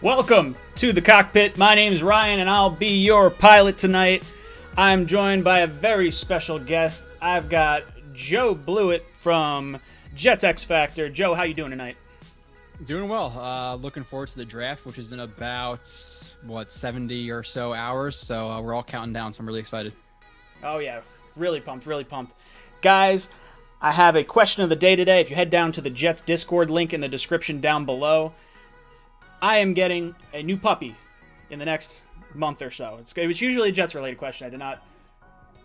Welcome to the cockpit. My name's Ryan and I'll be your pilot tonight. I'm joined by a very special guest. I've got Joe Blewett from Jets X Factor. Joe, how you doing tonight? Doing well. Looking forward to the draft, which is in about, 70 or so hours. So we're all counting down, so I'm really excited. Oh yeah, really pumped, really pumped. Guys, I have a question of the day today. If you head down to the Jets Discord link in the description down below, I am getting a new puppy in the next month or so. It was usually a Jets-related question. I did not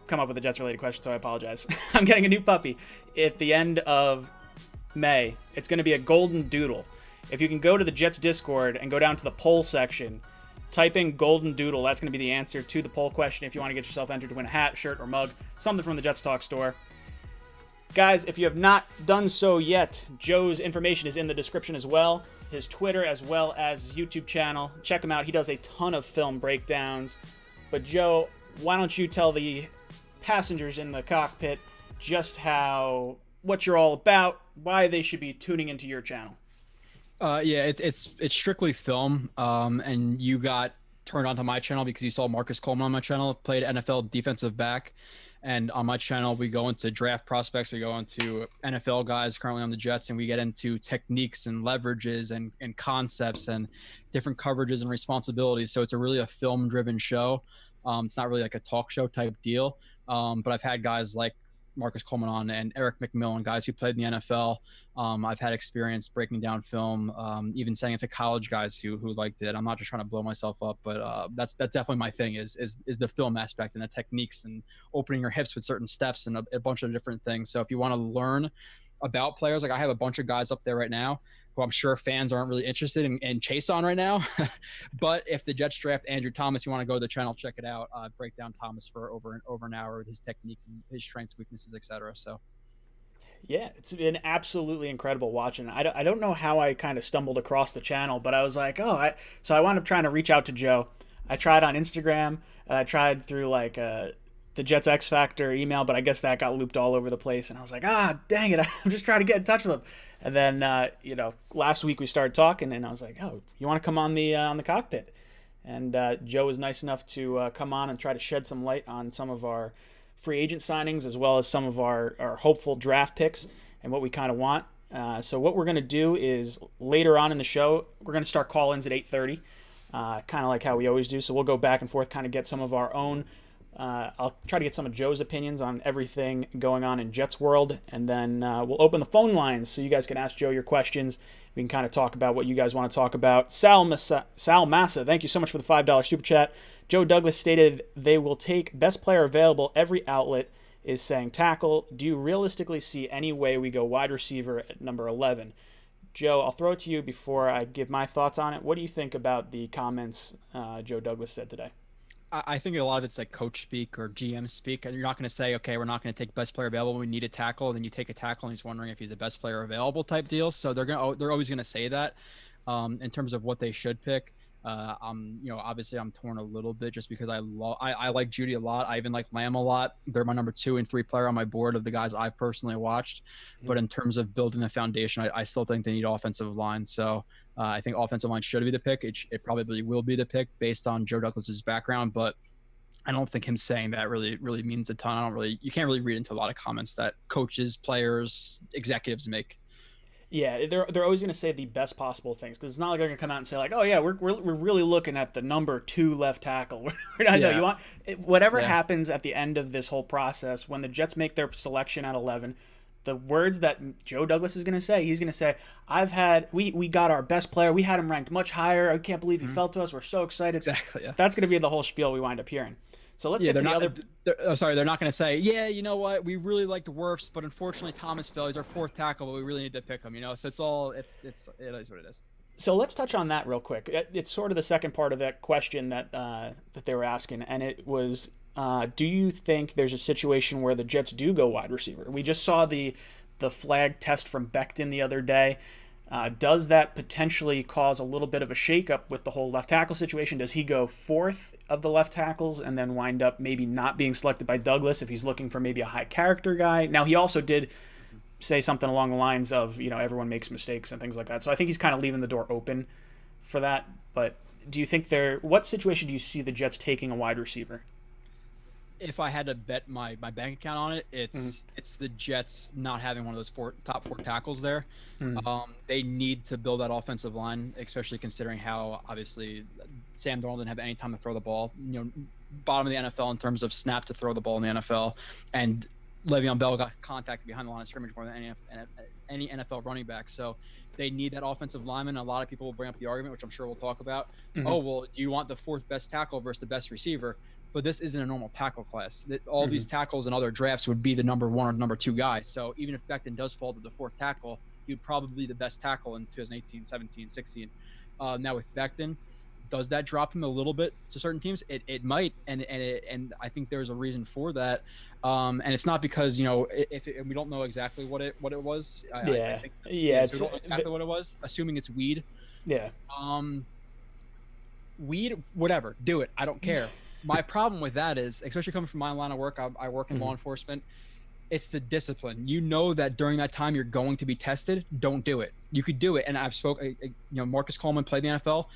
come up with a Jets-related question, so I apologize. I'm getting a new puppy at the end of May. It's going to be a golden doodle. If you can go to the Jets Discord and go down to the poll section, type in golden doodle. That's going to be the answer to the poll question if you want to get yourself entered to win a hat, shirt, or mug, something from the Jets Talk store. Guys, if you have not done so yet, Joe's information is in the description as well. His Twitter as well as his YouTube channel. Check him out. He does a ton of film breakdowns. But Joe, why don't you tell the passengers in the cockpit just what you're all about, why they should be tuning into your channel? It's strictly film. And you got turned onto my channel because you saw Marcus Coleman on my channel, played NFL defensive back. And on my channel, we go into draft prospects, we go into NFL guys currently on the Jets, and we get into techniques and leverages and concepts and different coverages and responsibilities. So it's really a film-driven show. It's not really like a talk show type deal. But I've had guys like Marcus Coleman on and Eric McMillan, guys who played in the NFL. I've had experience breaking down film, even saying it to college guys who liked it. I'm not just trying to blow myself up, but that's definitely my thing is the film aspect and the techniques and opening your hips with certain steps and a bunch of different things. So if you want to learn about players, like I have a bunch of guys up there right now who I'm sure fans aren't really interested in chase on right now. But if the Jets draft Andrew Thomas, you want to go to the channel, check it out. Break down Thomas for over an hour with his technique and his strengths, weaknesses, etc. So. Yeah, it's been absolutely incredible watching. I don't know how I kind of stumbled across the channel, but I was like, so I wound up trying to reach out to Joe. I tried on Instagram, I tried through the Jets X Factor email, but I guess that got looped all over the place. And I was like, dang it, I'm just trying to get in touch with him. And then, last week we started talking, and I was like, oh, you want to come on the cockpit? And Joe was nice enough to come on and try to shed some light on some of our free agent signings as well as some of our hopeful draft picks and what we kind of want. So what we're going to do is later on in the show, we're going to start call-ins at 8:30, kind of like how we always do. So we'll go back and forth, kind of get some of our own. I'll try to get some of Joe's opinions on everything going on in Jets world, and then we'll open the phone lines so you guys can ask Joe your questions. We can kind of talk about what you guys want to talk about. Sal Massa, thank you so much for the $5 super chat. Joe Douglas stated they will take best player available. Every outlet is saying tackle. Do you realistically see any way we go wide receiver at number 11? Joe, I'll throw it to you before I give my thoughts on it. What do you think about the comments Joe Douglas said today? I think a lot of it's like coach speak or GM speak. And you're not going to say, okay, we're not going to take best player available. We need a tackle. And then you take a tackle and he's wondering if he's the best player available type deal. So they're always going to say that in terms of what they should pick. Obviously I'm torn a little bit just because I like Judy a lot. I even like Lamb a lot. They're my number 2 and 3 player on my board of the guys I've personally watched. Mm-hmm. But in terms of building a foundation, I still think they need offensive line. So I think offensive line should be the pick. It probably will be the pick based on Joe Douglas's background, but I don't think him saying that really means a ton. You can't really read into a lot of comments that coaches, players, executives make. Yeah, they're always going to say the best possible things because it's not like they're going to come out and say like, oh yeah, we're really looking at the number 2 left tackle. You want whatever happens at the end of this whole process when the Jets make their selection at 11. The words that Joe Douglas is going to say, he's going to say, we got our best player. We had him ranked much higher. I can't believe he fell to us. We're so excited. Exactly. Yeah. That's going to be the whole spiel we wind up hearing. So let's get to the other. They're not going to say, yeah, you know what? We really liked Wirfs, but unfortunately Thomas fell. He's our 4th tackle, but we really need to pick him. So it is what it is. So let's touch on that real quick. It's sort of the second part of that question that they were asking, and it was, do you think there's a situation where the Jets do go wide receiver? We just saw the flag test from Becton the other day. Does that potentially cause a little bit of a shakeup with the whole left tackle situation? Does he go 4th of the left tackles and then wind up maybe not being selected by Douglas if he's looking for maybe a high character guy? Now, he also did say something along the lines of, everyone makes mistakes and things like that. So I think he's kind of leaving the door open for that. But do you think what situation do you see the Jets taking a wide receiver? If I had to bet my bank account on it, it's the Jets not having one of those top four tackles there. They need to build that offensive line, especially considering how obviously Sam Darnold didn't have any time to throw the ball. Bottom of the NFL in terms of snap to throw the ball in the NFL, and Le'Veon Bell got contact behind the line of scrimmage more than any NFL running back. So they need that offensive lineman. A lot of people will bring up the argument, which I'm sure we'll talk about. Oh, well, do you want the fourth best tackle versus the best receiver? But this isn't a normal tackle class. All these tackles in other drafts would be the number one or number two guy. So even if Becton does fall to the fourth tackle, he would probably be the best tackle in 2018, 17, 16. Now with Becton, does that drop him a little bit to certain teams? It might, and I think there's a reason for that. And it's not because we don't know exactly what it was. I think, so we don't know exactly what it was. Assuming it's weed. Yeah. Weed, whatever, do it. I don't care. My problem with that is, especially coming from my line of work, I work in law enforcement. It's the discipline. You know that during that time you're going to be tested. Don't do it. You could do it, and I've Marcus Coleman played the NFL.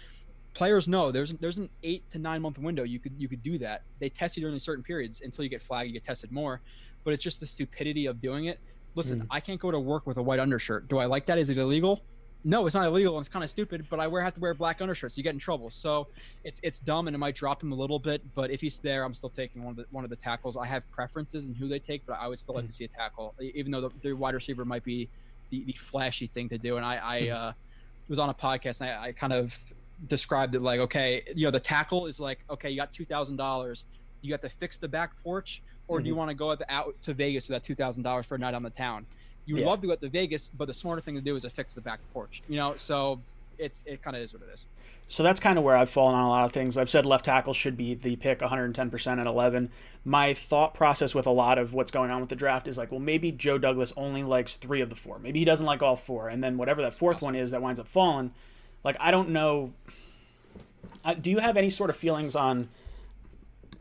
Players know there's an 8 to 9 month window you could do that. They test you during certain periods until you get flagged, you get tested more. But it's just the stupidity of doing it. Listen, I can't go to work with a white undershirt. Do I like that? Is it illegal? No, it's not illegal, and it's kind of stupid, but I have to wear black undershirts. You get in trouble. So it's dumb, and it might drop him a little bit, but if he's there, I'm still taking one of the tackles. I have preferences in who they take, but I would still like to see a tackle, even though the wide receiver might be the flashy thing to do. And I was on a podcast, and I kind of described it like, okay, the tackle is like, okay, you got $2,000. You got to fix the back porch, or do you want to go out to Vegas with that $2,000 for a night on the town? You would love to go to Vegas, but the smarter thing to do is to fix the back porch. So it kind of is what it is. So that's kind of where I've fallen on a lot of things. I've said left tackle should be the pick 110% at 11. My thought process with a lot of what's going on with the draft is like, well, maybe Joe Douglas only likes 3 of the 4. Maybe he doesn't like all 4. And then whatever that fourth one is that winds up falling, like, I don't know. Do you have any sort of feelings on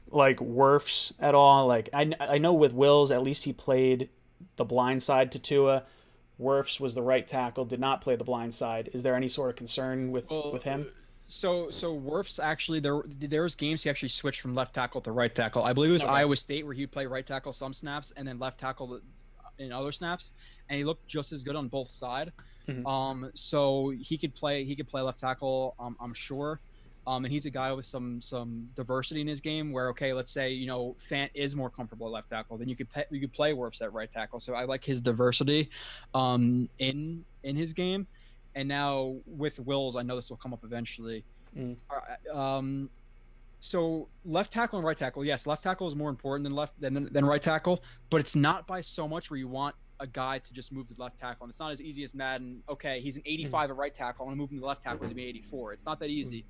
like Wirfs at all? Like, I know with Wills, at least he played the blind side to Tua. Wirfs was the right tackle, did not play the blind side. Is there any sort of concern with him? So Wirfs actually, there was games he actually switched from left tackle to right tackle. I believe it was Iowa State where he'd play right tackle some snaps and then left tackle in other snaps, and he looked just as good on both sides. So he could play left tackle, I'm sure. And he's a guy with some diversity in his game where, okay, let's say, Fant is more comfortable at left tackle, then you could play Wirfs at right tackle. So I like his diversity in his game. And now with Wills, I know this will come up eventually. So left tackle and right tackle, yes, left tackle is more important than right tackle, but it's not by so much where you want a guy to just move to the left tackle. And it's not as easy as Madden. Okay, he's an 85 at right tackle. I want to move him to the left tackle. He's going to be 84. It's not that easy.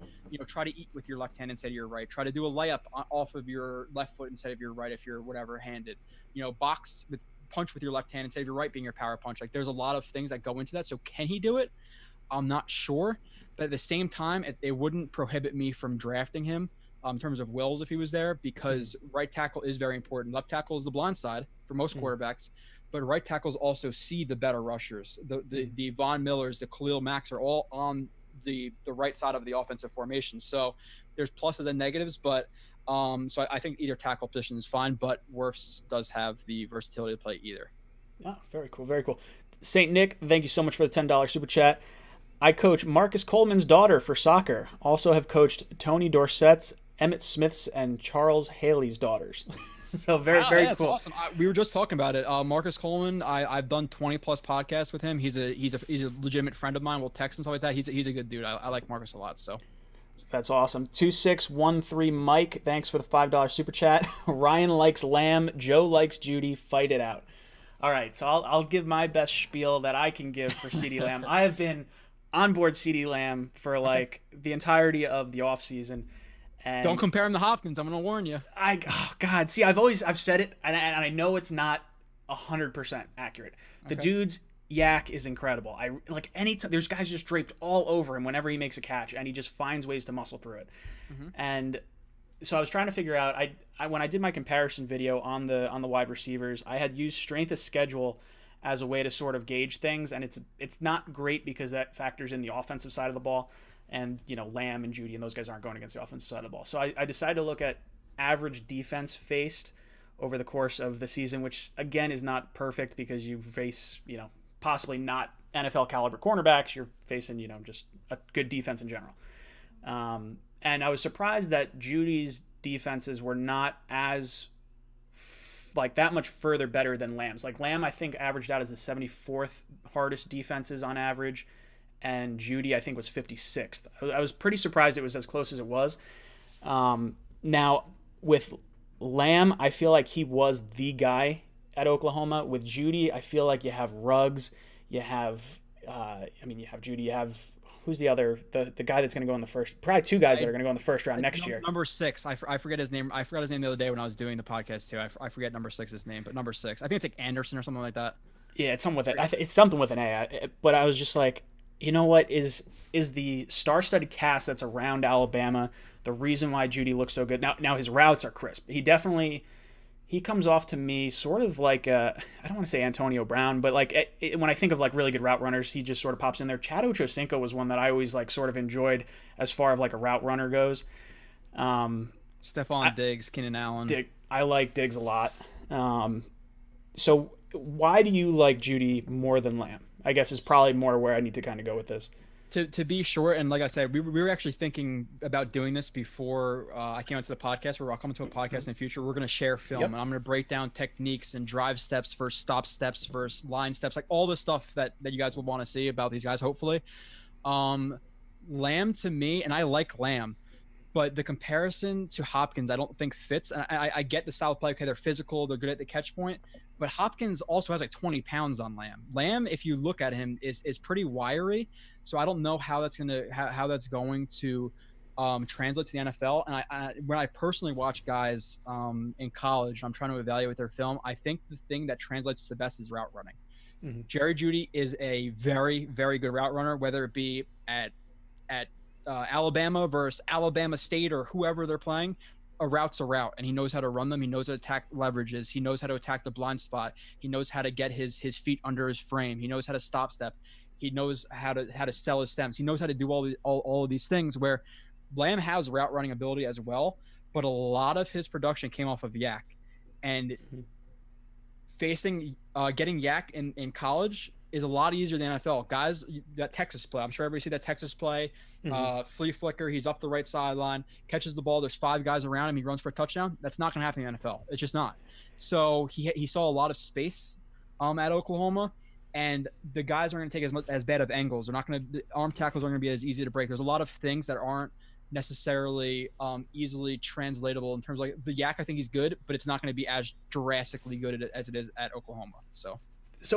Try to eat with your left hand instead of your right. Try to do a layup off of your left foot instead of your right if you're whatever handed. Punch with your left hand instead of your right being your power punch. Like, there's a lot of things that go into that. So can he do it? I'm not sure. But at the same time, it wouldn't prohibit me from drafting him in terms of Wills if he was there, because right tackle is very important. Left tackle is the blind side for most quarterbacks. But right tackles also see the better rushers. The Von Millers, the Khalil Macks are all on the right side of the offensive formation. So there's pluses and negatives, but so I think either tackle position is fine, but Wirfs does have the versatility to play either. Oh, very cool, very cool. St. Nick, thank you so much for the $10 super chat. I coach Marcus Coleman's daughter for soccer. Also have coached Tony Dorsett's, Emmett Smith's, and Charles Haley's daughters. So very cool. That's awesome. We were just talking about it. Marcus Coleman, I've done 20 plus podcasts with him. He's a legitimate friend of mine. We'll text and stuff like that. He's a good dude. I like Marcus a lot. So that's awesome. 2613 Mike, thanks for the $5 super chat. Ryan likes Lamb. Joe likes Judy. Fight it out. All right, so I'll give my best spiel that I can give for CeeDee Lamb. I have been on board CeeDee Lamb for like the entirety of the offseason. And don't compare him to Hopkins. I'm going to warn you. See, I've said it, and I know it's not 100% accurate. The dude's yak is incredible. I like anytime there's guys just draped all over him whenever he makes a catch, and he just finds ways to muscle through it. And so I was trying to figure out. I when I did my comparison video on the wide receivers, I had used strength of schedule as a way to sort of gauge things, and it's not great because that factors in the offensive side of the ball. and Lamb and Judy and those guys aren't going against the offensive side of the ball. So I decided to look at average defense faced over the course of the season, which again is not perfect because you face possibly not NFL caliber cornerbacks. You're facing just a good defense in general. And I was surprised that Judy's defenses were not as like that much further better than Lamb's. Like Lamb, I think averaged out as the 74th hardest defenses on average, and Judy I think was 56th. I was pretty surprised it was as close as it was. Now with Lamb, I feel like he was the guy at Oklahoma. With Judy, I feel like you have Ruggs, you have you have Judy, you have who's the other the guy that's going to go in the first, probably two guys that are going to go in the first round next year. Number 6, I forget his name. I forgot his name the other day when I was doing the podcast too. I forget number 6's name, but number 6, I think it's like Anderson or something like that. Yeah, it's something with it. It's something with an A. But I was just like, you know what is the star-studded cast that's around Alabama the reason why Judy looks so good? Now his routes are crisp. He comes off to me sort of like I don't want to say Antonio Brown, but like when I think of like really good route runners, he just sort of pops in there. Chad Ochocinco was one that I always like sort of enjoyed as far as like a route runner goes. Stephon Diggs, Keenan Allen. I like Diggs a lot. So why do you like Judy more than Lamb? I guess is probably more where I need to kind of go with this. To be short, and like I said, we were actually thinking about doing this before I came onto the podcast. I'll come to a podcast in the future. We're going to share film, and I'm going to break down techniques and drive steps versus stop steps versus line steps, like all the stuff that you guys will want to see about these guys, hopefully. Lamb to me, and I like Lamb, but the comparison to Hopkins I don't think fits. And I get the style of play. Okay, they're physical, they're good at the catch point, but Hopkins also has like 20 pounds on Lamb. Lamb, if you look at him, is pretty wiry. So I don't know how that's going to translate to the NFL. And when I personally watch guys in college, I'm trying to evaluate their film. I think the thing that translates the best is route running. Mm-hmm. Jerry Jeudy is a very, very good route runner, whether it be at Alabama versus Alabama State or whoever they're playing. A route's a route, and he knows how to run them. He knows how to attack leverages. He knows how to attack the blind spot. He knows how to get his feet under his frame. He knows how to stop step. He knows how to sell his stems. He knows how to do all of these things, where Lamb has route running ability as well, but a lot of his production came off of yak. And getting yak in college is a lot easier than NFL. Guys, that Texas play, I'm sure everybody see that Texas play. Flea flicker, he's up the right sideline, catches the ball, there's 5 guys around him, he runs for a touchdown. That's not going to happen in the NFL. It's just not. So he saw a lot of space at Oklahoma, and the guys aren't going to take as bad of angles. The arm tackles aren't going to be as easy to break. There's a lot of things that aren't necessarily easily translatable in terms of like the yak. I think he's good, but it's not going to be as drastically good as it is at Oklahoma. So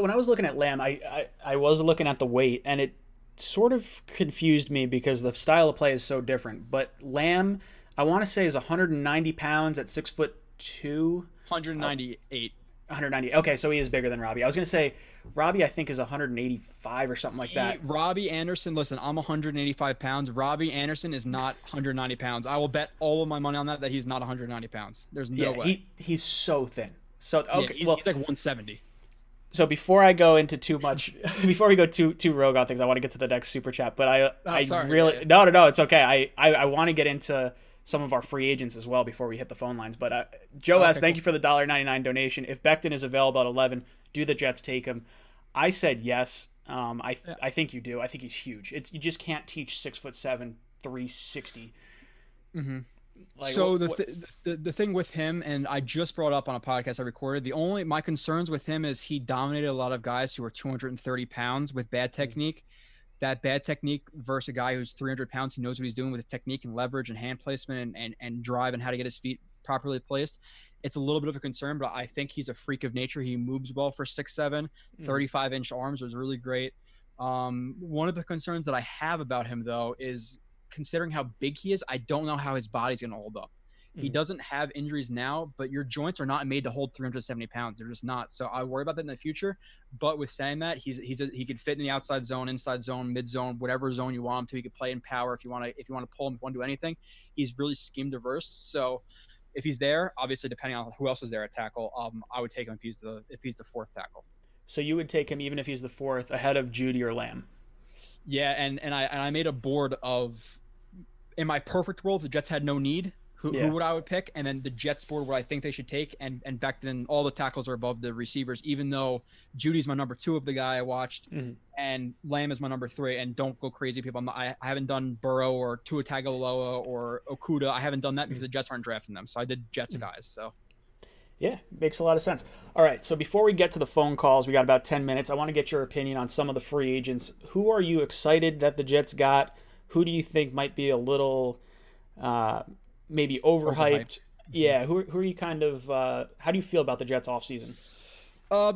when I was looking at Lamb, I was looking at the weight, and it sort of confused me because the style of play is so different. But Lamb, I want to say, is 190 pounds at 6'2". 198. 190. Okay, so he is bigger than Robbie. I was going to say Robbie, I think, is 185 or something like that. Robbie Anderson, listen, I'm 185 pounds. Robbie Anderson is not 190 pounds. I will bet all of my money on that he's not 190 pounds. There's no way. He's so thin. So okay, he's like 170. So before I go into too much, before we go too rogue on things, I want to get to the next super chat. But no, it's okay. I want to get into some of our free agents as well before we hit the phone lines. But Joe asked, thank you for the $1.99 donation. If Becton is available at 11, do the Jets take him? I said yes. I think you do. I think he's huge. You just can't teach 6'7", 360. Mm-hmm. So the thing with him, and I just brought up on a podcast I recorded, my concerns with him is he dominated a lot of guys who are 230 pounds with bad technique. That bad technique versus a guy who's 300 pounds, he knows what he's doing with his technique and leverage and hand placement and drive and how to get his feet properly placed. It's a little bit of a concern, but I think he's a freak of nature. He moves well for 6'7", 35-inch arms was really great. One of the concerns that I have about him, though, is considering how big he is, I don't know how his body's going to hold up. He doesn't have injuries now, but your joints are not made to hold 370 pounds. They're just not. So I worry about that in the future. But with saying that, he could fit in the outside zone, inside zone, mid zone, whatever zone you want him to. He could play in power if you want to pull him, if you want to do anything. He's really scheme diverse. So if he's there, obviously depending on who else is there at tackle, I would take him if he's the 4th tackle. So you would take him even if he's the 4th ahead of Judy or Lamb? Yeah, and I made a board of, in my perfect world, if the Jets had no need, who Yeah. would I would pick, and then the Jets board what I think they should take, and back then all the tackles are above the receivers, even though Judy's my number 2 of the guy I watched, Mhm. and Lamb is my number 3. And don't go crazy, people. I haven't done Burrow or Tua Tagovailoa or Okuda. I haven't done that because the Jets aren't drafting them. So I did Jets guys. So Yeah, makes a lot of sense. All right, so before we get to the phone calls, we got about 10 minutes. I want to get your opinion on some of the free agents. Who are you excited that the Jets got? Who do you think might be a little uh, maybe overhyped? overhyped. Yeah, who are you kind of, how do you feel about the Jets offseason?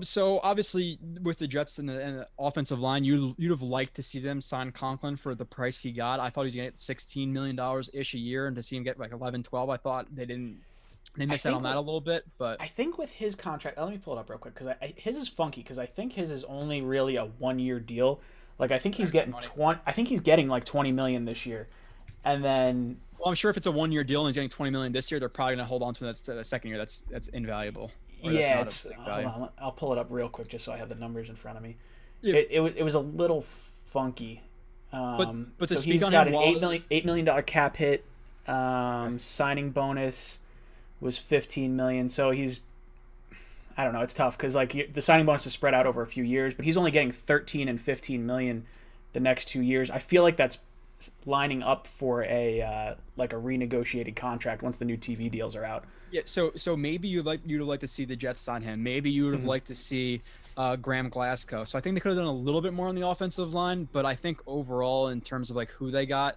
So obviously with the Jets and the offensive line, you'd have liked to see them sign Conklin for the price he got. I thought he was going to get $16 million ish a year, and to see him get like 11, 12, I thought they missed out on that a little bit. But I think with his contract, let me pull it up real quick because his is funky because I think his is only really a 1 year deal. Like I think he's getting 20. I think he's getting like 20 million this year, and then well, I'm sure if it's a 1 year deal and he's getting 20 million this year, they're probably going to hold on to the second year. That's invaluable. yeah, That's it's not of big hold value. on, I'll pull it up real quick just so I have the numbers in front of me. Yeah, It was a little funky. but to So speak he's on got him, an while $8 million cap hit. Signing bonus was 15 million. So he's, I don't know, it's tough because like the signing bonus is spread out over a few years, but he's only getting 13 and 15 million the next 2 years. I feel like that's lining up for a like a renegotiated contract once the new TV deals are out. yeah, so maybe you'd have liked to see the Jets sign him. Maybe you would have Mhm. liked to see Graham Glasgow. So I think they could have done a little bit more on the offensive line, but I think overall in terms of like who they got,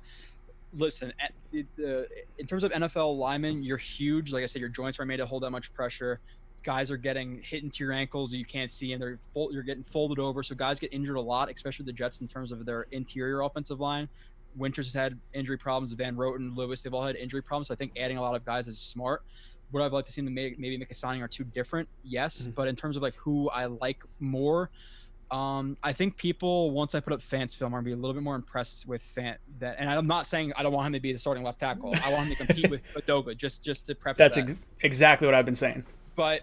listen, in terms of NFL linemen, you're huge. Like I said, your joints are made to hold that much pressure. Guys are getting hit into your ankles, you can't see, and you're getting folded over. So guys get injured a lot, especially the Jets in terms of their interior offensive line. Winters has had injury problems. Van Roten, Lewis, they've all had injury problems. So I think adding a lot of guys is smart. Would I like to see them maybe make a signing or two different? Yes, Mhm. but in terms of like who I like more, I think people, once I put up Fant's film, are gonna be a little bit more impressed with Fant. That, and I'm not saying I don't want him to be the starting left tackle. I want him to compete with Adoga. Just to preface That's that. exactly what I've been saying. But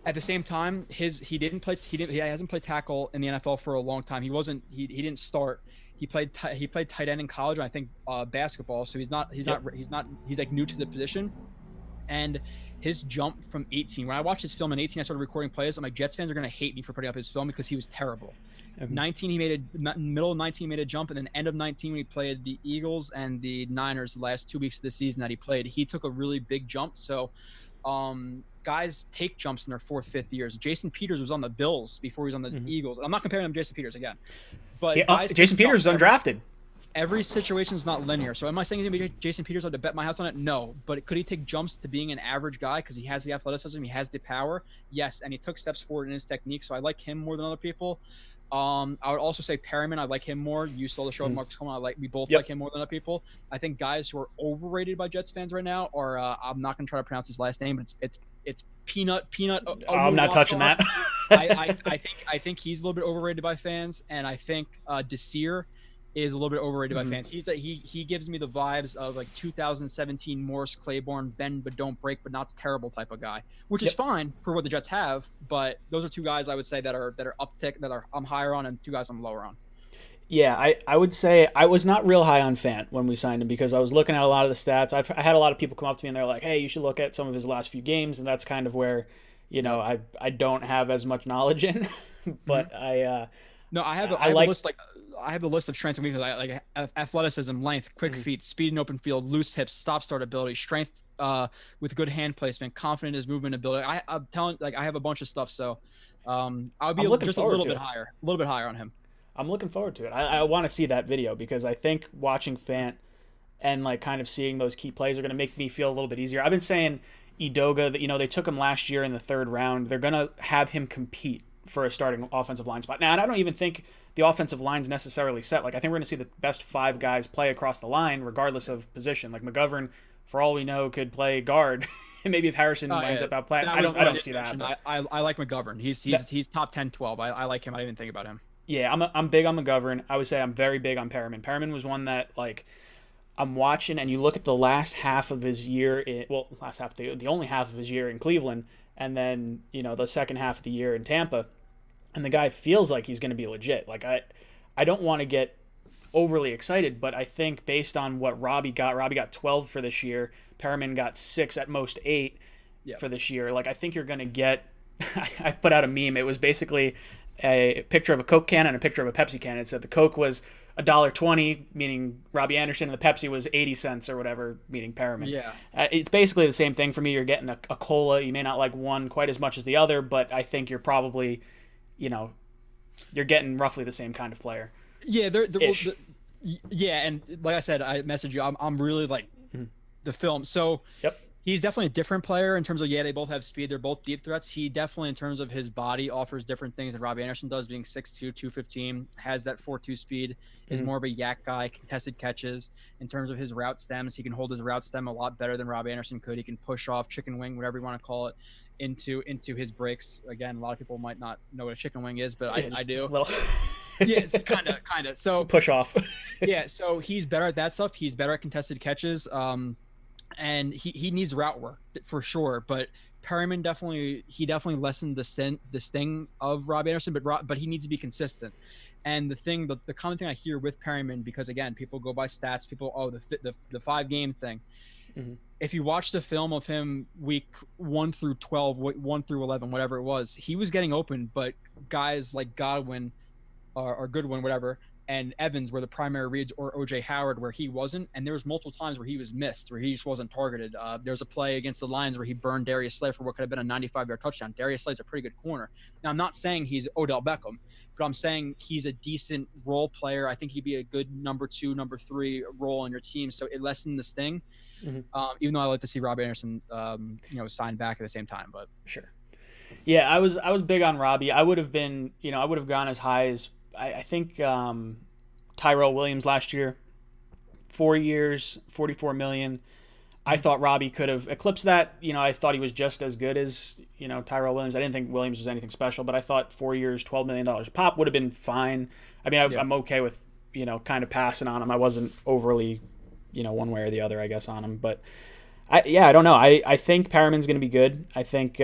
at the same time, he hasn't played tackle in the NFL for a long time. He didn't start. He played tight end in college, and I think basketball. So he's like new to the position. And his jump from 18, when I watched his film in 18, I started recording plays. I'm like, Jets fans are going to hate me for putting up his film because he was terrible. 19, middle of 19, he made a jump. And then end of 19, when he played the Eagles and the Niners the last 2 weeks of the season that he played, he took a really big jump. So guys take jumps in their 4th, 5th years. Jason Peters was on the Bills before he was on the Eagles. I'm not comparing him to Jason Peters again. But Yeah, Jason Peters is undrafted. Every situation is not linear. So am I saying he's going to be Jason Peters? I had to bet my house on it? No. But could he take jumps to being an average guy because he has the athleticism, he has the power? Yes. And he took steps forward in his technique. So I like him more than other people. I would also say Perriman. I like him more. You saw the show with Marcus Coleman. We both like him more than other people. I think guys who are overrated by Jets fans right now are I'm not going to try to pronounce his last name, but it's Peanut. I'm not touching that. I think he's a little bit overrated by fans, and I think Desir is a little bit overrated by fans. He gives me the vibes of like 2017 Morris Claiborne, bend but don't break, but not terrible type of guy, which is fine for what the Jets have. But those are 2 guys I would say that are uptick, I'm higher on, and 2 guys I'm lower on. Yeah, I would say I was not real high on Fant when we signed him because I was looking at a lot of the stats. I had a lot of people come up to me and they're like, "Hey, you should look at some of his last few games," and that's kind of where, I don't have as much knowledge in, but No, I have a list of strengths and weaknesses. I like athleticism, length, quick feet, speed in open field, loose hips, stop start ability, strength with good hand placement, confident in his movement ability. I'm telling, like, I have a bunch of stuff, so I'll be just a little bit higher on him. I'm looking forward to it. I want to see that video because I think watching Fant and like kind of seeing those key plays are going to make me feel a little bit easier. I've been saying Edoga that they took him last year in the 3rd round. They're going to have him compete for a starting offensive line spot. Now, and I don't even think the offensive line's necessarily set. Like I think we're going to see the best 5 guys play across the line regardless of position. Like McGovern, for all we know, could play guard. And maybe if Harrison winds up out playing, I don't see that. I like McGovern. He's top 10, 12. I like him. I didn't think about him. Yeah, I'm big on McGovern. I would say I'm very big on Perriman. Perriman was one that like I'm watching, and you look at the last half of his year, the only half of his year in Cleveland, and then the second half of the year in Tampa, and the guy feels like he's going to be legit. Like I don't want to get overly excited, but I think based on what Robbie got 12 for this year. Perriman got 6, at most 8 Yeah. for this year. Like, I think you're going to get. I put out a meme. It was basically a picture of a Coke can and a picture of a Pepsi can. It said the Coke was $1.20, meaning Robbie Anderson, and the Pepsi was 80 cents or whatever, meaning Perriman. Yeah. It's basically the same thing for me. You're getting a cola. You may not like one quite as much as the other, but I think you're probably, you're getting roughly the same kind of player. Yeah, yeah, and like I said, I messaged you. I'm really like the film. So Yep. he's definitely a different player in terms of, they both have speed. They're both deep threats. He definitely, in terms of his body, offers different things than Robbie Anderson does, being 6'2", 215, has that 4.2 speed, is more of a yak guy, contested catches. In terms of his route stems, he can hold his route stem a lot better than Robbie Anderson could. He can push off, chicken wing, whatever you want to call it, into his breaks. Again, a lot of people might not know what a chicken wing is, but I do. Yeah, it's kind of. So push off. Yeah, so he's better at that stuff. He's better at contested catches. And he needs route work for sure. But Perriman definitely lessened the sting of Robbie Anderson, but he needs to be consistent. And the common thing I hear with Perriman, because again, people go by stats, the 5-game thing. Mm-hmm. If you watch the film of him week 1 through 12, 1 through 11, whatever it was, he was getting open, but guys like Godwin or Goodwin, whatever, and Evans were the primary reads, or OJ Howard where he wasn't. And there was multiple times where he was missed, where he just wasn't targeted. There was a play against the Lions where he burned Darius Slay for what could have been a 95-yard touchdown. Darius Slay's a pretty good corner. Now, I'm not saying he's Odell Beckham, but I'm saying he's a decent role player. I think he'd be a good number 2, number 3 role on your team. So it lessened the sting. Mm-hmm. Even though I like to see Robbie Anderson, signed back at the same time, but sure. Yeah, I was big on Robbie. I would have been, I would have gone as high as I think Tyrell Williams last year, 4 years, $44 million. I thought Robbie could have eclipsed that. I thought he was just as good as, Tyrell Williams. I didn't think Williams was anything special, but I thought 4 years, $12 million a pop would have been fine. I mean, I'm okay with, kind of passing on him. I wasn't overly, one way or the other, I guess, on him. But, I don't know. I think Perriman's going to be good. I think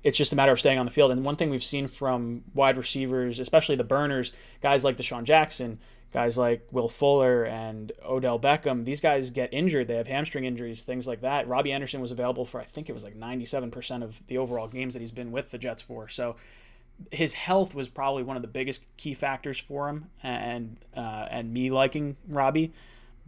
it's just a matter of staying on the field. And one thing we've seen from wide receivers, especially the burners, guys like Deshaun Jackson, guys like Will Fuller and Odell Beckham, these guys get injured. They have hamstring injuries, things like that. Robbie Anderson was available for, I think it was like 97% of the overall games that he's been with the Jets for. So his health was probably one of the biggest key factors for him and me liking Robbie.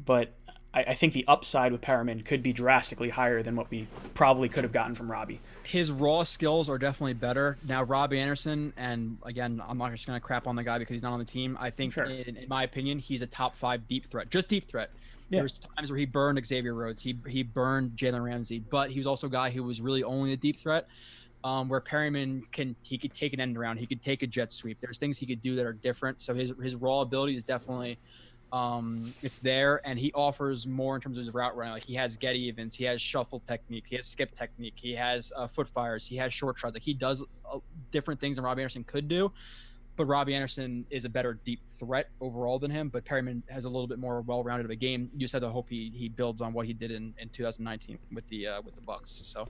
But I think the upside with Perriman could be drastically higher than what we probably could have gotten from Robbie. His raw skills are definitely better. Now, Robbie Anderson, and again, I'm not just going to crap on the guy because he's not on the team. I think, in my opinion, he's a top 5 deep threat. Just deep threat. Yeah. There was times where he burned Xavier Rhodes. He burned Jalen Ramsey. But he was also a guy who was really only a deep threat, where Perriman he could take an end around. He could take a jet sweep. There's things he could do that are different. So his raw ability is definitely it's there, and he offers more in terms of his route running. Like, he has get evens, he has shuffle technique, he has skip technique, he has foot fires, he has short shots. Like, he does different things than Robbie Anderson could do, but Robbie Anderson is a better deep threat overall than him. But Perriman has a little bit more well-rounded of a game. You just have to hope he builds on what he did in 2019 with the Bucks. So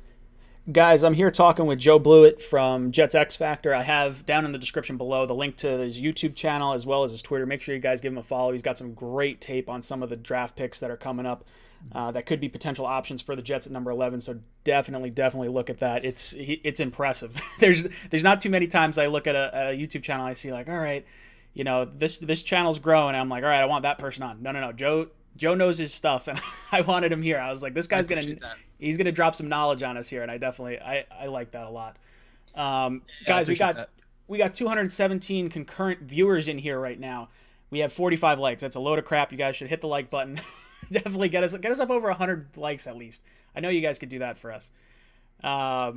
guys, I'm here talking with Joe Blewett from Jets X Factor. I have down in the description below the link to his YouTube channel as well as his Twitter. Make sure you guys give him a follow. He's got some great tape on some of the draft picks that are coming up that could be potential options for the Jets at number 11. So definitely look at that. It's impressive. There's not too many times I look at a YouTube channel I see like, all right, this channel's growing. And I'm like, all right, I want that person on. No, Joe knows his stuff, and I wanted him here. I was like, this guy's he's gonna drop some knowledge on us here, and I like that a lot. Guys, we got 217 concurrent viewers in here right now. We have 45 likes. That's a load of crap. You guys should hit the like button. Definitely get us up over 100 likes at least. I know you guys could do that for us. All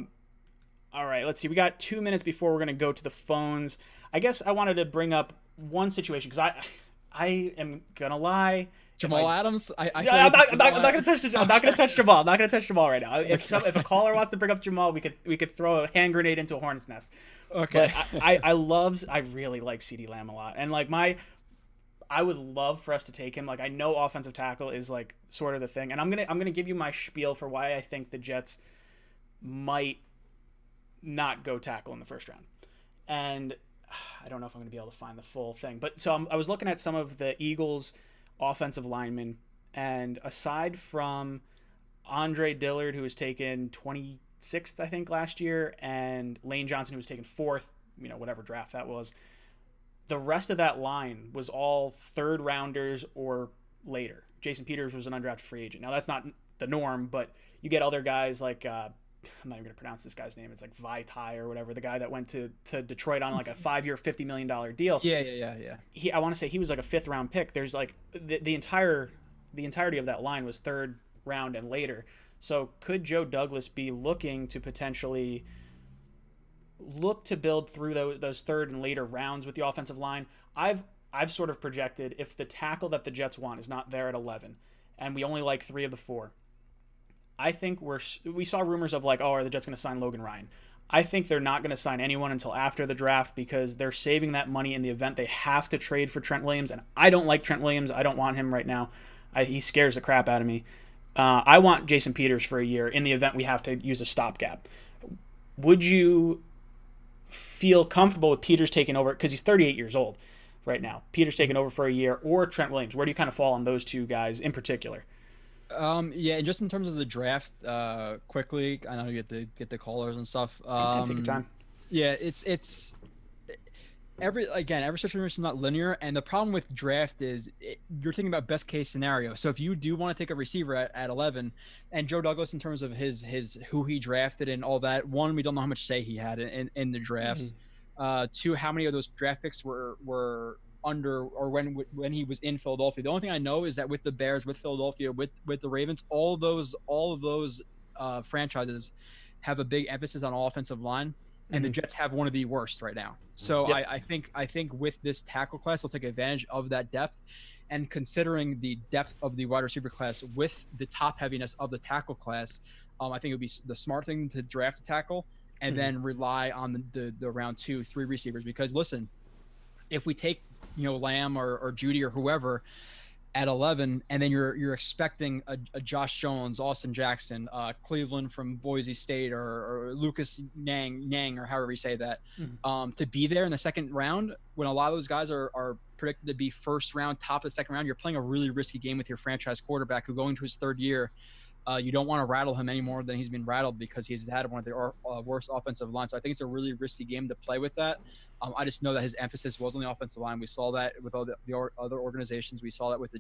right, let's see. We got 2 minutes before we're gonna go to the phones. I guess I wanted to bring up one situation because I am gonna lie. Jamal Adams. I'm not going to touch Jamal. I'm not going to touch Jamal. I'm not going to touch Jamal right now. If a caller wants to bring up Jamal, we could throw a hand grenade into a hornet's nest. Okay. But I really like CeeDee Lamb a lot, and like I would love for us to take him. Like, I know offensive tackle is like sort of the thing, and I'm gonna give you my spiel for why I think the Jets might not go tackle in the first round, and I don't know if I'm going to be able to find the full thing, but so I was looking at some of the Eagles' offensive linemen, and aside from Andre Dillard, who was taken 26th, I think, last year, and Lane Johnson, who was taken 4th, whatever draft that was, the rest of that line was all third rounders or later. Jason Peters was an undrafted free agent. Now, that's not the norm, but you get other guys like I'm not even going to pronounce this guy's name. It's like Vaitai or whatever, the guy that went to Detroit on like a 5-year, $50 million deal. Yeah. I want to say he was like a 5th round pick. There's like the entirety of that line was 3rd round and later. So could Joe Douglas be looking to potentially look to build through those 3rd and later rounds with the offensive line? I've sort of projected if the tackle that the Jets want is not there at 11, and we only like 3 of the 4. I think we saw rumors of like, oh, are the Jets going to sign Logan Ryan? I think they're not going to sign anyone until after the draft because they're saving that money in the event they have to trade for Trent Williams. And I don't like Trent Williams. I don't want him right now. He scares the crap out of me. I want Jason Peters for a year in the event we have to use a stopgap. Would you feel comfortable with Peters taking over? Because he's 38 years old right now. Peters taking over for a year, or Trent Williams. Where do you kind of fall on those two guys in particular? Yeah, and just in terms of the draft, quickly, I know you get the callers and stuff. Take your time. Yeah, it's every situation is not linear, and the problem with draft is you're thinking about best case scenario. So if you do want to take a receiver at 11, and Joe Douglas in terms of his who he drafted and all that, one, we don't know how much say he had in the drafts. Mm-hmm. 2, how many of those draft picks were under or when he was in Philadelphia. The only thing I know is that with the Bears, with Philadelphia, with the Ravens, all of those franchises have a big emphasis on offensive line, and the Jets have one of the worst right now. So yep. I think with this tackle class, they'll take advantage of that depth, and considering the depth of the wide receiver class with the top heaviness of the tackle class, I think it would be the smart thing to draft a tackle and then rely on the round 2, 3 receivers. Because listen, if we take Lamb or Judy or whoever at 11, and then you're expecting a Josh Jones, Austin Jackson, Cleveland from Boise State, or Lucas Nang, or however you say that, to be there in the 2nd round, when a lot of those guys are predicted to be 1st round, top of the 2nd round, you're playing a really risky game with your franchise quarterback who going to his 3rd year. You don't want to rattle him any more than he's been rattled because he's had one of the worst offensive lines. So I think it's a really risky game to play with that. I just know that his emphasis was on the offensive line. We saw that with all the other organizations. We saw that with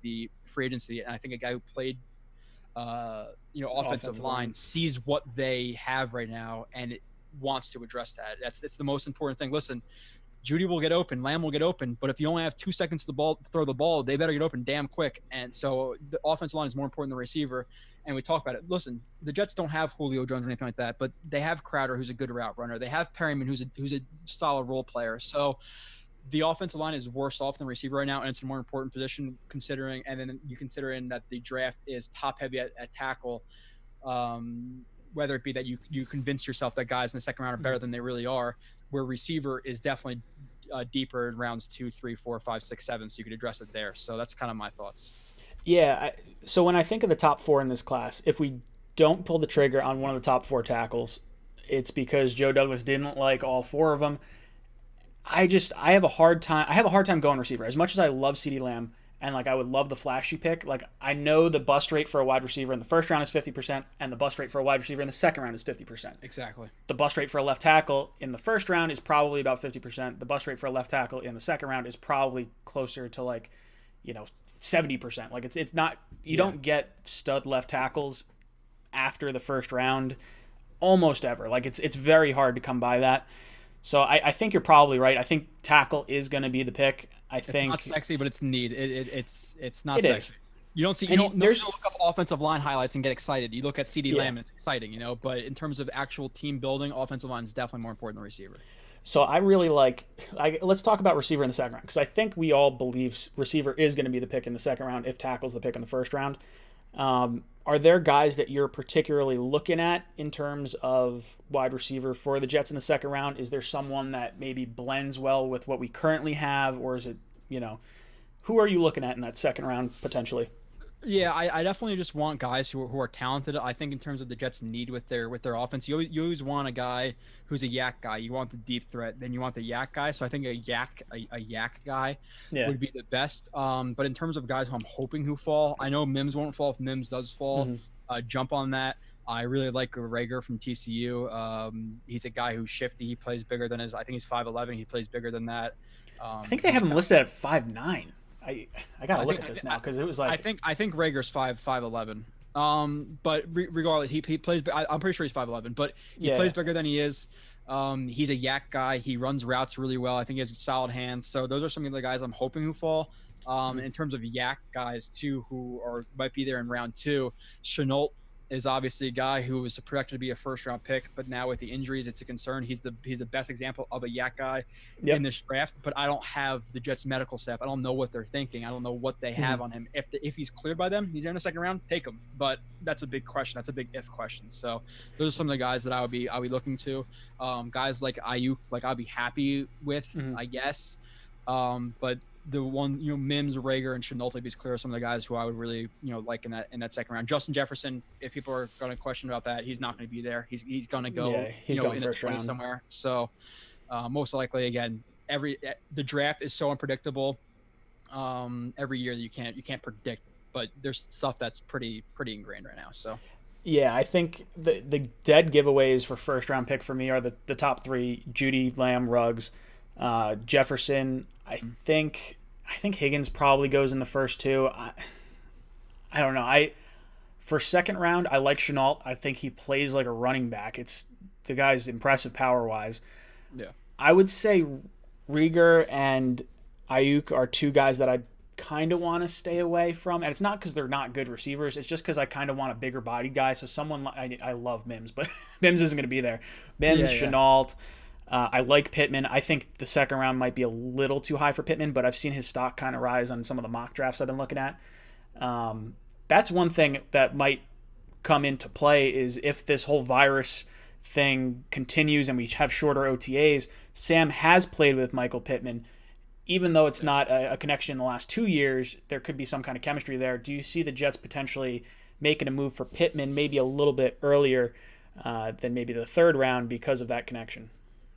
the free agency. And I think a guy who played, offensive line sees what they have right now and it wants to address that. That's the most important thing. Listen, Judy will get open, Lamb will get open, but if you only have 2 seconds to throw the ball, they better get open damn quick. And so the offensive line is more important than the receiver. And we talk about it. Listen, the Jets don't have Julio Jones or anything like that, but they have Crowder, who's a good route runner. They have Perryman, who's a solid role player. So the offensive line is worse off than receiver right now, and it's a more important position considering. And then you consider in that the draft is top heavy at tackle. Whether it be that you convince yourself that guys in the 2nd round are better than they really are, where receiver is definitely deeper in rounds 2, 3, 4, 5, 6, 7, so you could address it there. So that's kind of my thoughts. Yeah, so when I think of the top 4 in this class, if we don't pull the trigger on one of the top 4 tackles, it's because Joe Douglas didn't like all 4 of them. I have a hard time going receiver. As much as I love CeeDee Lamb and like I would love the flashy pick, like I know the bust rate for a wide receiver in the 1st round is 50%, and the bust rate for a wide receiver in the 2nd round is 50%. Exactly. The bust rate for a left tackle in the 1st round is probably about 50%. The bust rate for a left tackle in the 2nd round is probably closer to like, 70%. Like it's not, you don't get stud left tackles after the 1st round almost ever. Like it's very hard to come by that. So I think you're probably right. I think tackle is going to be the pick. It's not sexy, but it's need. It's not it sexy. Is. You don't see. You don't look up offensive line highlights and get excited. You look at CeeDee Lamb, and it's exciting, But in terms of actual team building, offensive line is definitely more important than receiver. So I really let's talk about receiver in the 2nd round, because I think we all believe receiver is going to be the pick in the 2nd round if tackle's the pick in the 1st round. Are there guys that you're particularly looking at in terms of wide receiver for the Jets in the 2nd round? Is there someone that maybe blends well with what we currently have, or is it, who are you looking at in that 2nd round potentially? Yeah, I definitely just want guys who are talented. I think in terms of the Jets' need with their offense, you always want a guy who's a yak guy. You want the deep threat, then you want the yak guy. So I think a yak guy Yeah. would be the best. But in terms of guys who I'm hoping who fall, I know Mims won't fall. If Mims does fall, Hmm. jump on that. I really like Rager from TCU. He's a guy who's shifty. He plays bigger than his. I think he's 5'11". He plays bigger than that. I think they He's have a him guy. listed at 5'9". I gotta I look think at this now because it was like I think Rager's 5'11". But regardless, he plays. I'm pretty sure he's 5'11", but he yeah. plays bigger than he is. He's a yak guy. He runs routes really well. I think he has solid hands. So those are some of the guys I'm hoping who fall. In terms of yak guys too, who might be there in round two, Chenault is obviously a guy who was projected to be a first round pick, but now with the injuries, it's a concern. He's the best example of a yak guy Yep. in this draft, but I don't have the Jets medical staff. I don't know what they're thinking. I don't know what they have on him. If he's cleared by them, he's in the second round, take him. But that's a big question. That's a big if question. So those are some of the guys that I'll be looking to. Guys like Ayuk, like I'll be happy with, I guess. But the one, Mims, Rager, and Chenault be clear are some of the guys who I would really, like in that second round. Justin Jefferson, if people are going to question about that, he's not going to be there. He's going to go, he's going in first the 20 round somewhere. So most likely, again, the draft is so unpredictable. Every year that you can't predict, but there's stuff that's pretty ingrained right now. So. Yeah, I think the dead giveaways for first round pick for me are the top three: Judy, Lamb, Ruggs, Jefferson. I think Higgins probably goes in the first two. I don't know. For second round, I like Chenault. I think he plays like a running back. It's the guy's impressive power wise. Yeah. I would say Rieger and Ayuk are two guys that I kind of want to stay away from, and it's not because they're not good receivers. It's just because I kind of want a bigger body guy. So someone I love Mims, but Mims isn't going to be there. Mims, Chenault. I like Pittman. I think the second round might be a little too high for Pittman, but I've seen his stock kind of rise on some of the mock drafts I've been looking at. That's one thing that might come into play is if this whole virus thing continues and we have shorter OTAs. Sam has played with Michael Pittman. Even though it's not a connection in the last 2 years, there could be some kind of chemistry there. Do you see the Jets potentially making a move for Pittman maybe a little bit earlier than maybe the third round because of that connection?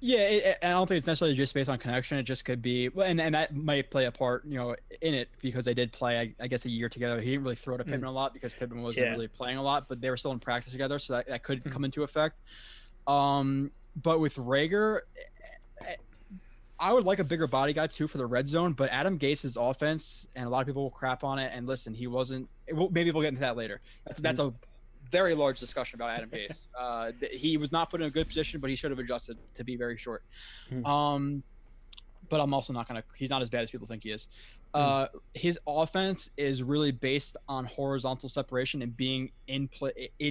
Yeah, I don't think it's necessarily just based on connection. It just could be, and that might play a part, in it because they did play, I guess, a year together. He didn't really throw to Pittman a lot because Pittman wasn't really playing a lot, but they were still in practice together, so that could come into effect. But with Rager, I would like a bigger body guy too for the red zone, but Adam Gase's offense, and a lot of people will crap on it. And listen, he wasn't. Maybe we'll get into that later. That's a very large discussion about Adam Gase. He was not put in a good position, but he should have adjusted to be very short. But I'm also not gonna. He's not as bad as people think he is. His offense is really based on horizontal separation and being in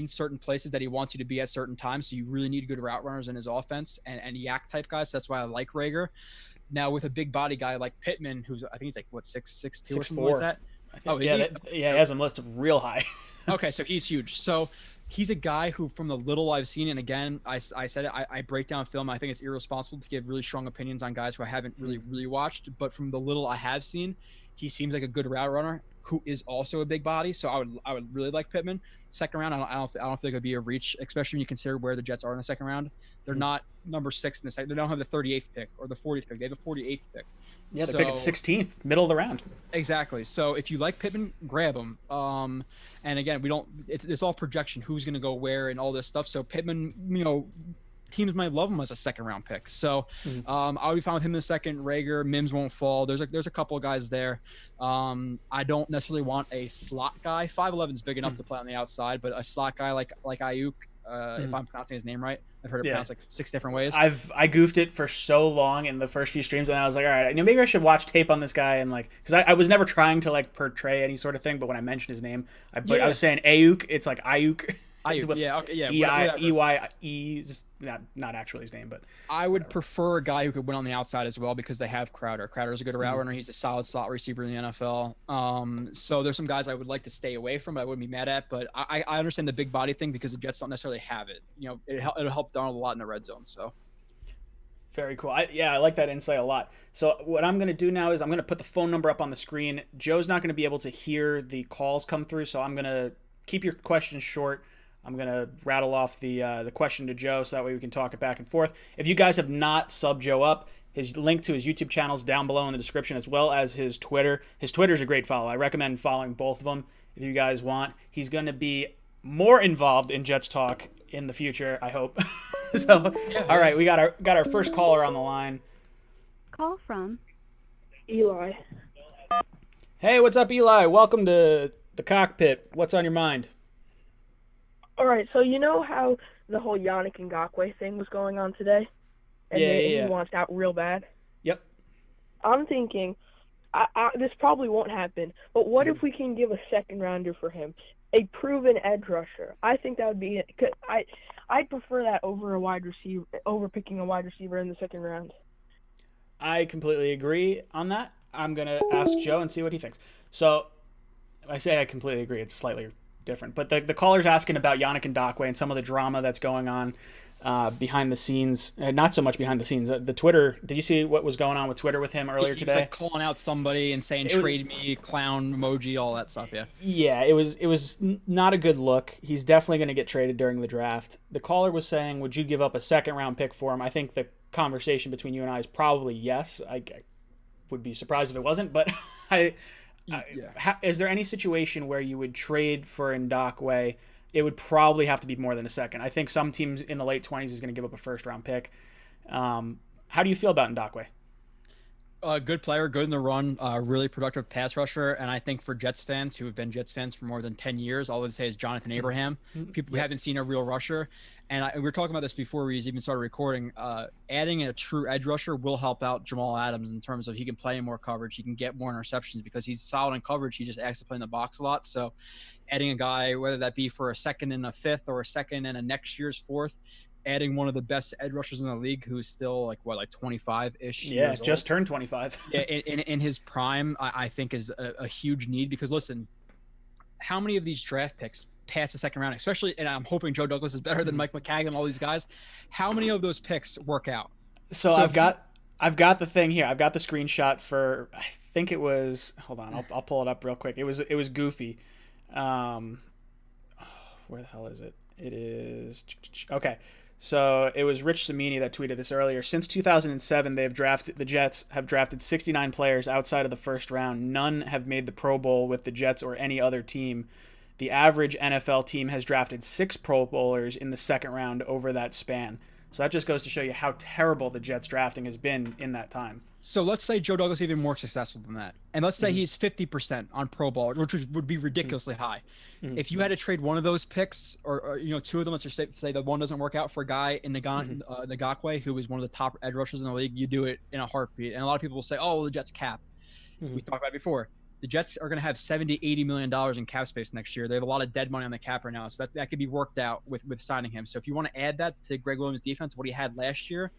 certain places that he wants you to be at certain times. So you really need good route runners in his offense and yak type guys. So that's why I like Rager. Now with a big body guy like Pittman, who's I think he's like what 6'2" or something like that. He has him listed real high. Okay, so he's huge. So he's a guy who, from the little I've seen, and again, I said it, I break down film. I think it's irresponsible to give really strong opinions on guys who I haven't really watched. But from the little I have seen, he seems like a good route runner who is also a big body. So I would really like Pittman. Second round, I don't think it would be a reach, especially when you consider where the Jets are in the second round. They're not number 6 in the second. They don't have the 38th pick or the 40th pick. They have the 48th pick. Yeah, they're picking 16th, middle of the round. Exactly. So if you like Pittman, grab him. And again, it's all projection, who's going to go where and all this stuff. So Pittman, teams might love him as a second round pick. So I would be fine with him in the second. Rager, Mims won't fall. There's a couple of guys there. I don't necessarily want a slot guy. 5'11" is big enough to play on the outside, but a slot guy like Ayuk, if I'm pronouncing his name right. I've heard it pronounced like 6 different ways. I goofed it for so long in the first few streams, and I was like, all right, maybe I should watch tape on this guy, and because I was never trying to portray any sort of thing, but when I mentioned his name, I was saying Ayuk, it's like Ayuk. Ayuk, E is not actually his name, but I would prefer a guy who could win on the outside as well because they have Crowder. Crowder's a good route runner. He's a solid slot receiver in the NFL. So there's some guys I would like to stay away from, but I wouldn't be mad at. But I understand the big body thing because the Jets don't necessarily have it. It'll help Donald a lot in the red zone. So Very cool. I like that insight a lot. So what I'm going to do now is I'm going to put the phone number up on the screen. Joe's not going to be able to hear the calls come through, so I'm going to keep your questions short. I'm going to rattle off the question to Joe so that way we can talk it back and forth. If you guys have not subbed Joe up, his link to his YouTube channel is down below in the description, as well as his Twitter. His Twitter is a great follow. I recommend following both of them if you guys want. He's going to be more involved in Jets talk in the future, I hope. So, yeah. All right, we got our first caller on the line. Call from Eli. Hey, what's up, Eli? Welcome to the cockpit. What's on your mind? All right, so you know how the whole Yannick Ngakoue thing was going on today? And he wants out real bad? Yep. I'm thinking, this probably won't happen, but what if we can give a second rounder for him? A proven edge rusher. I think that would be it. I'd prefer that over a wide receiver, over picking a wide receiver in the second round. I completely agree on that. I'm going to ask Joe and see what he thinks. So, I say I completely agree. It's slightly different. But the caller's asking about Yannick Ngakoue and some of the drama that's going on behind the scenes. Not so much behind the scenes. The Twitter, did you see what was going on with Twitter with him earlier today? He was like calling out somebody and saying, trade me, clown emoji, all that stuff, yeah. Yeah, it was not a good look. He's definitely going to get traded during the draft. The caller was saying, would you give up a second-round pick for him? I think the conversation between you and I is probably yes. I would be surprised if it wasn't, but is there any situation where you would trade for Ngakoue? It would probably have to be more than a second. I think some teams in the late 20s is going to give up a first-round pick. How do you feel about Ngakoue? Good player, good in the run, really productive pass rusher, and I think for Jets fans who have been Jets fans for more than 10 years, all I would say is Jonathan Abraham. People who haven't seen a real rusher, and we were talking about this before we even started recording. Adding a true edge rusher will help out Jamal Adams in terms of he can play in more coverage, he can get more interceptions because he's solid in coverage. He just acts to play in the box a lot. So, adding a guy, whether that be for a second and a fifth or a second and a next year's fourth. Adding one of the best edge rushers in the league, who's still like 25-ish. Yeah, just turned 25. Yeah, in his prime, I think is a huge need because listen, how many of these draft picks pass the second round? Especially, and I'm hoping Joe Douglas is better than Mike McCaggan and all these guys. How many of those picks work out? So I've got the thing here. I've got the screenshot for. I think it was. Hold on, I'll pull it up real quick. It was goofy. Where the hell is it? It is okay. So it was Rich Cimini that tweeted this earlier. Since 2007, the Jets have drafted 69 players outside of the first round. None have made the Pro Bowl with the Jets or any other team. The average NFL team has drafted 6 Pro Bowlers in the second round over that span. So that just goes to show you how terrible the Jets drafting has been in that time. So let's say Joe Douglas is even more successful than that. And let's say he's 50% on Pro Bowl, which would be ridiculously high. If you had to trade one of those picks or two of them, let's just say the one doesn't work out for a guy in Ngakoue, who is one of the top edge rushers in the league, you do it in a heartbeat. And a lot of people will say, oh, the Jets cap. We talked about it before. The Jets are going to have $70-80 million in cap space next year. They have a lot of dead money on the cap right now, so that could be worked out with signing him. So if you want to add that to Greg Williams' defense, what he had last year,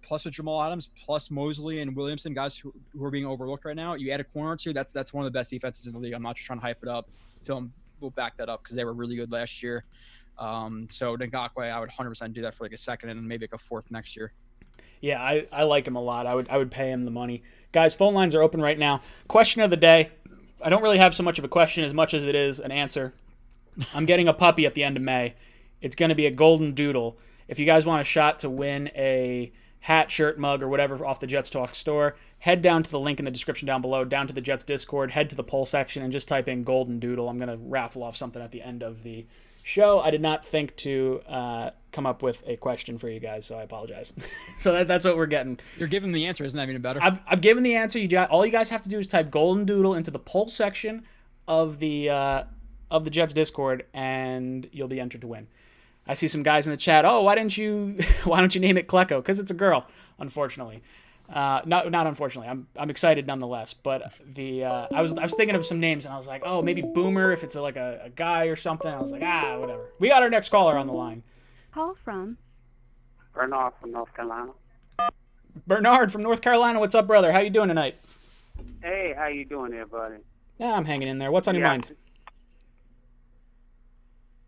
plus with Jamal Adams, plus Mosley and Williamson, guys who are being overlooked right now, you add a corner or two, that's one of the best defenses in the league. I'm not just trying to hype it up. Film will back that up because they were really good last year. So Ngakoue, I would 100% do that for like a second and maybe like a fourth next year. Yeah, I like him a lot. I would pay him the money. Guys, phone lines are open right now. Question of the day. I don't really have so much of a question as much as it is an answer. I'm getting a puppy at the end of May. It's going to be a golden doodle. If you guys want a shot to win a hat, shirt, mug, or whatever off the Jets Talk store, head down to the link in the description down below, down to the Jets Discord, head to the poll section, and just type in golden doodle. I'm going to raffle off something at the end of the show. I did not think to come up with a question for you guys, so I apologize. So that's what we're getting. You're giving the answer, isn't that even better? I'm giving the answer. All you guys have to do is type golden doodle into the poll section of the Jets Discord, and you'll be entered to win. I see some guys in the chat. Oh, why don't you name it Klecko? Because it's a girl, unfortunately. Not unfortunately. I'm excited nonetheless. But I was thinking of some names and I was like, oh, maybe Boomer if it's like a guy or something. I was like, whatever. We got our next caller on the line. Call from Bernard from North Carolina. Bernard from North Carolina. What's up, brother? How you doing tonight? Hey, how you doing there, buddy? Yeah, I'm hanging in there. What's on your mind?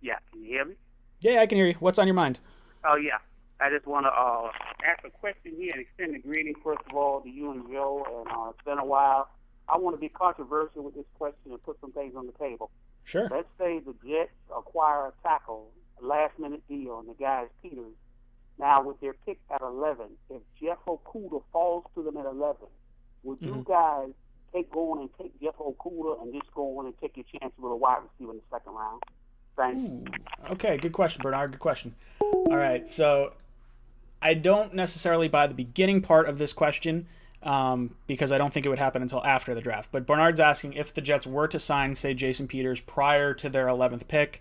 Yeah, can you hear me? Yeah, I can hear you. What's on your mind? Oh, yeah. I just want to ask a question here and extend a greeting, first of all, to you and Joe. And it's been a while. I want to be controversial with this question and put some things on the table. Sure. Let's say the Jets acquire a tackle, a last-minute deal, and the guy is Peters. Now, with their pick at 11, if Jeff Okudah falls to them at 11, would you guys go on and take Jeff Okudah and just go on and take your chance with a wide receiver in the second round? Thanks. Ooh. Okay, good question, Bernard. Good question. All right, so I don't necessarily buy the beginning part of this question because I don't think it would happen until after the draft. But Bernard's asking if the Jets were to sign, say, Jason Peters prior to their 11th pick,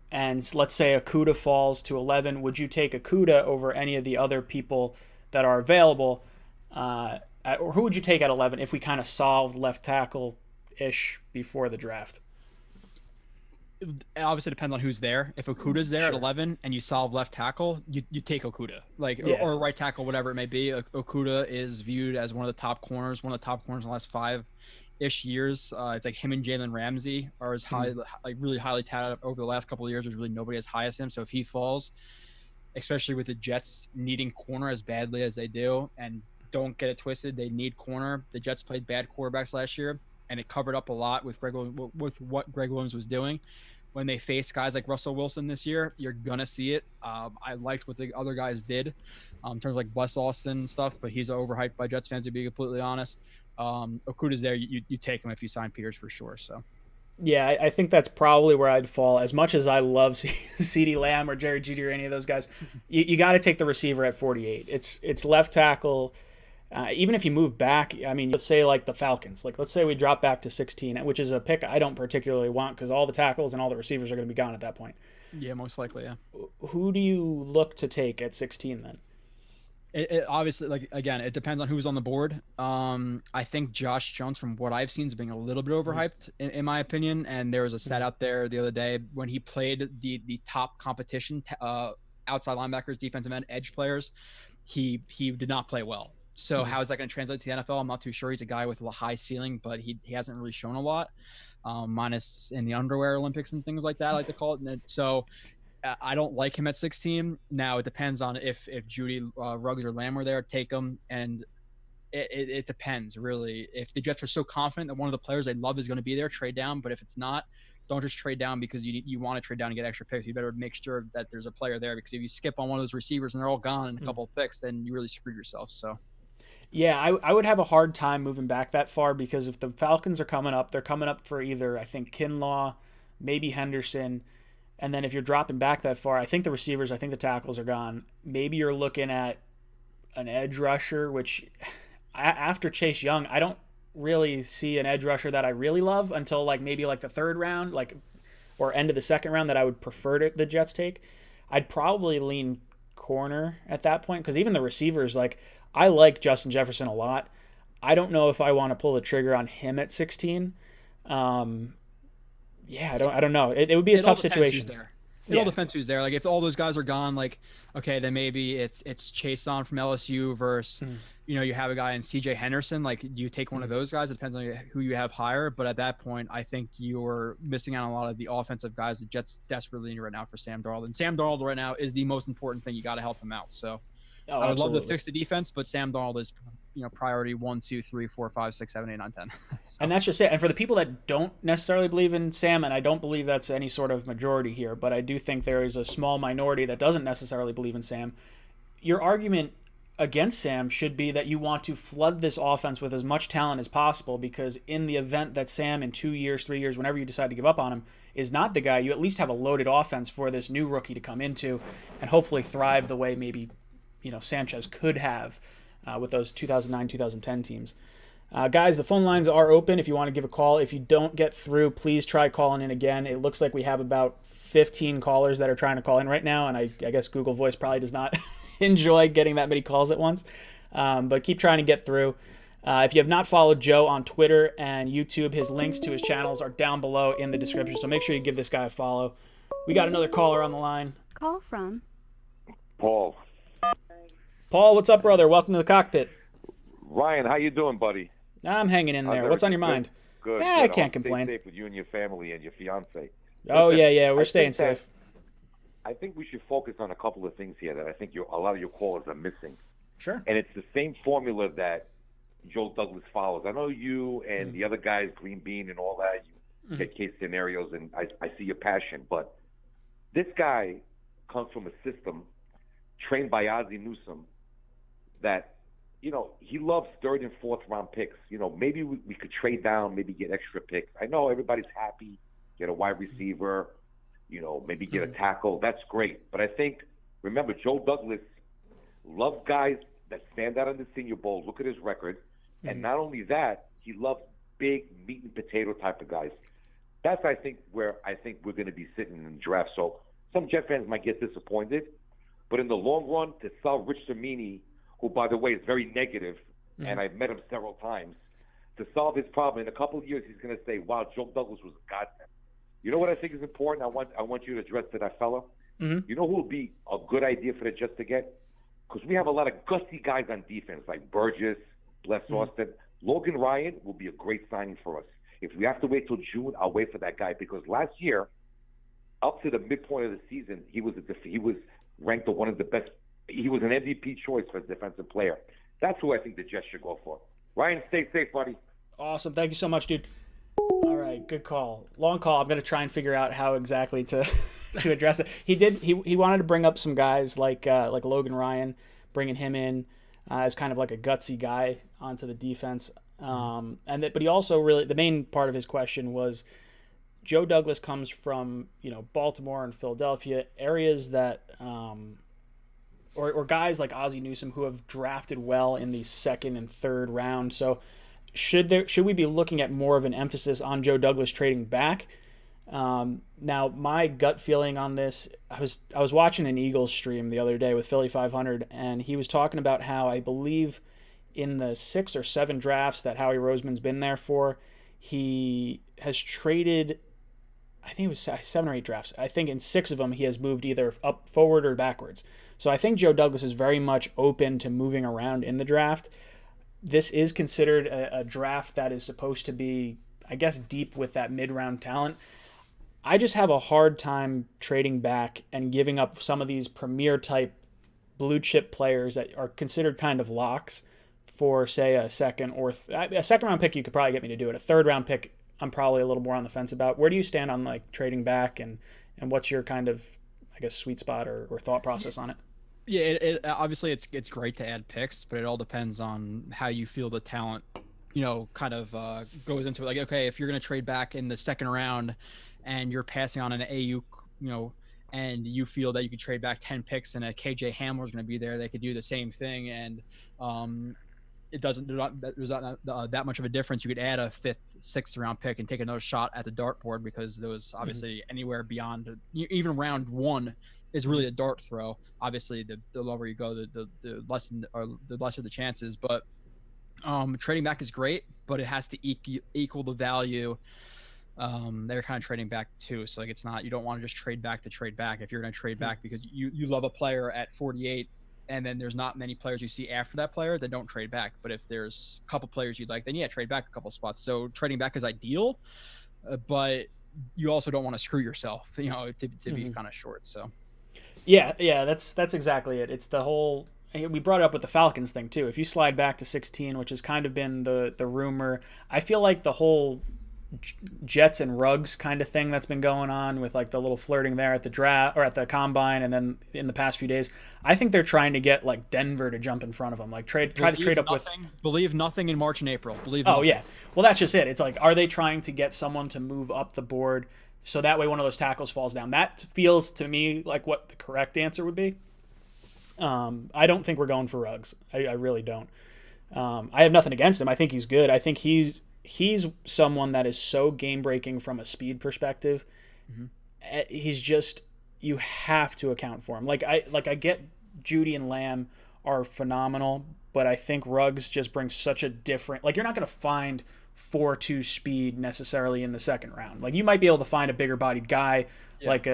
and let's say Okudah falls to 11, would you take Okudah over any of the other people that are available? Or who would you take at 11 if we kind of solved left tackle-ish before the draft? It obviously depends on who's there. If Okudah's there at 11 and you solve left tackle, you take Okudah, or right tackle, whatever it may be. Okudah is viewed as one of the top corners in the last 5-ish years. It's like him and Jalen Ramsey are as high, really highly touted over the last couple of years. There's really nobody as high as him. So if he falls, especially with the Jets needing corner as badly as they do, and don't get it twisted, they need corner. The Jets played bad quarterbacks last year, and it covered up a lot with what Greg Williams was doing. When they face guys like Russell Wilson this year, you're gonna see it. I liked what the other guys did in terms of like Bless Austin and stuff, but he's overhyped by Jets fans, to be completely honest. Okudah's there, you take him if you sign Peters for sure. So yeah, I think that's probably where I'd fall. As much as I love CeeDee Lamb or Jerry Jeudy or any of those guys, you got to take the receiver at 48. It's left tackle. Even if you move back, I mean, let's say like the Falcons. Let's say we drop back to 16, which is a pick I don't particularly want because all the tackles and all the receivers are going to be gone at that point. Yeah, most likely, yeah. Who do you look to take at 16 then? It obviously, again, it depends on who's on the board. I think Josh Jones, from what I've seen, is being a little bit overhyped, in my opinion. And there was a stat out there the other day when he played the top competition, outside linebackers, defensive end, edge players. He did not play well. So how is that going to translate to the NFL? I'm not too sure. He's a guy with a high ceiling, but he hasn't really shown a lot, minus in the underwear Olympics and things like that, I like to call it. And so I don't like him at 16. Now, it depends on if Jeudy, Ruggs, or Lamb were there, take him. And it depends, really. If the Jets are so confident that one of the players they love is going to be there, trade down. But if it's not, don't just trade down because you want to trade down and get extra picks. You better make sure that there's a player there, because if you skip on one of those receivers and they're all gone in a couple of picks, then you really screwed yourself. So. Yeah, I would have a hard time moving back that far because if the Falcons are coming up, they're coming up for either, I think, Kinlaw, maybe Henderson, and then if you're dropping back that far, I think the receivers, I think the tackles are gone. Maybe you're looking at an edge rusher, which after Chase Young, I don't really see an edge rusher that I really love until maybe the third round, or end of the second round that I would prefer the Jets take. I'd probably lean corner at that point because even the receivers, I like Justin Jefferson a lot. I don't know if I want to pull the trigger on him at 16. I don't know. It would be a tough situation. It all depends who's there. If all those guys are gone, okay, then maybe it's Chase on from LSU versus, you have a guy in CJ Henderson. Do you take one of those guys? It depends on who you have higher. But at that point, I think you're missing out on a lot of the offensive guys the Jets desperately need right now for Sam Darnold. And Sam Darnold right now is the most important thing. You got to help him out. So. I would love to fix the defense, but Sam Darnold is, priority 1, 2, 3, 4, 5, 6, 7, 8, 9, 10. So. And that's just it. And for the people that don't necessarily believe in Sam, and I don't believe that's any sort of majority here, but I do think there is a small minority that doesn't necessarily believe in Sam. Your argument against Sam should be that you want to flood this offense with as much talent as possible, because in the event that Sam in 2 years, 3 years, whenever you decide to give up on him, is not the guy, you at least have a loaded offense for this new rookie to come into and hopefully thrive the way maybe Sanchez could have with those 2009, 2010 teams. Guys, the phone lines are open if you want to give a call. If you don't get through, please try calling in again. It looks like we have about 15 callers that are trying to call in right now, and I guess Google Voice probably does not enjoy getting that many calls at once. But keep trying to get through. If you have not followed Joe on Twitter and YouTube, his links to his channels are down below in the description, so make sure you give this guy a follow. We got another caller on the line. Call from Paul. Paul, what's up, brother? Welcome to the cockpit. Ryan, how you doing, buddy? I'm hanging in there. What's on your mind? Good. I can't complain. Stay safe with you and your family and your fiance. Oh, yeah, we're staying safe. I think we should focus on a couple of things here that I think a lot of your callers are missing. Sure. And it's the same formula that Joe Douglas follows. I know you and the other guys, Green Bean and all that, you get case scenarios, and I see your passion. But this guy comes from a system trained by Ozzie Newsome that, he loves third and fourth round picks. Maybe we could trade down, maybe get extra picks. I know everybody's happy, get a wide receiver, maybe get a tackle. That's great. But I think, remember, Joe Douglas loves guys that stand out in the Senior Bowl. Look at his record. And not only that, he loves big meat and potato type of guys. That's, I think, where I think we're going to be sitting in the draft. So some Jet fans might get disappointed. But in the long run, to sell Rich Cimini, who, by the way, is very negative, and I've met him several times, to solve his problem, in a couple of years, he's going to say, wow, Joe Douglas was a godsend. You know what I think is important? I want you to address to that fella. You know who would be a good idea for the Jets to get? Because we have a lot of gutsy guys on defense, like Burgess, Bless Austin. Logan Ryan will be a great signing for us. If we have to wait till June, I'll wait for that guy, because last year, up to the midpoint of the season, he was ranked one of the best. He was an MVP choice for a defensive player. That's who I think the Jets should go for. Ryan, stay safe, buddy. Awesome. Thank you so much, dude. All right, good call. Long call. I'm going to try and figure out how exactly to to address it. He wanted to bring up some guys like Logan Ryan, bringing him in as kind of like a gutsy guy onto the defense. But he also really, the main part of his question was, Joe Douglas comes from, Baltimore and Philadelphia, areas that or guys like Ozzie Newsome who have drafted well in the second and third round. So should we be looking at more of an emphasis on Joe Douglas trading back? Now, my gut feeling on this, I was watching an Eagles stream the other day with Philly 500, and he was talking about how, I believe in the 6 or 7 drafts that Howie Roseman's been there for, he has traded, I think it was 7 or 8 drafts. I think in 6 of them he has moved either up, forward, or backwards. So I think Joe Douglas is very much open to moving around in the draft. This is considered a draft that is supposed to be, I guess, deep with that mid-round talent. I just have a hard time trading back and giving up some of these premier-type blue-chip players that are considered kind of locks for, say, a second round pick. You could probably get me to do it. A third-round pick, I'm probably a little more on the fence about. Where do you stand on like trading back, and what's your kind of, I guess, sweet spot or thought process on it? Yeah, obviously it's great to add picks, but it all depends on how you feel the talent, kind of goes into it. Like, okay, if you're going to trade back in the second round and you're passing on an AU, and you feel that you could trade back 10 picks and a KJ Hamler is going to be there, they could do the same thing. And there's not that much of a difference. You could add a 5th, 6th round pick and take another shot at the dartboard, because those obviously anywhere beyond even round 1 is really a dart throw. Obviously, the lower you go, the lesser the chances. But trading back is great, but it has to equal the value they're kind of trading back too. So like, it's not, you don't want to just trade back to trade back. If you're going to trade back because you love a player at 48, and then there's not many players you see after that player, then don't trade back. But if there's a couple players you'd like, then yeah, trade back a couple spots. So trading back is ideal, but you also don't want to screw yourself, to be kind of short. So yeah, that's exactly it. It's the whole, we brought it up with the Falcons thing too. If you slide back to 16, which has kind of been the rumor, I feel like the whole Jets and Ruggs kind of thing that's been going on with like the little flirting there at the draft or at the combine, and then in the past few days, I think they're trying to get like Denver to jump in front of them, like try to trade up with. Believe nothing in March and April. Oh yeah, well that's just it. It's like, are they trying to get someone to move up the board so that way one of those tackles falls down? That feels to me like what the correct answer would be. I don't think we're going for Ruggs. I really don't. I have nothing against him. I think he's good. I think he's someone that is so game breaking from a speed perspective. He's just, you have to account for him. Like I get Judy and Lamb are phenomenal, but I think Ruggs just brings such a different, like, you're not going to find 4.2 speed necessarily in the second round. Like, you might be able to find a bigger bodied guy, like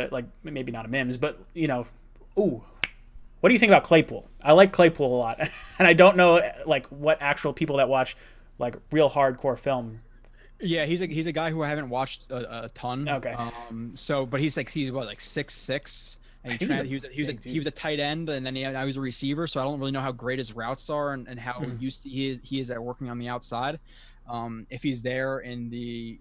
maybe not a Mims, but what do you think about Claypool? I like Claypool a lot, and I don't know like what actual people that watch like real hardcore film. Yeah, he's a guy who I haven't watched a ton. Okay. But he's 6'6", And He was a he was a tight end, and then now he's a receiver. So I don't really know how great his routes are and how used to he is at working on the outside. If he's there in the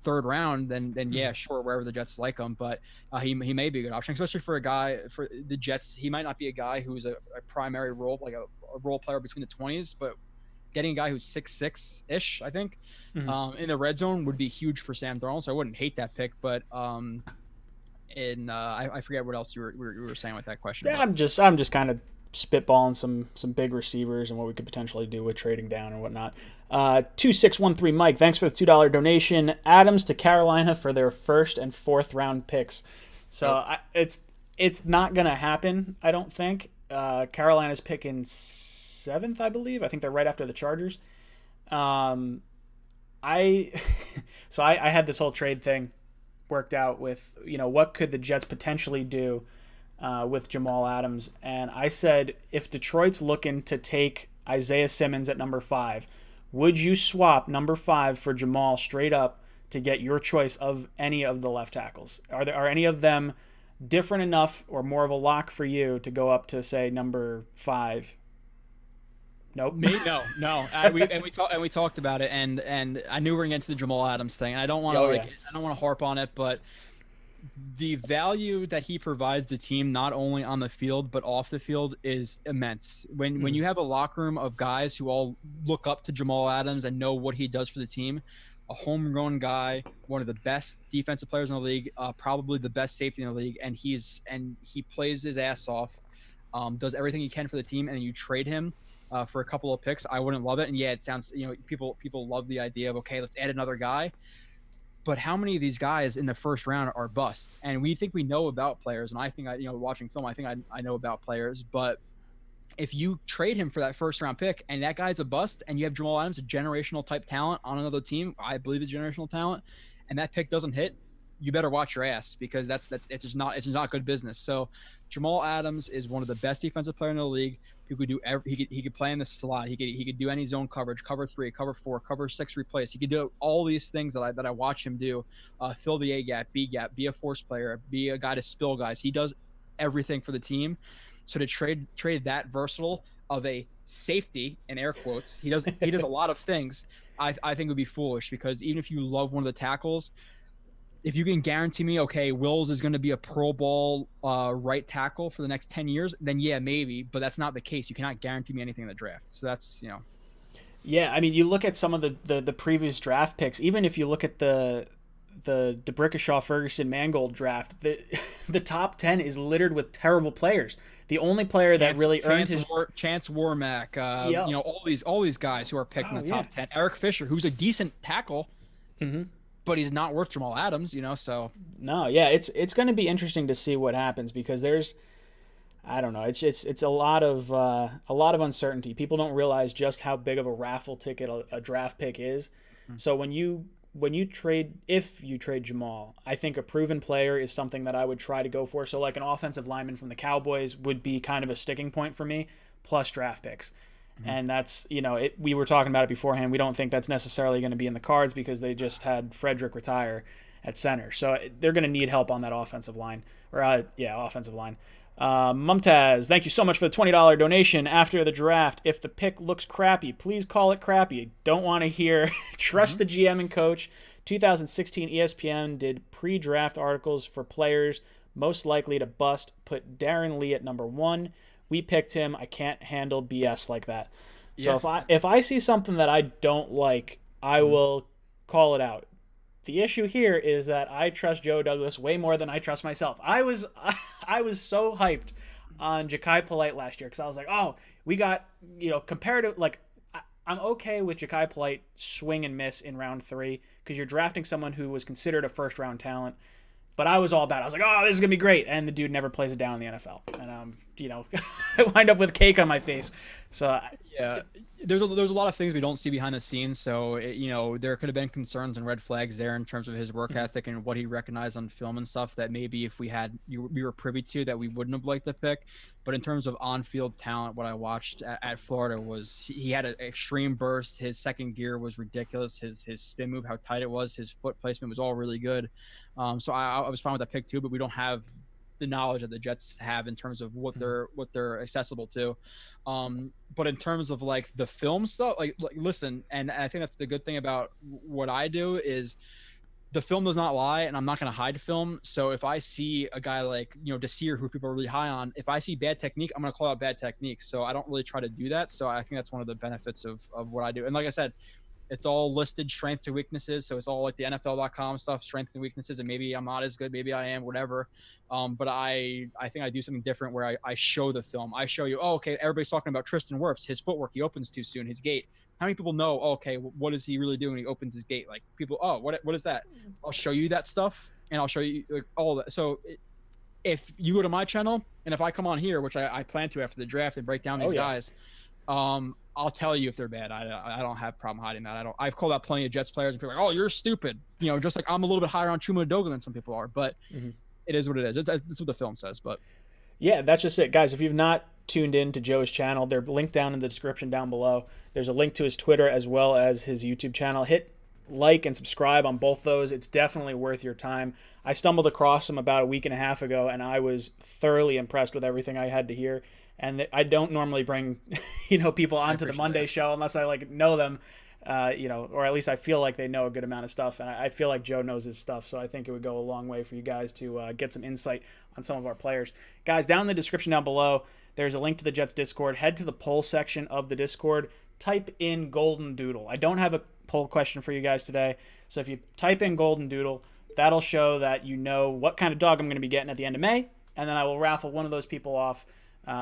third round, then yeah, sure, wherever the Jets like him. But he may be a good option, especially for a guy for the Jets. He might not be a guy who's a primary role, like a role player between the 20s, but getting a guy who's 6'6" ish, I think, in the red zone would be huge for Sam Darnold. So I wouldn't hate that pick, but I forget what else you were saying with that question. Yeah, I'm just kind of spitballing some big receivers and what we could potentially do with trading down and whatnot. 2613 Mike, thanks for the $2 donation. Adams to Carolina for their first and fourth round picks. So it's not gonna happen, I don't think. Carolina's picking 7th, I believe. I think they're right after the Chargers. I had this whole trade thing worked out with what could the Jets potentially do with Jamal Adams, and I said if Detroit's looking to take Isaiah Simmons at number 5, would you swap number 5 for Jamal straight up to get your choice of any of the left tackles? Are any of them different enough or more of a lock for you to go up to say number 5? Nope. No. We talked about it, and I knew we were gonna get into the Jamal Adams thing. And I don't want to I don't want to harp on it, but the value that he provides the team, not only on the field but off the field, is immense. When you have a locker room of guys who all look up to Jamal Adams and know what he does for the team, a homegrown guy, one of the best defensive players in the league, probably the best safety in the league, and he plays his ass off, does everything he can for the team, and you trade him for a couple of picks, I wouldn't love it. And yeah, it sounds, people love the idea of, okay, let's add another guy. But how many of these guys in the first round are bust? And we think we know about players, and I think watching film, I think I know about players. But if you trade him for that first round pick and that guy's a bust, and you have Jamal Adams, a generational type talent on another team, I believe is generational talent, and that pick doesn't hit, you better watch your ass, because it's just not good business. So Jamal Adams is one of the best defensive players in the league. He could do he could play in the slot. He could do any zone coverage, cover 3, cover 4, cover 6, replace. He could do all these things that I watch him do. Fill the A gap, B gap, be a force player, be a guy to spill guys. He does everything for the team. So to trade that versatile of a safety, in air quotes, he does a lot of things. I think would be foolish, because even if you love one of the tackles, if you can guarantee me, okay, Wills is going to be a Pro Bowl right tackle for the next 10 years, then yeah, maybe. But that's not the case. You cannot guarantee me anything in the draft. So that's, Yeah, I mean, you look at some of the previous draft picks. Even if you look at the DeBrickashaw, Ferguson, Mangold draft, the top 10 is littered with terrible players. The only player that really earned his Chance Warmack, all these guys who are picked in the top 10. Eric Fisher, who's a decent tackle. Mm-hmm. But he's not worth Jamal Adams, so. No, yeah, it's going to be interesting to see what happens, because I don't know, it's a lot of uncertainty. People don't realize just how big of a raffle ticket a draft pick is. Mm-hmm. So when you trade Jamal, I think a proven player is something that I would try to go for. So like an offensive lineman from the Cowboys would be kind of a sticking point for me, plus draft picks. Mm-hmm. And that's, we were talking about it beforehand. We don't think that's necessarily going to be in the cards, because they just had Frederick retire at center. So they're going to need help on that offensive line. Offensive line. Mumtaz, thank you so much for the $20 donation. After the draft, if the pick looks crappy, please call it crappy. Don't want to hear. Trust the GM and coach. 2016 ESPN did pre-draft articles for players most likely to bust. Put Darren Lee at number 1. We picked him. I can't handle BS like that. Yeah. So if I see something that I don't like, I will call it out. The issue here is that I trust Joe Douglas way more than I trust myself. I was so hyped on Ja'Kai Polite last year, because I was like, oh, we got, comparative, like, I'm okay with Ja'Kai Polite swing and miss in round 3, because you're drafting someone who was considered a first round talent. But I was all about it. I was like, oh, this is going to be great. And the dude never plays it down in the NFL. And, I wind up with cake on my face. So, yeah, there's a lot of things we don't see behind the scenes. So, there could have been concerns and red flags there in terms of his work ethic and what he recognized on film and stuff that maybe if we were privy to, that we wouldn't have liked the pick. But in terms of on-field talent, what I watched at Florida was he had an extreme burst. His second gear was ridiculous. His spin move, how tight it was, his foot placement was all really good. So I was fine with that pick too, but we don't have the knowledge that the Jets have in terms of what they're accessible to. But in terms of like the film stuff, like listen, and I think that's the good thing about what I do is the film does not lie, and I'm not going to hide film. So if I see a guy like, Desir, who people are really high on, if I see bad technique, I'm going to call out bad technique. So I don't really try to do that. So I think that's one of the benefits of what I do. And like I said, it's all listed strengths to weaknesses. So it's all like the NFL.com stuff, strengths and weaknesses. And maybe I'm not as good, maybe I am, whatever. But I think I do something different where I show the film. I show you, okay, everybody's talking about Tristan Wirfs, his footwork, he opens too soon, his gait. How many people know, okay, what is he really doing when he opens his gate? Like people, what is that? I'll show you that stuff, and I'll show you like, all that. So if you go to my channel, and if I come on here, which I plan to after the draft and break down these guys, I'll tell you if they're bad. I don't have a problem hiding that. I've called out plenty of Jets players and people are like, oh, you're stupid. Just like I'm a little bit higher on Chuma Dogan than some people are, but it is what it is. That's what the film says, but. Yeah, that's just it. Guys, if you've not tuned in to Joe's channel, they're linked down in the description down below. There's a link to his Twitter as well as his YouTube channel. Hit like and subscribe on both those. It's definitely worth your time. I stumbled across him about a week and a half ago, and I was thoroughly impressed with everything I had to hear. And I don't normally bring, people onto the Monday show unless I know them, or at least I feel like they know a good amount of stuff. And I feel like Joe knows his stuff. So I think it would go a long way for you guys to get some insight on some of our players. Guys, down in the description down below, there's a link to the Jets Discord. Head to the poll section of the Discord. Type in Golden Doodle. I don't have a poll question for you guys today. So if you type in Golden Doodle, that'll show that you know what kind of dog I'm going to be getting at the end of May. And then I will raffle one of those people off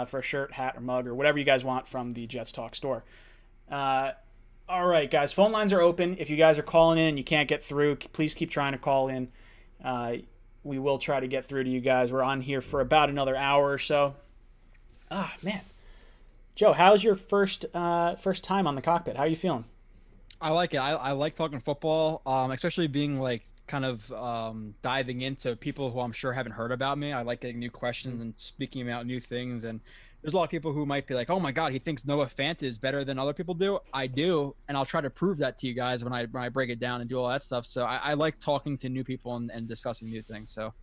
for a shirt, hat, or mug, or whatever you guys want from the Jets Talk store. All right, guys. Phone lines are open. If you guys are calling in and you can't get through, please keep trying to call in. We will try to get through to you guys. We're on here for about another hour or so. Man. Joe, how's your first time on the cockpit? How are you feeling? I like it. I like talking football, especially being like kind of diving into people who I'm sure haven't heard about me. I like getting new questions and speaking about new things. And there's a lot of people who might be like, oh my God, he thinks Noah Fant is better than other people do. I do. And I'll try to prove that to you guys when I break it down and do all that stuff. So I like talking to new people and discussing new things. So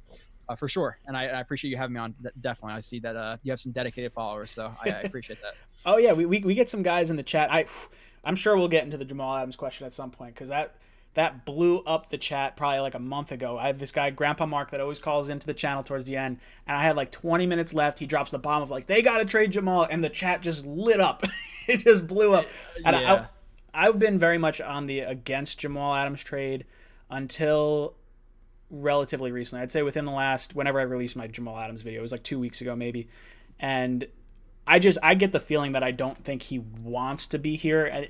for sure. And I appreciate you having me on. Definitely. I see that you have some dedicated followers. So I appreciate that. Oh yeah. We get some guys in the chat. I'm sure we'll get into the Jamal Adams question at some point, because that blew up the chat probably like a month ago. I have this guy, Grandpa Mark, that always calls into the channel towards the end, and I had like 20 minutes left. He drops the bomb of like, they got to trade Jamal, and the chat just lit up. It just blew up. And yeah. I've been very much on the against Jamal Adams trade until relatively recently. I'd say within the last, whenever I released my Jamal Adams video, it was like 2 weeks ago maybe. And I get the feeling that I don't think he wants to be here.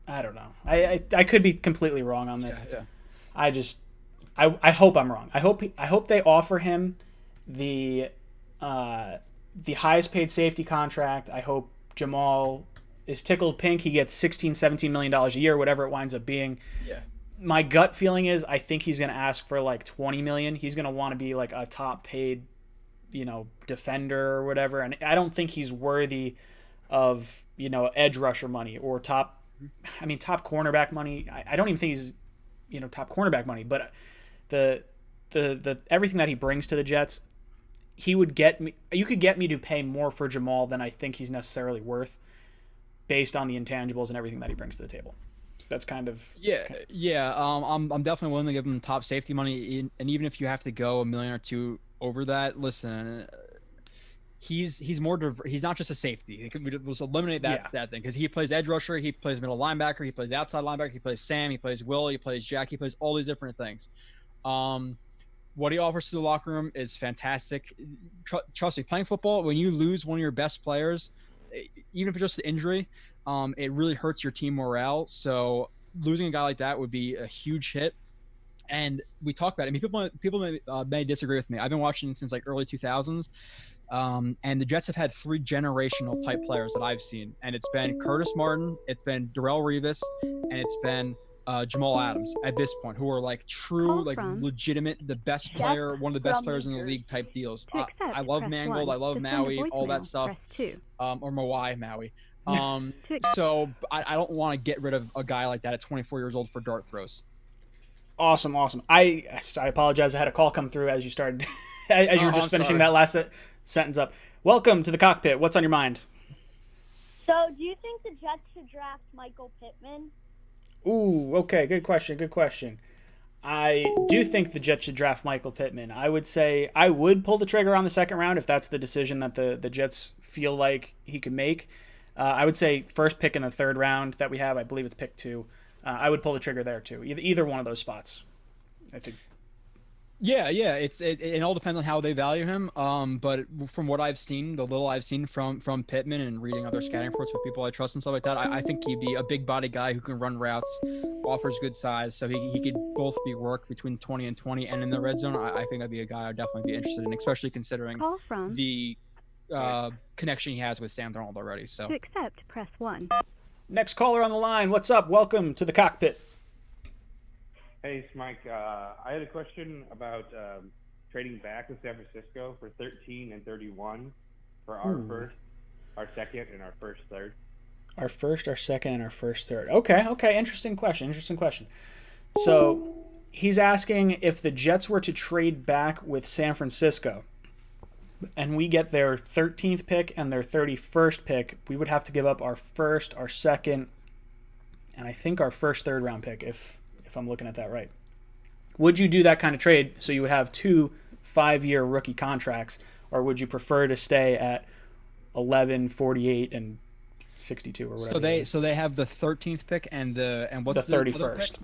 I don't know. I could be completely wrong on this. Yeah. I hope I'm wrong. I hope they offer him the highest paid safety contract. I hope Jamal is tickled pink. He gets $16-17 million a year, whatever it winds up being. Yeah. My gut feeling is I think he's going to ask for like $20 million. He's going to want to be like a top paid, defender or whatever. And I don't think he's worthy of, edge rusher money or top cornerback money. I don't even think he's, top cornerback money, but the everything that he brings to the Jets, you could get me to pay more for Jamal than I think he's necessarily worth based on the intangibles and everything that he brings to the table. That's kind of I'm definitely willing to give him top safety money, and even if you have to go $1 million or $2 million over that, listen, he's more he's not just a safety. Let's eliminate that thing, because he plays edge rusher, he plays middle linebacker, he plays outside linebacker, he plays Sam, he plays Will, he plays Jack, he plays all these different things. What he offers to the locker room is fantastic. Trust me, playing football, when you lose one of your best players, even if it's just an injury, it really hurts your team morale. So losing a guy like that would be a huge hit. And we talk about it. I mean, people may disagree with me. I've been watching since like early 2000s. And the Jets have had 3 generational type players that I've seen. And it's been Curtis Martin, it's been Darrelle Revis, and it's been Jamal Adams at this point, who are like true, like legitimate, the best player, one of the best players in the league type deals. I love Mangold, I love Maui, all that stuff. Or Maui. So I don't want to get rid of a guy like that at 24 years old for dart throws. Awesome. I apologize. I had a call come through as you started as you were just I'm finishing sorry. that last sentence up. Welcome to the cockpit. What's on your mind? So, do you think the Jets should draft Michael Pittman? Ooh, okay, good question. Good question. I do think the Jets should draft Michael Pittman. I would say I would pull the trigger on the second round if that's the decision that the Jets feel like he could make. I would say first pick in the third round that we have. I believe it's pick 2. I would pull the trigger there too. Either one of those spots. I think. Yeah, it all depends on how they value him. But from what I've seen, the little I've seen from Pittman and reading other scouting reports with people I trust and stuff like that, I think he'd be a big body guy who can run routes, offers good size, so he could both be worked between 20 and 20. And in the red zone, I think that'd be a guy I'd definitely be interested in, especially considering Call from. the connection he has with Sam Darnold already. So To accept, press 1. Next caller on the line. What's up? Welcome to the cockpit. Hey, it's Mike. I had a question about trading back to San Francisco for 13 and 31 for our first, our second, and our first third. Our first, our second, and our first third. Okay. Interesting question. So he's asking if the Jets were to trade back with San Francisco and we get their 13th pick and their 31st pick, we would have to give up our first, our second, and I think our first third round pick if I'm looking at that right. Would you do that kind of trade so you would have 2 5-year rookie contracts, or would you prefer to stay at 11, 48, and 62 or whatever? So they have the 13th pick and what's the the other 31st, pick?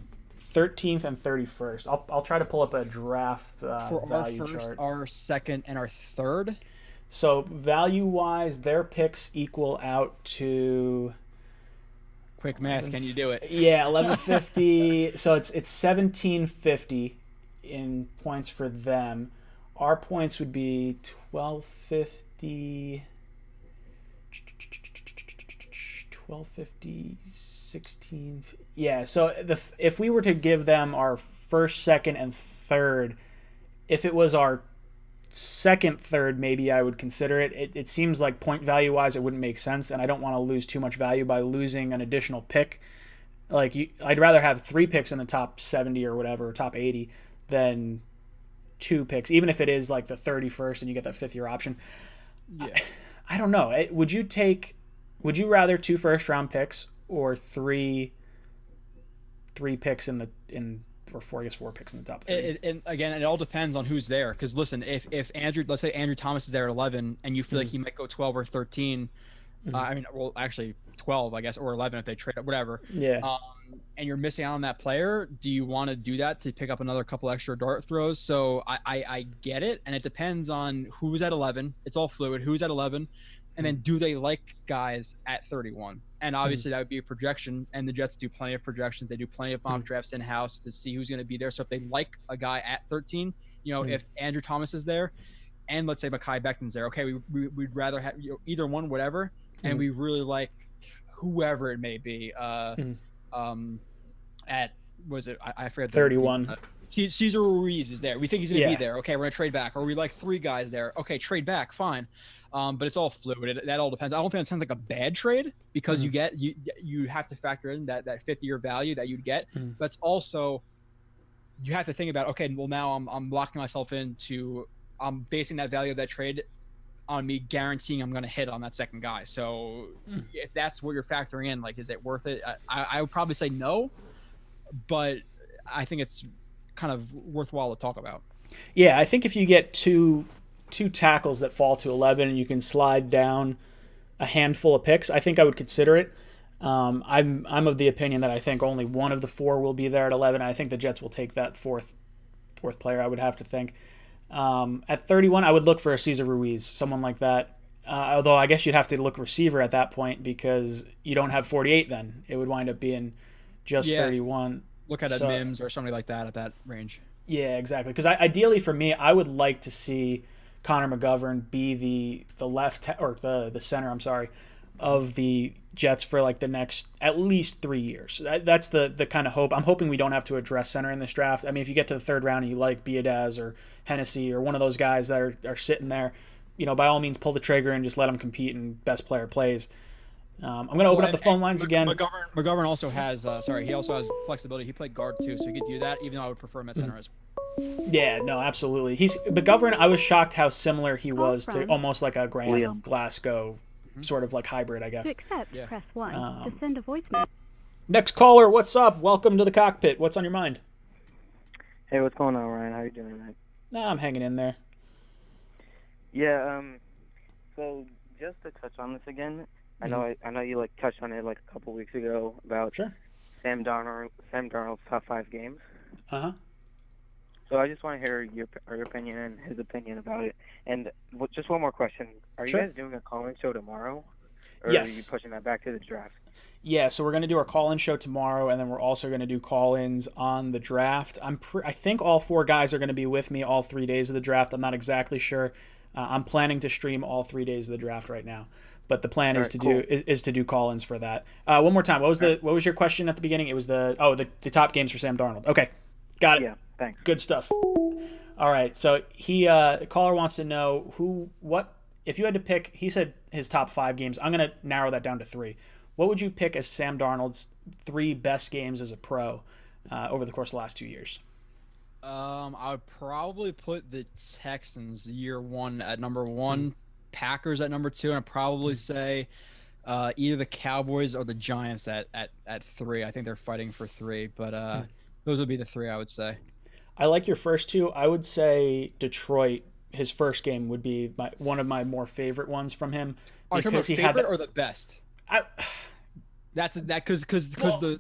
13th and 31st. I'll try to pull up a draft For our value first, chart. our second, and our third. So value wise, their picks equal out to. Quick math, can you do it? Yeah, 1150. So it's 1750 in points for them. Our points would be 1250. 1250, 16. Yeah, so if we were to give them our first, second, and third, if it was our second, third, maybe I would consider it. It seems like point value wise, it wouldn't make sense, and I don't want to lose too much value by losing an additional pick. I'd rather have 3 picks in the top 70 or whatever, or top 80, than 2 picks, even if it is like the 31st and you get that 5th year option. Yeah. I don't know. Would you rather 2 first round picks or 3 picks or 4 picks in the top 3? And again, it all depends on who's there. Because listen, if Andrew, let's say Andrew Thomas is there at 11, and you feel like he might go 12 or 13, actually 12, I guess, or 11 if they trade up, whatever. Yeah. And you're missing out on that player. Do you want to do that to pick up another couple extra dart throws? So I get it, and it depends on who's at 11. It's all fluid. Who's at 11, and then do they like guys at 31? And obviously that would be a projection, and the Jets do plenty of projections. They do plenty of mock drafts in-house to see who's going to be there. So if they like a guy at 13, if Andrew Thomas is there, and let's say Mekhi Becton's there, okay, we'd rather have either one, whatever, and we really like whoever it may be. At was it? I forget. 31. Cesar Ruiz is there. We think he's going to be there. Okay, we're going to trade back. Or we like 3 guys there. Okay, trade back. Fine. But it's all fluid. That all depends. I don't think it sounds like a bad trade because you have to factor in that 5th year value that you'd get. But it's also you have to think about, okay, well now I'm locking myself into I'm basing that value of that trade on me guaranteeing I'm going to hit on that second guy. So if that's what you're factoring in, like, is it worth it? I would probably say no, but I think it's kind of worthwhile to talk about. Yeah, I think if you get two tackles that fall to 11 and you can slide down a handful of picks, I think I would consider it. I'm of the opinion that I think only one of the 4 will be there at 11. I think the Jets will take that fourth player, I would have to think. At 31, I would look for a Cesar Ruiz, someone like that. Although I guess you'd have to look receiver at that point because you don't have 48 then. It would wind up being just 31. Look at Mims or somebody like that at that range. Yeah, exactly. Because ideally for me, I would like to see Connor McGovern be the left or the center, of the Jets for like the next at least 3 years. That's the kind of hope. I'm hoping we don't have to address center in this draft. I mean, if you get to the 3rd round and you like Biadasz or Hennessy or one of those guys that are sitting there, by all means pull the trigger and just let them compete and best player plays. I'm going to open up the phone lines again. McGovern also has he also has flexibility. He played guard too, so he could do that, even though I would prefer him at center as well. Yeah, no, absolutely. He's McGovern. I was shocked how similar he was to from almost like a Graham William. Glasgow, sort of like hybrid, I guess. To accept, Yeah. press 1. To send a voicemail. Next caller, what's up? Welcome to the cockpit. What's on your mind? Hey, what's going on, Ryan? How you doing, man? Nah, I'm hanging in there. Yeah, so just to touch on this again, I know you like touched on it like a couple weeks ago about Sure. Sam Darnold's top 5 games. Uh-huh. So I just want to hear your opinion and his opinion about it. And just one more question: are Sure. you guys doing a call-in show tomorrow, or Yes. are you pushing that back to the draft? Yeah, so we're going to do our call-in show tomorrow, and then we're also going to do call-ins on the draft. I think all 4 guys are going to be with me all 3 days of the draft. I'm not exactly sure. I'm planning to stream all 3 days of the draft right now, but the plan is to do call-ins for that. One more time, what was your question at the beginning? It was the top games for Sam Darnold. Okay, got it. Yeah, thanks. Good stuff. All right, so the caller wants to know what if you had to pick. He said his top 5 games. I'm going to narrow that down to 3. What would you pick as Sam Darnold's 3 best games as a pro over the course of the last 2 years? I would probably put the Texans year 1 at number 1, Packers at number 2, and I'd probably say either the Cowboys or the Giants at 3. I think they're fighting for 3, but those would be the 3 I would say. I like your first 2. I would say Detroit. His first game would be one of my more favorite ones from him. Are you talking about favorite or the best? Because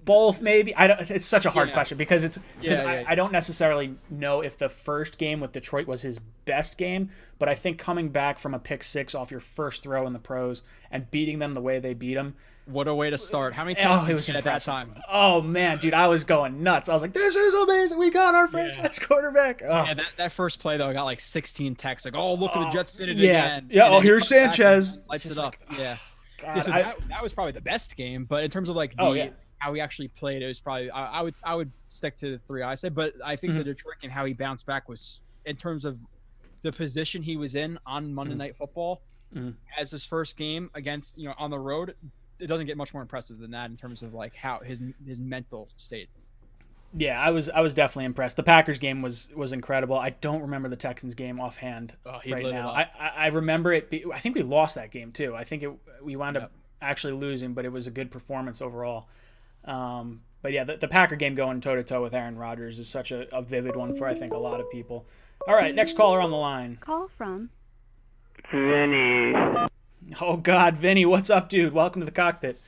both maybe. It's such a hard question because I I don't necessarily know if the first game with Detroit was his best game, but I think coming back from a pick 6 off your first throw in the pros and beating them the way they beat them. What a way to start! How many times it was at that time? Oh man, dude, I was going nuts. I was like, "This is amazing! We got our franchise quarterback!" Oh. Yeah, that first play though, I got like 16 texts like, "Oh, look at the Jets did it yeah. again!" Yeah. Oh, here's Sanchez. Lights it up. Yeah. God, So that was probably the best game, but in terms of like how he actually played, it was probably I would stick to the 3 I said, but I think the Detroit and how he bounced back was in terms of the position he was in on Monday Night Football as his first game against on the road. It doesn't get much more impressive than that in terms of like how his mental state. Yeah, I was definitely impressed. The Packers game was incredible. I don't remember the Texans game offhand right now. I remember it. I think we lost that game too. I think we wound up actually losing, but it was a good performance overall. But yeah, the Packer game going toe to toe with Aaron Rodgers is such a vivid one for I think a lot of people. All right, next caller on the line. Call from Vinny. Oh God, Vinny, what's up, dude? Welcome to the cockpit.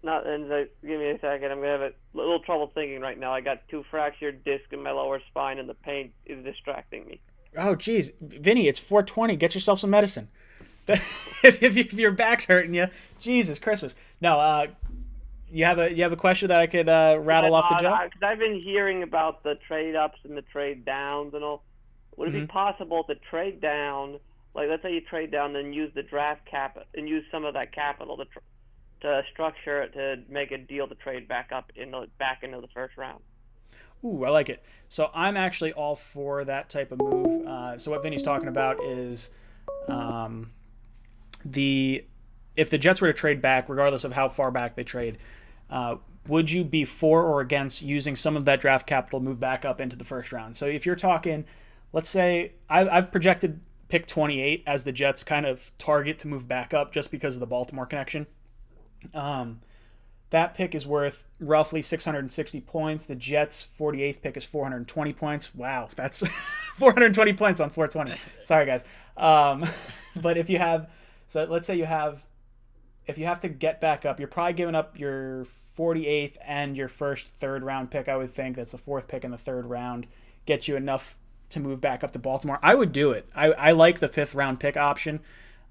Nothing. So give me a second. I'm gonna have a little trouble thinking right now. I got 2 fractured discs in my lower spine, and the pain is distracting me. Oh, geez, Vinny, it's 4:20. Get yourself some medicine. if your back's hurting you, Jesus Christmas. No, you have a question that I could rattle off to Joe? Because I've been hearing about the trade ups and the trade downs and all. Would it be possible to trade down? Like, let's say you trade down, then use the draft cap and use some of that capital to structure it to make a deal to trade back into the first round. Ooh, I like it. So I'm actually all for that type of move. So what Vinny's talking about is if the Jets were to trade back, regardless of how far back they trade, would you be for or against using some of that draft capital to move back up into the first round? So if you're talking, let's say I've projected pick 28 as the Jets kind of target to move back up just because of the Baltimore connection. That pick is worth roughly 660 points. The Jets' 48th pick is 420 points. Wow, that's 420 points on 420. Sorry, guys. But if you have, so let's say if you have to get back up, you're probably giving up your 48th and your first third round pick, I would think. That's the 4th pick in the 3rd round. Get you enough to move back up to Baltimore. I would do it. I like the 5th round pick option.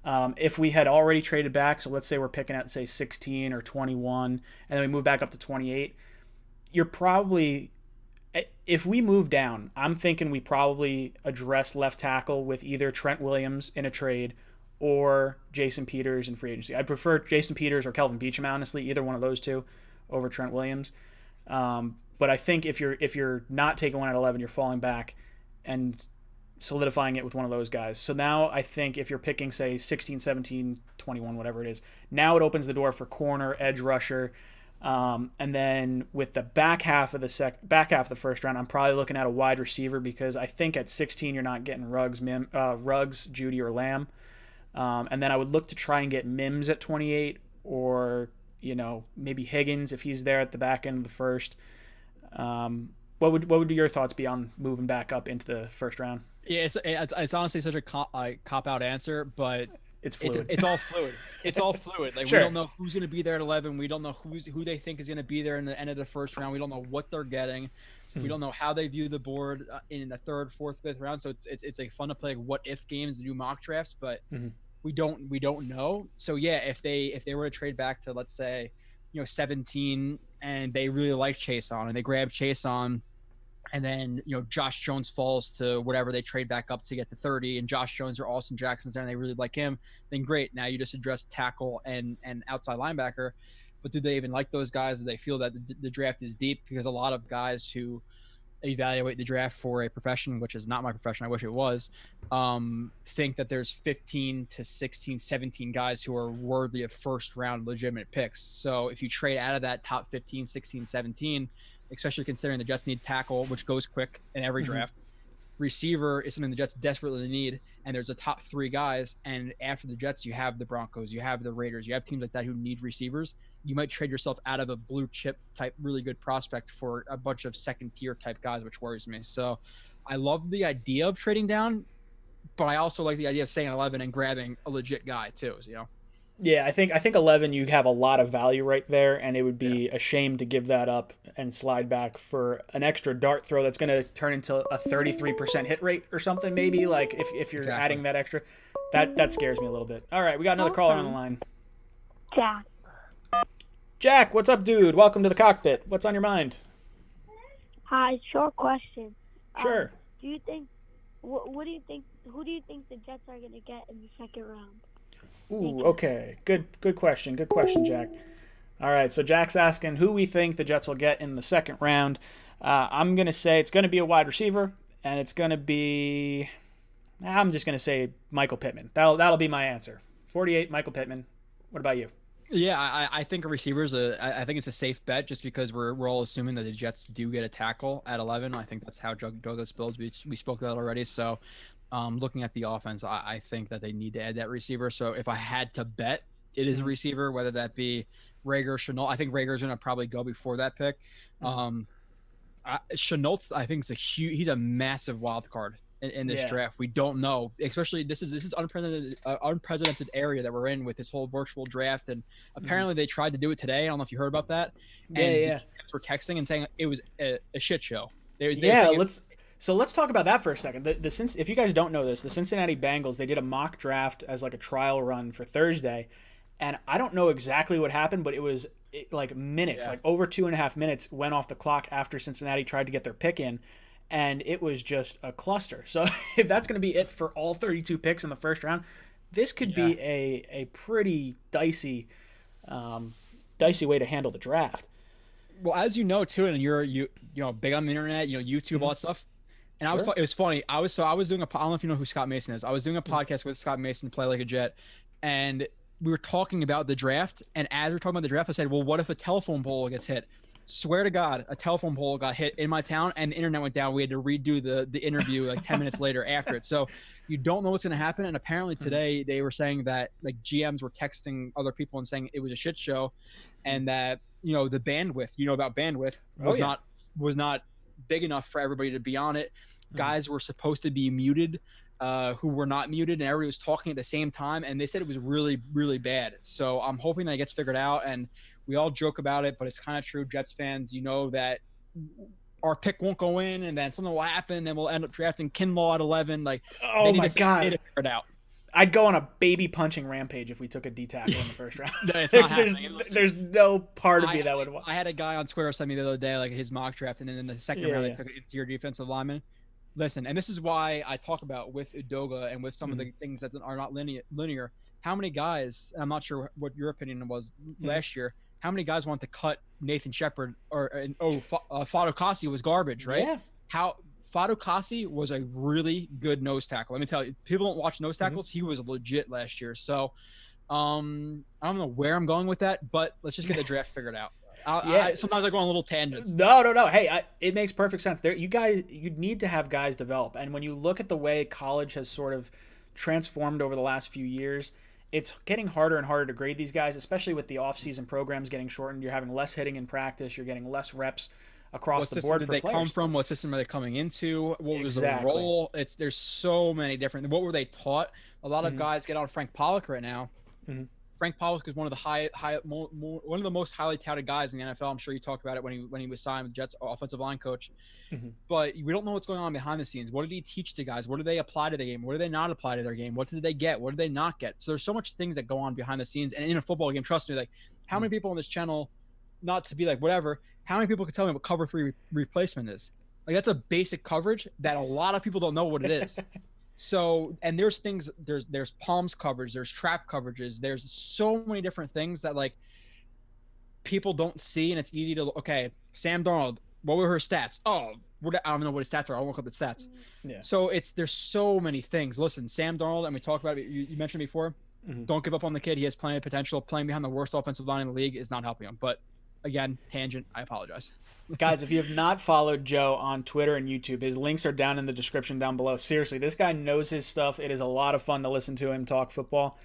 If we had already traded back, so let's say we're picking at, say, 16 or 21, and then we move back up to 28, you're probably, if we move down, I'm thinking we probably address left tackle with either Trent Williams in a trade or Jason Peters in free agency. I'd prefer Jason Peters or Kelvin Beachum, honestly, either one of those two over Trent Williams. But I think if you're not taking one at 11, you're falling back and solidifying it with one of those guys. So now I think if you're picking, say, 16, 17, 21, whatever it is, now it opens the door for corner, edge rusher, And then with the back half of the first round, I'm probably looking at a wide receiver because I think at 16 you're not getting Ruggs, Judy, or Lamb. And then I would look to try and get Mims at 28, or maybe Higgins if he's there at the back end of the first. What would your thoughts be on moving back up into the first round? Yeah, it's honestly such a cop out answer, but it's fluid. It's all fluid. It's all fluid. Like, sure. We don't know who's going to be there at 11. We don't know who they think is going to be there in the end of the first round. We don't know what they're getting. We don't know how they view the board in the third, fourth, fifth round. So it's like fun to play like what if games, to do mock drafts, but we don't know. So yeah, if they were to trade back to, let's say, 17, and they really like Chase on and they grab Chase on, and then Josh Jones falls to whatever they trade back up to get to 30, and Josh Jones or Austin Jackson's there and they really like him, then great. Now you just address tackle and outside linebacker. But do they even like those guys? Do they feel that the draft is deep? Because a lot of guys who evaluate the draft for a profession, which is not my profession, I wish it was, think that there's 15 to 16, 17 guys who are worthy of first round legitimate picks. So if you trade out of that top 15, 16, 17, especially considering the Jets need tackle, which goes quick in every draft, receiver is something the Jets desperately need, and there's a top 3 guys, and after the Jets you have the Broncos, you have the Raiders, you have teams like that who need receivers. You might trade yourself out of a blue chip type really good prospect for a bunch of second tier type guys, which worries me. So I love the idea of trading down, but I also like the idea of staying at 11 and grabbing a legit guy too, Yeah, I think 11 you have a lot of value right there, and it would be a shame to give that up and slide back for an extra dart throw that's going to turn into a 33% hit rate or something, maybe, like if you're adding that extra. That scares me a little bit. All right, we got another caller on the line. Jack, what's up, dude? Welcome to the cockpit. What's on your mind? Hi, short question. Sure. Do you think who do you think the Jets are going to get in the second round? Ooh, okay. Good question. Good question, Jack. All right, so Jack's asking who we think the Jets will get in the second round. I'm going to say it's going to be a wide receiver, and it's going to be, I'm just going to say Michael Pittman. That'll be my answer. 48, Michael Pittman. What about you? Yeah, I think a receiver I think it's a safe bet just because we're all assuming that the Jets do get a tackle at 11. I think that's how Douglas builds. We spoke about that already. So looking at the offense, I think that they need to add that receiver. So if I had to bet, it is a receiver, whether that be Rager, Chenault. I think Rager's going to probably go before that pick. Chenault, I think, he's a massive wild card in this draft. We don't know, especially this is unprecedented area that we're in with this whole virtual draft, and apparently they tried to do it today. I don't know if you heard about that. And we're texting and saying it was a shit show. Let's talk about that for a second. If you guys don't know this, the Cincinnati Bengals, they did a mock draft as like a trial run for Thursday, and I don't know exactly what happened, but it was like minutes, like over 2.5 minutes went off the clock after Cincinnati tried to get their pick in. And it was just a cluster. So if that's going to be it for all 32 picks in the first round, this could be a pretty dicey way to handle the draft. Well, as you know too, and you're big on the internet, YouTube, all that stuff. And it was funny. I was doing I don't know if you know who Scott Mason is. I was doing a podcast with Scott Mason, Play Like a Jet, and we were talking about the draft. And as we were talking about the draft, I said, well, what if a telephone pole gets hit? Swear to God, a telephone pole got hit in my town and the internet went down. We had to redo the interview like 10 minutes later after it. So you don't know what's going to happen. And apparently today they were saying that like GMs were texting other people and saying it was a shit show, and that, the bandwidth, about bandwidth was not big enough for everybody to be on it. Guys were supposed to be muted who were not muted, and everybody was talking at the same time. And they said it was really, really bad. So I'm hoping that it gets figured out, and we all joke about it, but it's kind of true. Jets fans, that our pick won't go in, and then something will happen, and we'll end up drafting Kinlaw at 11. Like, oh my God, they need to figure it out. I'd go on a baby punching rampage if we took a D tackle in the first round. No, it's not happening. There's no part of me that would. I had a guy on Twitter send me the other day like his mock draft, and then in the second round they took it into your defensive lineman. Listen, and this is why I talk about with Udoga and with some of the things that are not linear. How many guys? I'm not sure what your opinion was last year. How many guys want to cut Nathan Shepard Fadokasi was garbage, right? Yeah. How Fadokasi was a really good nose tackle. Let me tell you, people don't watch nose tackles. He was legit last year. So I don't know where I'm going with that, but let's just get the draft figured out. Sometimes I go on little tangents. No. Hey, it makes perfect sense. You need to have guys develop. And when you look at the way college has sort of transformed over the last few years, it's getting harder and harder to grade these guys, especially with the off-season programs getting shortened. You're having less hitting in practice. You're getting less reps across the board for players. What system did they come from? What system are they coming into? What was the role? There's so many different. What were they taught? A lot of guys get on Frank Pollock right now. Mm-hmm. Frank Pollock is one of the most highly touted guys in the NFL. I'm sure you talked about it when he was signed with Jets offensive line coach. Mm-hmm. But we don't know what's going on behind the scenes. What did he teach the guys? What did they apply to the game? What did they not apply to their game? What did they get? What did they not get? So there's so much things that go on behind the scenes. And in a football game, trust me, like how many people on this channel, not to be like whatever, how many people can tell me what cover 3 replacement is? Like that's a basic coverage that a lot of people don't know what it is. So, and there's things, there's palms coverage, there's trap coverages, there's so many different things that like people don't see, and it's easy to, okay, Sam Darnold, what were her stats? Oh, I don't know what his stats are. I won't look up the stats. Yeah. So there's so many things. Listen, Sam Darnold, and we talked about it, you mentioned before, don't give up on the kid. He has plenty of potential. Playing behind the worst offensive line in the league is not helping him. But again, tangent, I apologize. Guys, if you have not followed Joe on Twitter and YouTube, his links are down in the description down below. Seriously, this guy knows his stuff. It is a lot of fun to listen to him talk football.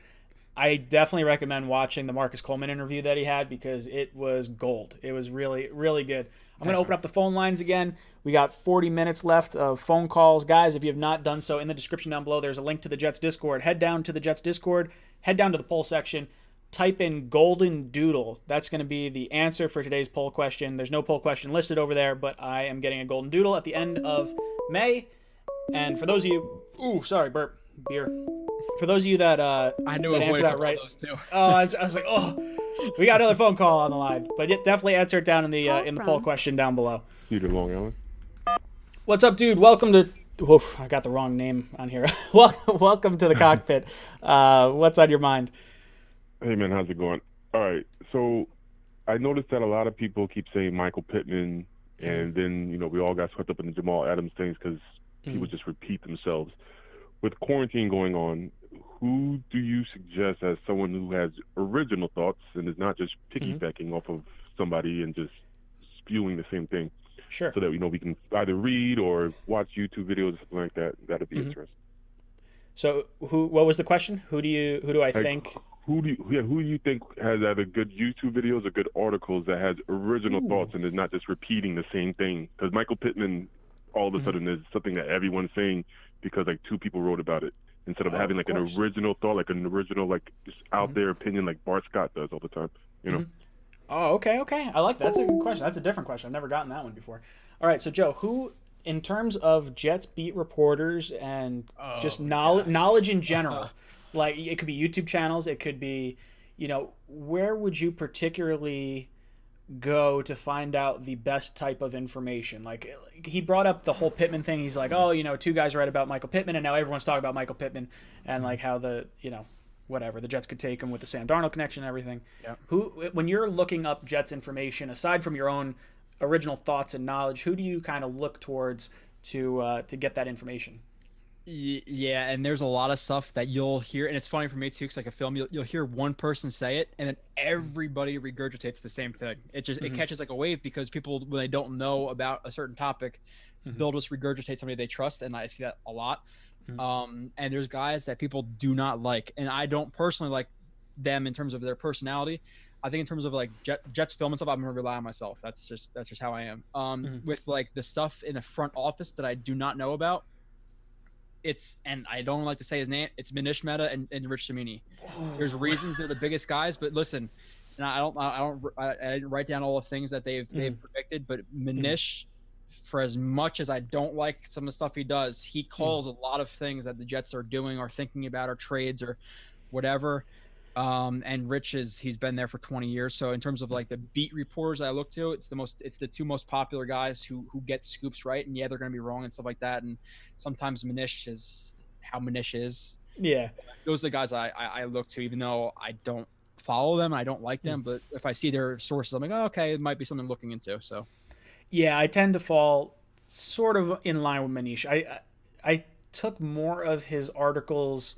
I definitely recommend watching the Marcus Coleman interview that he had because it was gold. It was really, really good. I'm going to open up the phone lines again. We got 40 minutes left of phone calls. Guys, if you have not done so, in the description down below, there's a link to the Jets Discord. Head down to the Jets Discord. Head down to the poll section. Type in Golden Doodle. That's going to be the answer for today's poll question. There's no poll question listed over there, but I am getting a Golden Doodle at the end of May. And for those of you... Ooh, sorry, burp. Beer. For those of you that I knew that answered that right. Those too. Oh, I was like, oh, we got another phone call on the line. But definitely answer it down in the poll question down below. Peter Long Island. What's up, dude? Welcome to... Whoa, I got the wrong name on here. Welcome to the cockpit. What's on your mind? Hey, man, how's it going? All right, so I noticed that a lot of people keep saying Michael Pittman, and then, you know, we all got swept up in the Jamal Adams things because people just repeat themselves. With quarantine going on, who do you suggest as someone who has original thoughts and is not just piggybacking off of somebody and just spewing the same thing? Sure. So that, you know, we can either read or watch YouTube videos or something like that. That'd be interesting. So, what was the question? Who do I think? Who do you think has either good YouTube videos or good articles that has original thoughts and is not just repeating the same thing? Because Michael Pittman, all of a sudden, is something that everyone's saying because like 2 people wrote about it instead of having like an original thought, like an original like just out there opinion like Bart Scott does all the time. You know. Oh, okay. I like that. That's a good question. That's a different question. I've never gotten that one before. All right, so Joe, who, in terms of Jets beat reporters and just knowledge in general, like it could be YouTube channels, it could be, you know, where would you particularly go to find out the best type of information? Like he brought up the whole Pittman thing. He's like, oh, you know, 2 guys write about Michael Pittman, and now everyone's talking about Michael Pittman and like how the, you know, whatever, the Jets could take him with the Sam Darnold connection and everything. Yeah. Who, when you're looking up Jets information, aside from your own original thoughts and knowledge, who do you kind of look towards to get that information? Yeah, and there's a lot of stuff that you'll hear, and it's funny for me too, because like a film, you'll hear one person say it, and then everybody regurgitates the same thing. It just it catches like a wave because people, when they don't know about a certain topic, they'll just regurgitate somebody they trust, and I see that a lot. And there's guys that people do not like, and I don't personally like them in terms of their personality. I think in terms of like Jets film and stuff, I'm gonna rely on myself. That's just how I am. With like the stuff in the front office that I do not know about, and I don't like to say his name, it's Manish Mehta and Rich Cimini. There's reasons they're the biggest guys, but listen, and I didn't write down all the things that they've predicted, but Manish, for as much as I don't like some of the stuff he does, he calls a lot of things that the Jets are doing or thinking about or trades or whatever. And Rich he's been there for 20 years. So in terms of like the beat reporters I look to, it's the 2 most popular guys who get scoops right. And yeah, they're going to be wrong and stuff like that. And sometimes Manish is how Manish is. Yeah. Those are the guys I look to, even though I don't follow them. I don't like them. But if I see their sources, I'm like, oh, okay, it might be something I'm looking into. So. Yeah, I tend to fall sort of in line with Manish. I took more of his articles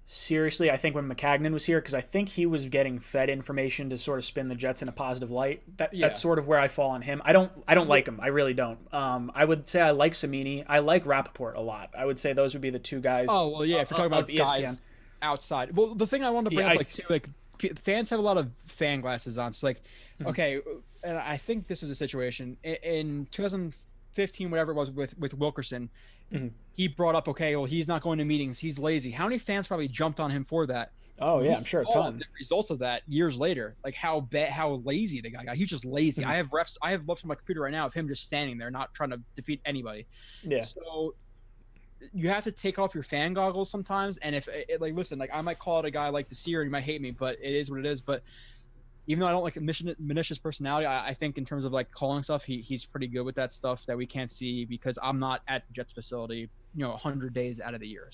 seriously, I think when McCagnon was here, because I think he was getting fed information to sort of spin the Jets in a positive light. That's sort of where I fall on him. I don't like him. I really don't. I would say I like Samini. I like Rappaport a lot. I would say those would be the two guys. Oh well, yeah. If you're talking about guys outside, well, the thing I wanted to bring up, like, too, like, fans have a lot of fan glasses on. So, like, okay, and I think this was a situation in 2015, whatever it was, with Wilkerson. He brought up, okay, well, he's not going to meetings, he's lazy. How many fans probably jumped on him for that? Oh yeah, I'm sure a ton. The results of that years later, like how lazy the guy got. He's just lazy. I have reps on my computer right now of him just standing there, not trying to defeat anybody. Yeah. So you have to take off your fan goggles sometimes. And if like, listen, like, I might call it a guy like the Seer and he might hate me, but it is what it is. But even though I don't like Minish's personality, I think in terms of like calling stuff, he's pretty good with that stuff that we can't see because I'm not at the Jets facility, 100 days out of the year.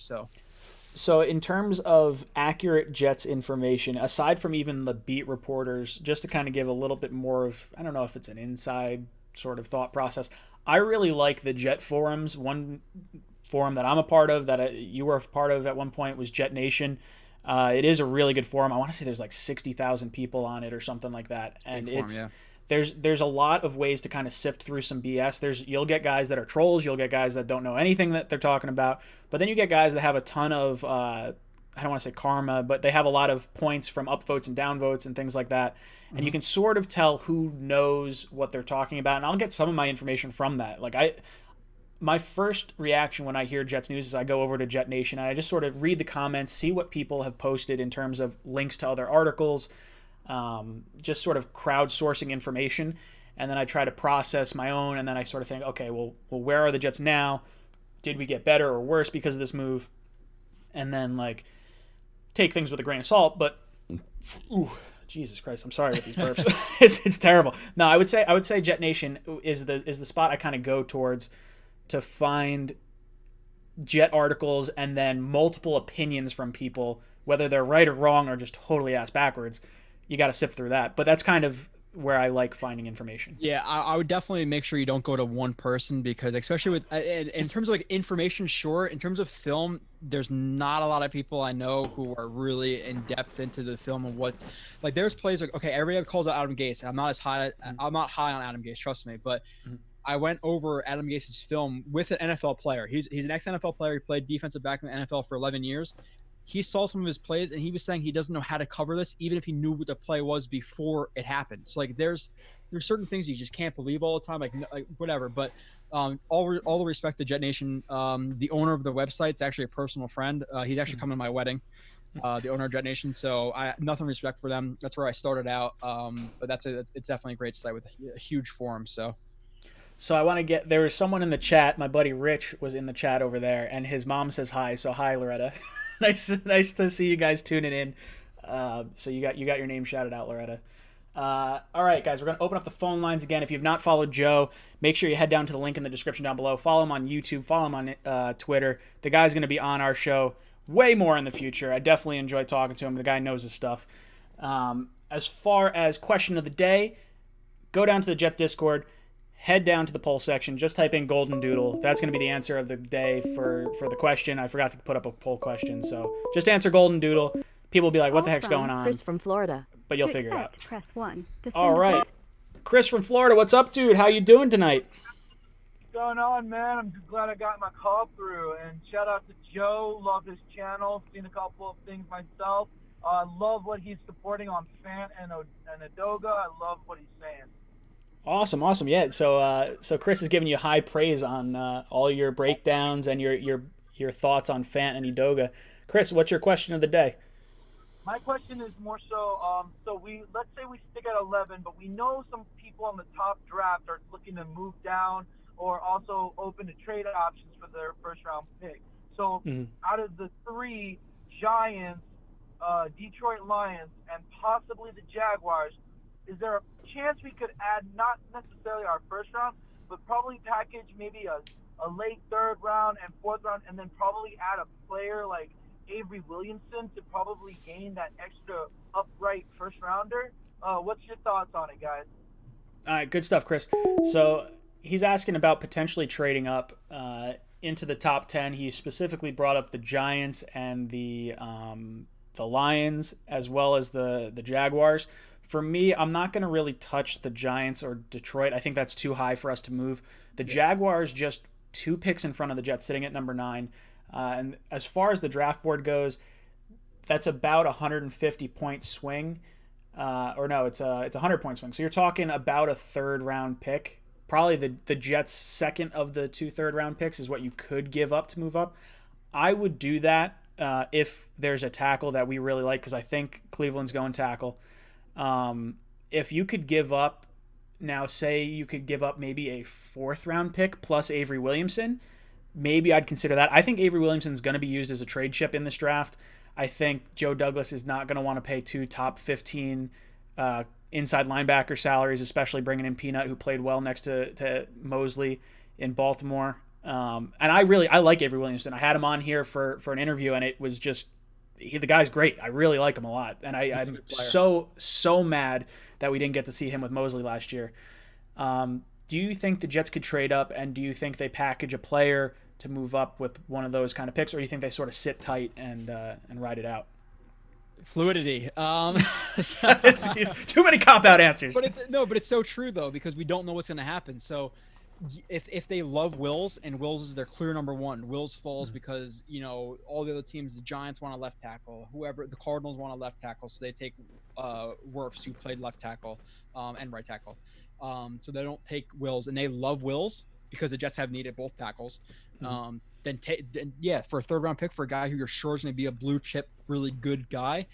So in terms of accurate Jets information, aside from even the beat reporters, just to kind of give a little bit more of, I don't know if it's an inside sort of thought process, I really like the Jet forums. One forum that I'm a part of, that you were a part of at one point, was Jet Nation. It is a really good forum. I want to say there's like 60,000 people on it or something like that. And there's a lot of ways to kind of sift through some BS. You'll get guys that are trolls. You'll get guys that don't know anything that they're talking about. But then you get guys that have a ton of, I don't want to say karma, but they have a lot of points from upvotes and downvotes and things like that. And you can sort of tell who knows what they're talking about. And I'll get some of my information from that. Like, my first reaction when I hear Jets news is I go over to Jet Nation and I just sort of read the comments, see what people have posted in terms of links to other articles, just sort of crowdsourcing information. And then I try to process my own, and then I sort of think, okay, well, where are the Jets now? Did we get better or worse because of this move? And then, like, take things with a grain of salt. But, ooh, Jesus Christ, I'm sorry with these burps. it's terrible. No, I would say Jet Nation is the spot I kind of go towards to find Jet articles and then multiple opinions from people, whether they're right or wrong or just totally ass backwards. You got to sift through that. But that's kind of where I like finding information. Yeah, I would definitely make sure you don't go to one person, because especially with in terms of like information, sure. In terms of film, there's not a lot of people I know who are really in depth into the film and what, like, there's plays like, okay, everybody calls out Adam Gase. I'm not high on Adam Gase, trust me, but I went over Adam Gase's film with an NFL player. He's an ex-NFL player. He played defensive back in the NFL for 11 years. He saw some of his plays, and he was saying he doesn't know how to cover this, even if he knew what the play was before it happened. So, like, there's certain things you just can't believe all the time, like whatever. But all the respect to Jet Nation. The owner of the website's actually a personal friend. He's actually coming to my wedding. The owner of Jet Nation. So I nothing respect for them. That's where I started out. But it's definitely a great site with a huge forum. So I want to get, there was someone in the chat, my buddy Rich was in the chat over there, and his mom says hi. So hi, Loretta. nice to see you guys tuning in. So you got your name shouted out, Loretta. All right, guys, we're going to open up the phone lines again. If you've not followed Joe, make sure you head down to the link in the description down below. Follow him on YouTube. Follow him on Twitter. The guy's going to be on our show way more in the future. I definitely enjoy talking to him. The guy knows his stuff. As far as question of the day, go down to the Jet Discord. Head down to the poll section. Just type in Golden Doodle. That's going to be the answer of the day for the question. I forgot to put up a poll question, so just answer Golden Doodle. People will be like, what the heck's going on? Chris from Florida. But you'll figure it out. Press 1. All right. Chris from Florida, what's up, dude? How you doing tonight? What's going on, man? I'm just glad I got my call through. And shout out to Joe. Love his channel. Seen a couple of things myself. Love what he's supporting on Fant and Adoga. I love what he's saying. Awesome. Yeah. So Chris is giving you high praise on all your breakdowns and your thoughts on Fant and Udoga. Chris, what's your question of the day? My question is more so, let's say we stick at 11, but we know some people on the top draft are looking to move down or also open to trade options for their first round pick. So out of the three, Giants, Detroit Lions, and possibly the Jaguars, is there a chance we could add not necessarily our first round, but probably package maybe a late third round and fourth round, and then probably add a player like Avery Williamson to probably gain that extra upright first rounder? What's your thoughts on it, guys? All right, good stuff, Chris. So he's asking about potentially trading up. into the top 10. He specifically brought up the Giants and the Lions, as well as the Jaguars. For me, I'm not going to really touch the Giants or Detroit. I think that's too high for us to move. The Jaguars just 2 picks in front of the Jets, sitting at number 9. And as far as the draft board goes, that's about a 150-point swing. It's a 100-point swing. So you're talking about a third-round pick. Probably the Jets' second of the 2 third-round picks is what you could give up to move up. I would do that if there's a tackle that we really like, because I think Cleveland's going tackle. If you could give up, now say you could give up maybe a 4th-round pick plus Avery Williamson, maybe I'd consider that. I think Avery Williamson is going to be used as a trade chip in this draft. I think Joe Douglas is not going to want to pay 2 top 15 inside linebacker salaries, especially bringing in Peanut, who played well next to Mosley in Baltimore. And I like Avery Williamson. I had him on here for an interview, and it was just the guy's great. I really like him a lot, and I'm so mad that we didn't get to see him with Mosley last year. Do you think the Jets could trade up, and do you think they package a player to move up with one of those kind of picks, or do you think they sort of sit tight and ride it out? Fluidity. It's too many cop-out answers. But it's so true though, because we don't know what's going to happen. So if they love Wills, and Wills is their clear number 1, Wills falls because all the other teams, the Giants want a left tackle, whoever, the Cardinals want a left tackle, so they take Wirfs, who played left tackle and right tackle. So they don't take Wills, and they love Wills because the Jets have needed both tackles. Then for a 3rd-round pick for a guy who you're sure is going to be a blue chip, really good guy,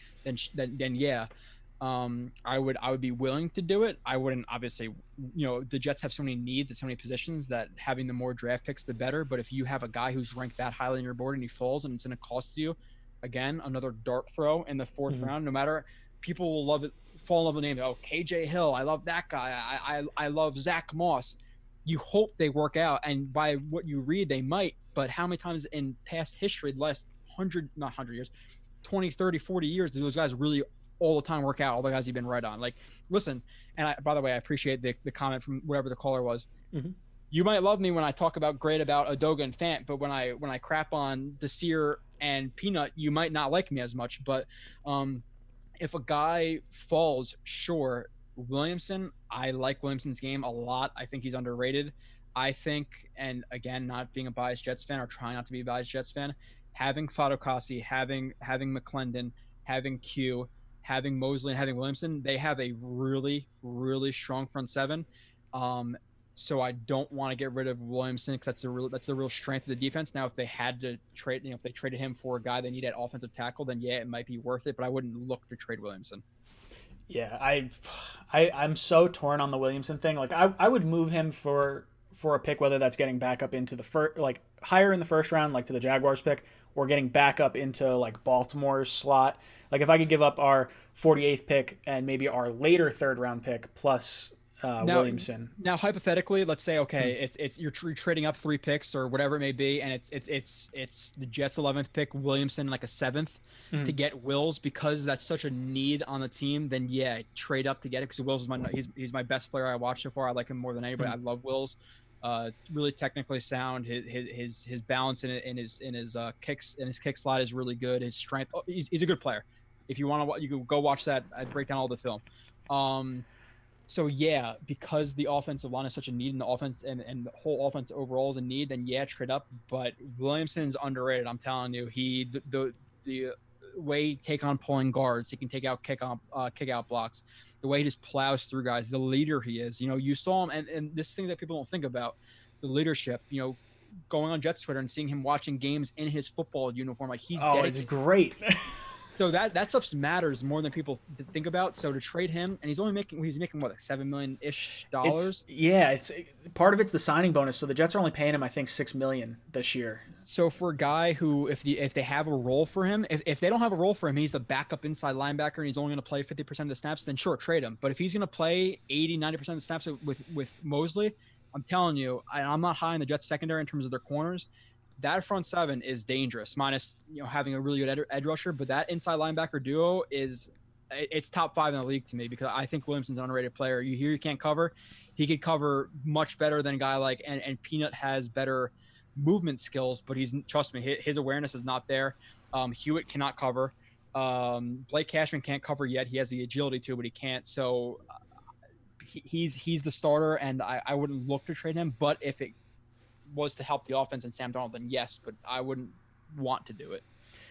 I would be willing to do it. I wouldn't, obviously, the Jets have so many needs at so many positions that having the more draft picks, the better. But if you have a guy who's ranked that highly on your board and he falls and it's going to cost you, again, another dart throw in the 4th round, no matter, people will love it, fall in love with the name. Oh, KJ Hill, I love that guy. I love Zach Moss. You hope they work out, and by what you read, they might. But how many times in past history, the last 100 years, 20, 30, 40 years, do those guys really all the time work out? All the guys you've been right on. Like, listen, and by the way, I appreciate the comment from whatever the caller was. You might love me when I talk great about Adoga and Fant, but when I crap on Desir and Peanut, you might not like me as much. But if a guy falls, sure. Williamson, I like Williamson's game a lot. I think he's underrated. I think, and again, not being a biased Jets fan, or trying not to be a biased Jets fan, having Fadokasi, having McClendon, having Q, having Mosley, and having Williamson, they have a really, really strong front 7. So I don't want to get rid of Williamson, because that's the real strength of the defense. Now, if they had to trade, if they traded him for a guy they need at offensive tackle, then yeah, it might be worth it. But I wouldn't look to trade Williamson. Yeah, I'm so torn on the Williamson thing. Like, I would move him for a pick, whether that's getting back up into the first, like higher in the 1st round, like to the Jaguars pick, or getting back up into like Baltimore's slot. Like, if I could give up our 48th pick and maybe our later 3rd-round pick plus Williamson. Now, hypothetically, let's say, okay, you're trading up 3 picks or whatever it may be, and it's the Jets' 11th pick, Williamson like a 7th to get Wills, because that's such a need on the team. Then yeah, trade up to get it, because Wills is he's my best player I watched so far. I like him more than anybody. I love Wills. Really technically sound. His balance in his kicks and his kick slide is really good. His strength. He's a good player. If you want to, you can go watch that. I break down all the film. So yeah, because the offensive line is such a need in the offense, and the whole offense overall is a need, then yeah, trade up. But Williamson's underrated. I'm telling you, the way he take on pulling guards, he can take out kick out blocks, the way he just plows through guys, the leader he is. You saw him, and this thing that people don't think about, the leadership. Going on Jets Twitter and seeing him watching games in his football uniform, like he's dedicated. It's great. So that stuff matters more than people think about. So to trade him, and he's making what, like $7 million-ish dollars. It's part of it's the signing bonus. So the Jets are only paying him, I think, $6 million this year. So for a guy who, if they have a role for him, if they don't have a role for him, he's a backup inside linebacker and he's only going to play 50% of the snaps, then sure, trade him. But if he's going to play 80-90% of the snaps with Mosley, I'm telling you, I'm not high in the Jets secondary in terms of their corners. That front 7 is dangerous, minus having a really good edge rusher. But that inside linebacker duo it's top 5 in the league to me, because I think Williamson's an underrated player. You can't cover, he could cover much better than a guy like, and Peanut has better movement skills, but trust me, his awareness is not there. Hewitt cannot cover. Blake Cashman can't cover yet. He has the agility to, but he can't. So he's the starter, and I wouldn't look to trade him. But if it was to help the offense and Sam Darnold, then yes, but I wouldn't want to do it.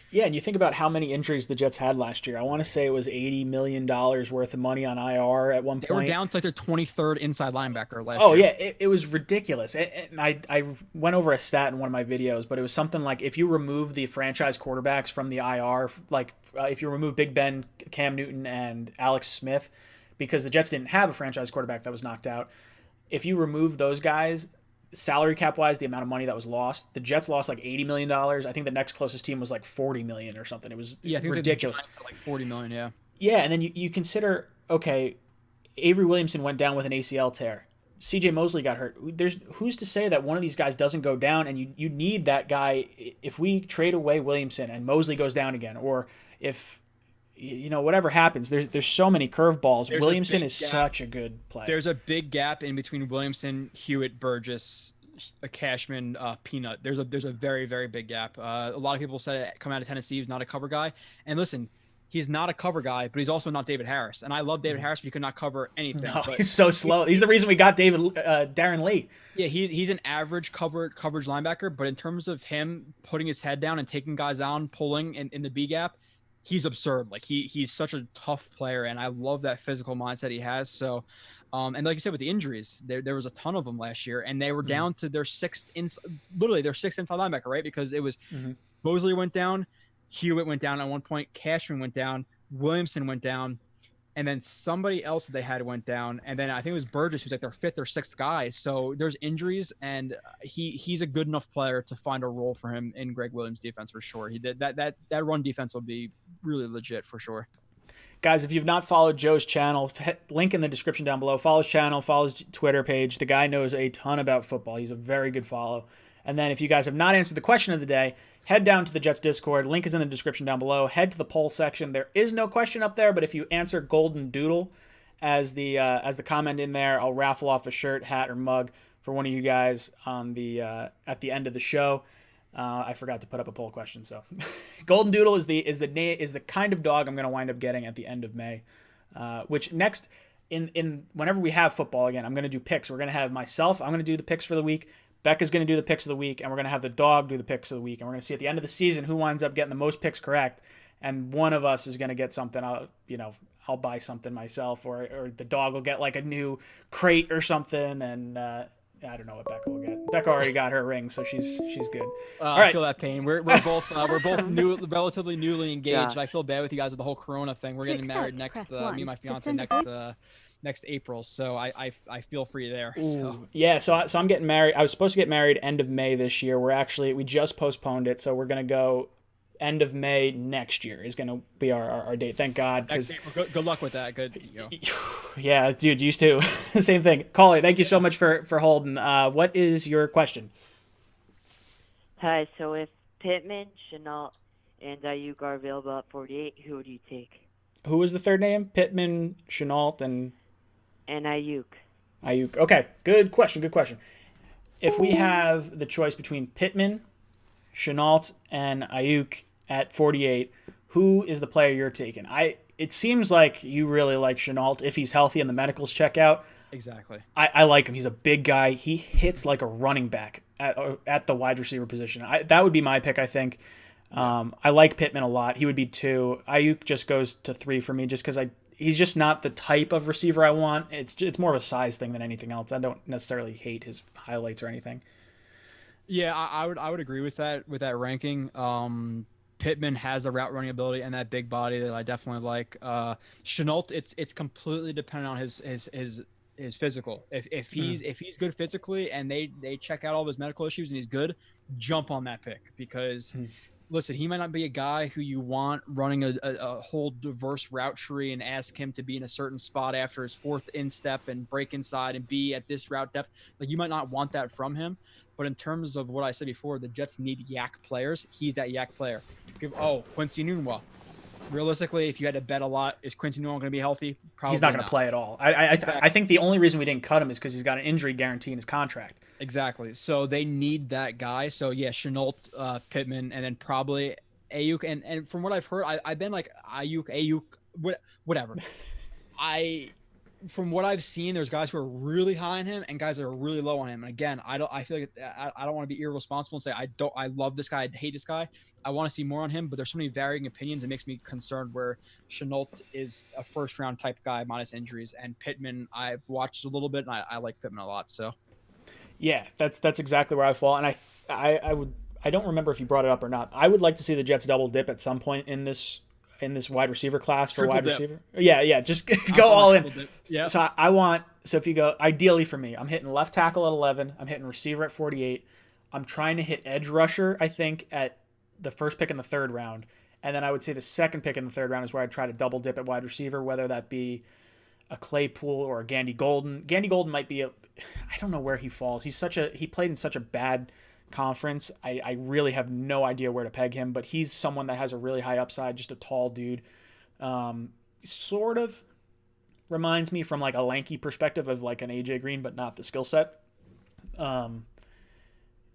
Yeah, and you think about how many injuries the Jets had last year. I want to say it was $80 million worth of money on IR at one point. They were down to like their 23rd inside linebacker last year. Oh, yeah, it was ridiculous. And I went over a stat in one of my videos, but it was something like if you remove the franchise quarterbacks from the IR, like if you remove Big Ben, Cam Newton, and Alex Smith, because the Jets didn't have a franchise quarterback that was knocked out, if you remove those guys, salary cap wise, the amount of money that was lost, the Jets lost like $80 million. I think the next closest team was like $40 million or something. It was ridiculous. Like $40 million, yeah. Yeah, and then you consider, okay, Avery Williamson went down with an ACL tear. CJ Mosley got hurt. Who's to say that one of these guys doesn't go down, and you need that guy if we trade away Williamson and Mosley goes down again, or if whatever happens. There's so many curveballs. Williamson is such a good player. There's a big gap in between Williamson, Hewitt, Burgess, Cashman, Peanut. There's a very, very big gap. A lot of people said coming out of Tennessee he's not a cover guy, and listen, he's not a cover guy, but he's also not David Harris. And I love David Harris, but he could not cover anything. No, he's so slow. He's the reason we got Darren Lee. Yeah, he's an average coverage linebacker, but in terms of him putting his head down and taking guys down, pulling in the B gap, he's absurd. Like he's such a tough player, and I love that physical mindset he has. So, and like you said, with the injuries, there was a ton of them last year, and they were down to their sixth inside linebacker, right? Because it was Mosley went down, Hewitt went down at one point, Cashman went down, Williamson went down, and then somebody else that they had went down, and then I think it was Burgess, who's like their fifth or sixth guy. So there's injuries, and he's a good enough player to find a role for him in Greg Williams' defense for sure. He did that run defense will be really legit for sure. Guys, if you've not followed Joe's channel, link in the description down below. Follow his channel, follow his Twitter page. The guy knows a ton about football. He's a very good follow. And then if you guys have not answered the question of the day, head down to the Jets Discord. Link is in the description down below. Head to the poll section. There is no question up there, but if you answer Golden Doodle as the comment in there, I'll raffle off a shirt, hat, or mug for one of you guys on the at the end of the show. I forgot to put up a poll question, so Golden Doodle is the kind of dog I'm going to wind up getting at the end of May. Which next in whenever we have football again, I'm going to do picks. We're going to have myself. I'm going to do the picks for the week. Becca's going to do the picks of the week, and we're going to have the dog do the picks of the week. And we're going to see at the end of the season who winds up getting the most picks correct. And one of us is going to get something. I'll buy something myself, or the dog will get like a new crate or something. And I don't know what Becca will get. Becca already got her ring, so she's good. All right. I feel that pain. We're both relatively newly engaged. Yeah. I feel bad with you guys with the whole Corona thing. We're getting married next. Me and my fiance next April, so I feel for you there. So. Yeah, so I'm getting married. I was supposed to get married end of May this year. We just postponed it, so we're gonna go end of May next year is gonna be our date. Thank God. Good luck with that. Good. Yeah, dude, used to. Same thing. Caller, thank you so much for holding. What is your question? Hi. So if Pittman, Chenault, and Ayuk are available at 48, who would you take? Who was the third name? Pittman, Chenault, and Ayuk. Ayuk. Okay, good question. If we have the choice between Pittman, Chenault, and Ayuk at 48, who is the player you're taking? It seems like you really like Chenault if he's healthy and the medicals check out. Exactly. I like him. He's a big guy. He hits like a running back at the wide receiver position. That would be my pick, I think. I like Pittman a lot. He would be 2. Ayuk just goes to 3 for me just because he's just not the type of receiver I want. It's more of a size thing than anything else. I don't necessarily hate his highlights or anything. Yeah, I would agree with that ranking. Pittman has a route running ability and that big body that I definitely like. Chenault, it's completely dependent on his physical. If he's good physically and they check out all of his medical issues and he's good, jump on that pick because. Listen, he might not be a guy who you want running a whole diverse route tree and ask him to be in a certain spot after his 4th instep and break inside and be at this route depth. Like, you might not want that from him. But in terms of what I said before, the Jets need yak players. He's that yak player. Quincy Nunwa. Realistically, if you had to bet a lot, is Quincy Nunwa going to be healthy? Probably he's not going to play at all. I think the only reason we didn't cut him is because he's got an injury guarantee in his contract. Exactly. So they need that guy. So yeah, Chenault, Pittman, and then probably Ayuk. And from what I've heard, I've been like Ayuk, whatever. From what I've seen, there's guys who are really high on him and guys that are really low on him. And again, I feel like I don't want to be irresponsible and say I love this guy, I hate this guy. I want to see more on him, but there's so many varying opinions. It makes me concerned where Chenault is a first round type guy minus injuries, and Pittman I've watched a little bit and I like Pittman a lot. So yeah, that's exactly where I fall, and I don't remember if you brought it up or not. I would like to see the Jets double dip at some point in this wide receiver class for Triple wide dip. receiver. Yeah, just go all in. Yeah. So so if you go, ideally for me, I'm hitting left tackle at 11, I'm hitting receiver at 48. I'm trying to hit edge rusher, I think, at the first pick in the third round. And then I would say the second pick in the third round is where I'd try to double dip at wide receiver, whether that be a Claypool or a Gandy Golden. Gandy Golden might be I don't know where he falls. He played in such a bad conference. I really have no idea where to peg him, but he's someone that has a really high upside, just a tall dude. Sort of reminds me from like a lanky perspective of like an AJ Green, but not the skill set.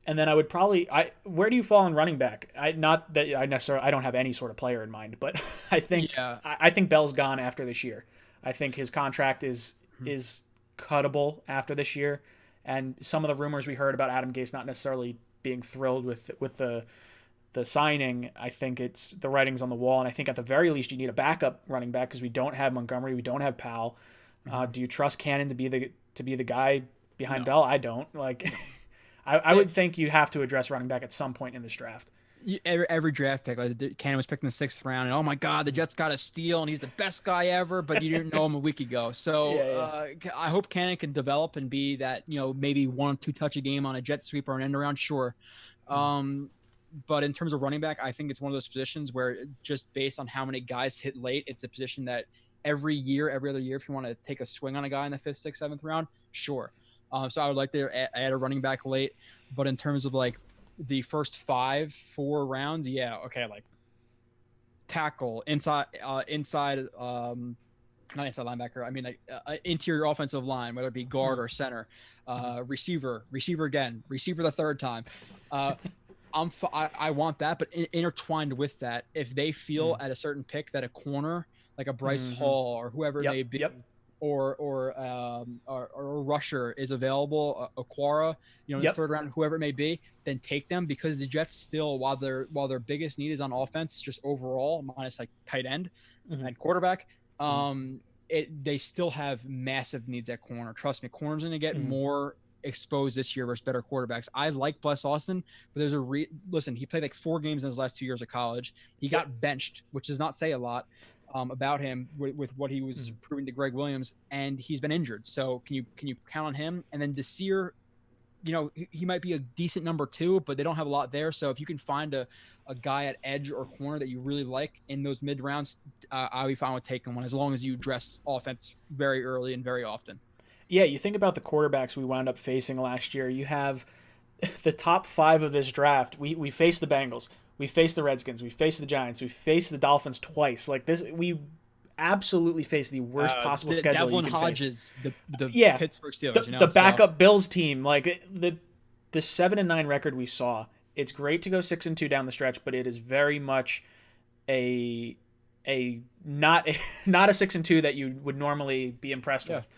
And then I would probably where do you fall in running back? Not that I don't have any sort of player in mind, but I think Bell's gone after this year. I think his contract is cuttable after this year, and some of the rumors we heard about Adam Gase not necessarily being thrilled with the signing, I think it's the writing's on the wall, and I think at the very least you need a backup running back because we don't have Montgomery, we don't have Powell. Do you trust Cannon to be the guy behind Bell? I don't. Like I would think you have to address running back at some point in this draft. Every draft pick, like Cannon was picked in the 6th round, and oh my God, the Jets got a steal, and he's the best guy ever, but you didn't know him a week ago. So I hope Cannon can develop and be that, maybe 1 or 2 touch a game on a jet sweep or an end around, sure. But in terms of running back, I think it's one of those positions where just based on how many guys hit late, it's a position that every other year, if you want to take a swing on a guy in the 5th, 6th, 7th round, sure. So I would like to add a running back late, but in terms of like the first 4 rounds, like tackle, inside not inside linebacker, I mean like interior offensive line, whether it be guard or center, receiver again, receiver the 3rd time. I want that, but intertwined with that, if they feel at a certain pick that a corner like a Bryce Hall or whoever it may be, or a rusher is available, Aquara, in the 3rd round, whoever it may be, then take them, because the Jets still, while their biggest need is on offense, just overall, minus like tight end and quarterback, they still have massive needs at corner. Trust me, corner's going to get more exposed this year versus better quarterbacks. I like Bless Austin, but there's listen, he played like 4 games in his last 2 years of college. He got benched, which does not say a lot about him with what he was proving to Greg Williams, and he's been injured. So can you count on him? And then Desir, he might be a decent number 2, but they don't have a lot there. So if you can find a guy at edge or corner that you really like in those mid rounds, I'll be fine with taking one, as long as you address offense very early and very often. Yeah, you think about the quarterbacks we wound up facing last year. You have the top 5 of this draft. We faced the Bengals. We faced the Redskins. We faced the Giants. We faced the Dolphins twice. Like this, we absolutely faced the worst possible schedule Devlin you can Hodges, face. the Pittsburgh Steelers. The backup Bills team. Like the 7-9 record we saw. It's great to go 6-2 down the stretch, but it is very much not a 6-2 that you would normally be impressed with.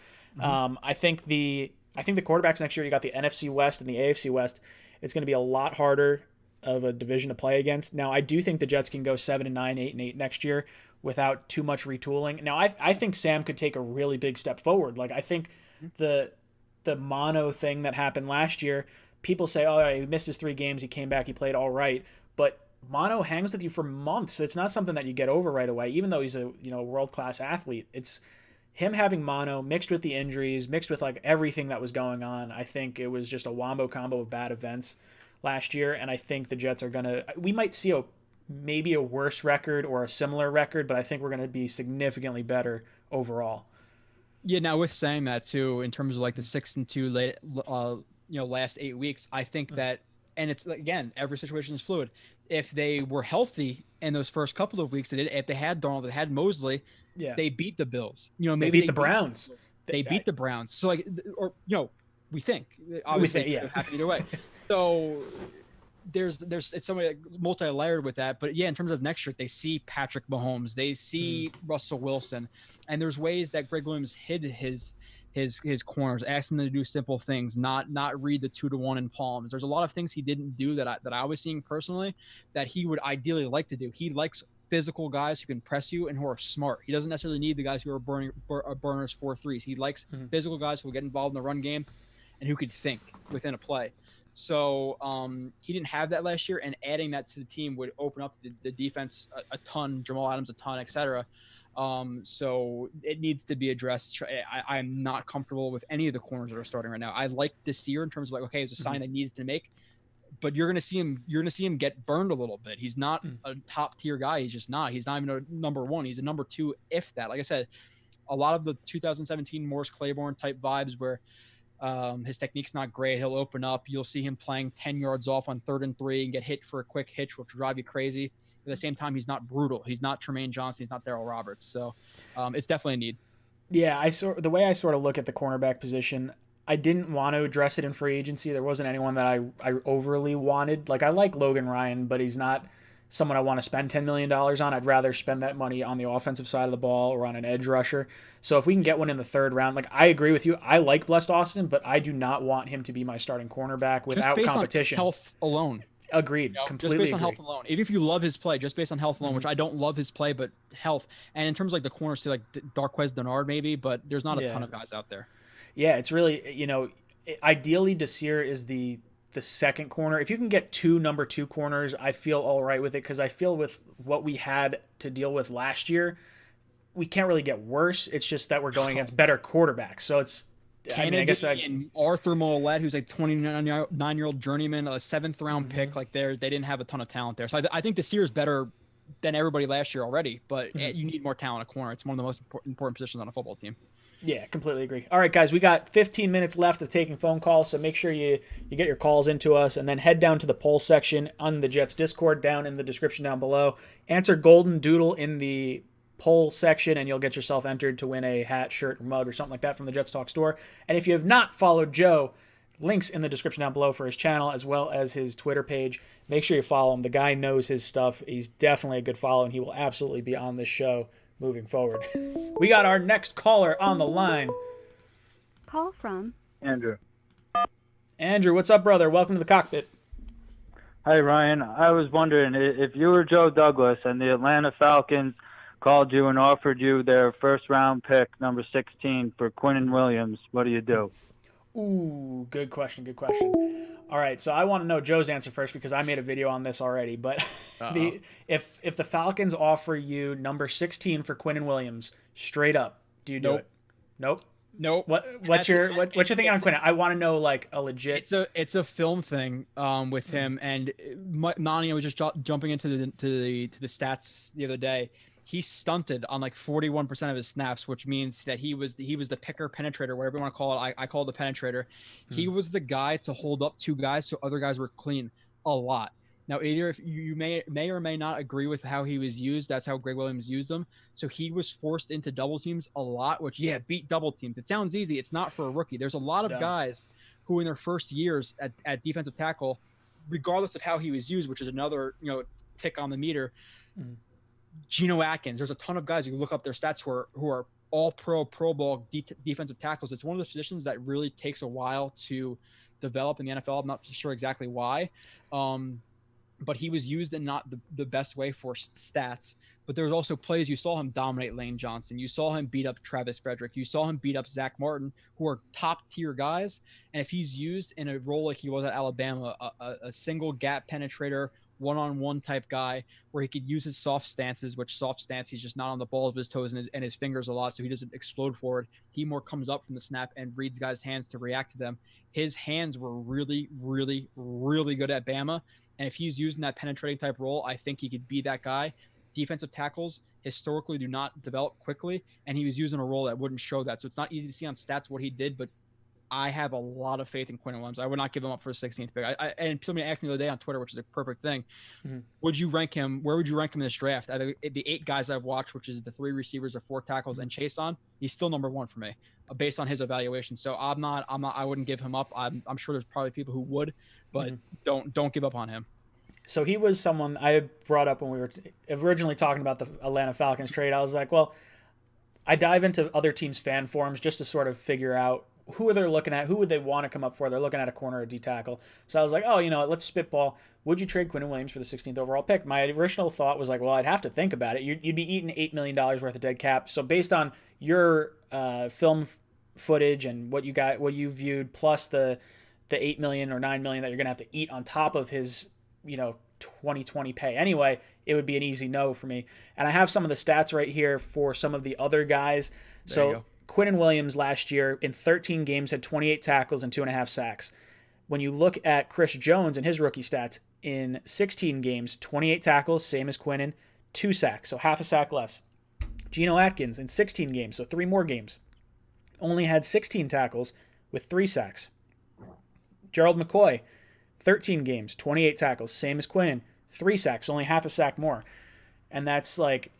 I think the quarterbacks next year, you got the NFC West and the AFC West. It's going to be a lot harder of a division to play against. Now, I do think the Jets can go 7-9, 8-8 next year without too much retooling. Now, I think Sam could take a really big step forward. Like, I think the mono thing that happened last year, people say, oh, he missed his 3 games, he came back, he played all right. But mono hangs with you for months. It's not something that you get over right away, even though he's a world-class athlete. It's him having mono mixed with the injuries, mixed with like everything that was going on. I think it was just a wombo combo of bad events last year, and I think the Jets we might see maybe a worse record or a similar record, but I think we're going to be significantly better overall. Yeah, now with saying that too, in terms of like the 6-2 last 8 weeks, I think that, and it's again, every situation is fluid. If they were healthy in those first couple of weeks, if they had Darnold, they had Mosley, they beat the Bills. Maybe they beat the Browns. They beat the Browns. So like, or We think. Obviously, yeah. happen either way. So there's it's somebody like multi-layered with that. But yeah, in terms of next year, they see Patrick Mahomes, they see Russell Wilson, and there's ways that Greg Williams hid his corners, asked them to do simple things, not read the 2-to-1 in palms. There's a lot of things he didn't do that I was seeing personally that he would ideally like to do. He likes physical guys who can press you and who are smart. He doesn't necessarily need the guys who are burners 4 threes. He likes physical guys who will get involved in the run game and who could think within a play. So he didn't have that last year, and adding that to the team would open up the defense a ton, Jamal Adams a ton, etc. So it needs to be addressed. I'm not comfortable with any of the corners that are starting right now. I like this year in terms of like, okay, it's a sign they needed to make, but you're gonna see him get burned a little bit. He's not a top tier guy. He's just not. He's not even a number 1. He's a number 2, if that. Like I said, a lot of the 2017 Morris Claiborne type vibes where his technique's not great. He'll open up. You'll see him playing 10 yards off on 3rd and 3 and get hit for a quick hitch, which will drive you crazy. At the same time, he's not brutal. He's not Tremaine Johnson. He's not Darrell Roberts. So it's definitely a need. Yeah, the way I sort of look at the cornerback position, I didn't want to address it in free agency. There wasn't anyone that I overly wanted. Like, I like Logan Ryan, but he's not someone I want to spend $10 million on. I'd rather spend that money on the offensive side of the ball or on an edge rusher. So if we can get one in the 3rd round, like, I agree with you. I like Blessed Austin, but I do not want him to be my starting cornerback without competition. On health alone. Agreed. Completely just based on agree. Health alone. Even if you love his play, just based on health alone, which I don't love his play, but health. And in terms of like the corners, too, like Darquez Denard maybe, but there's not a ton of guys out there. Yeah, it's really, ideally Desir is the second corner. If you can get 2 number 2 corners, I feel all right with it, because I feel with what we had to deal with last year, we can't really get worse. It's just that we're going against better quarterbacks. So it's, and Arthur Mollett, who's like 29-year-old journeyman, a 7th round pick, like they didn't have a ton of talent there. So I think Desir is better than everybody last year already, but you need more talent at corner. It's one of the most important positions on a football team. Yeah, completely agree. All right, guys, we got 15 minutes left of taking phone calls, so make sure you get your calls into us, and then head down to the poll section on the Jets Discord down in the description down below. Answer Golden Doodle in the poll section, and you'll get yourself entered to win a hat, shirt, or mug, or something like that from the Jets Talk store. And if you have not followed Joe, links in the description down below for his channel as well as his Twitter page. Make sure you follow him. The guy knows his stuff. He's definitely a good follow, and he will absolutely be on this show moving forward. We got our next caller on the line. Call from Andrew. Andrew, what's up, brother? Welcome to the cockpit. Hi, Ryan. I was wondering, if you were Joe Douglas and the Atlanta Falcons called you and offered you their 1st round pick, number 16, for Quinnen Williams, what do you do? Ooh, good question. All right, so I want to know Joe's answer first, because I made a video on this already. But if the Falcons offer you number 16 for Quinnen Williams, straight up, do you do it? Nope. What's your thinking on Quinnen? I want to know like a legit. It's a film thing with him, and Nani was just jumping into the stats the other day. He stunted on like 41% of his snaps, which means that he was the picker, penetrator, whatever you want to call it. I call it the penetrator. He was the guy to hold up 2 guys so other guys were clean a lot. Now, either if you may or may not agree with how he was used, that's how Greg Williams used him. So he was forced into double teams a lot, which beat double teams. It sounds easy. It's not for a rookie. There's a lot of guys who in their first years at defensive tackle, regardless of how he was used, which is another tick on the meter. Geno Atkins, there's a ton of guys you look up their stats who are all pro bowl defensive tackles. It's one of those positions that really takes a while to develop in the NFL. I'm not sure exactly why, but he was used in not the best way for stats. But there was also plays you saw him dominate Lane Johnson. You saw him beat up Travis Frederick. You saw him beat up Zach Martin, who are top tier guys. And if he's used in a role like he was at Alabama, a single gap penetrator, one-on-one type guy where he could use his soft stances, which soft stance, he's just not on the balls of his toes and his fingers a lot, so he doesn't explode forward. He more comes up from the snap and reads guys' hands to react to them. His hands were really, really, really good at Bama, and if he's using that penetrating type role, I think he could be that guy. Defensive tackles historically do not develop quickly, and he was using a role that wouldn't show that, so it's not easy to see on stats what he did, but I have a lot of faith in Quinn Williams. I would not give him up for a 16th pick. And somebody asked me the other day on Twitter, which is a perfect thing. Would you rank him? Where would you rank him in this draft? Out of the 8 guys I've watched, which is the 3 receivers, the 4 tackles, and Chase on, he's still number 1 for me, based on his evaluation. So I wouldn't give him up. I'm sure there's probably people who would, but don't give up on him. So he was someone I brought up when we were originally talking about the Atlanta Falcons trade. I was like, well, I dive into other teams' fan forums just to sort of figure out who are they looking at, who would they want to come up for. They're looking at a corner or D tackle. So I was like, oh, you know what, let's spitball. Would you trade Quinn Williams for the 16th overall pick? My original thought was like, well, I'd have to think about it. You'd be eating $8 million worth of dead cap. So based on your film footage and what you viewed, plus the $8 million or $9 million that you're going to have to eat on top of his 2020 pay anyway, it would be an easy no for me. And I have some of the stats right here for some of the other guys. So Quinn Williams last year in 13 games had 28 tackles and 2.5 sacks. When you look at Chris Jones and his rookie stats, in 16 games, 28 tackles, same as Quinnen, 2 sacks, so half a sack less. Geno Atkins in 16 games, so 3 more games, only had 16 tackles with 3 sacks. Gerald McCoy, 13 games, 28 tackles, same as Quinnen, 3 sacks, only half a sack more. And that's like,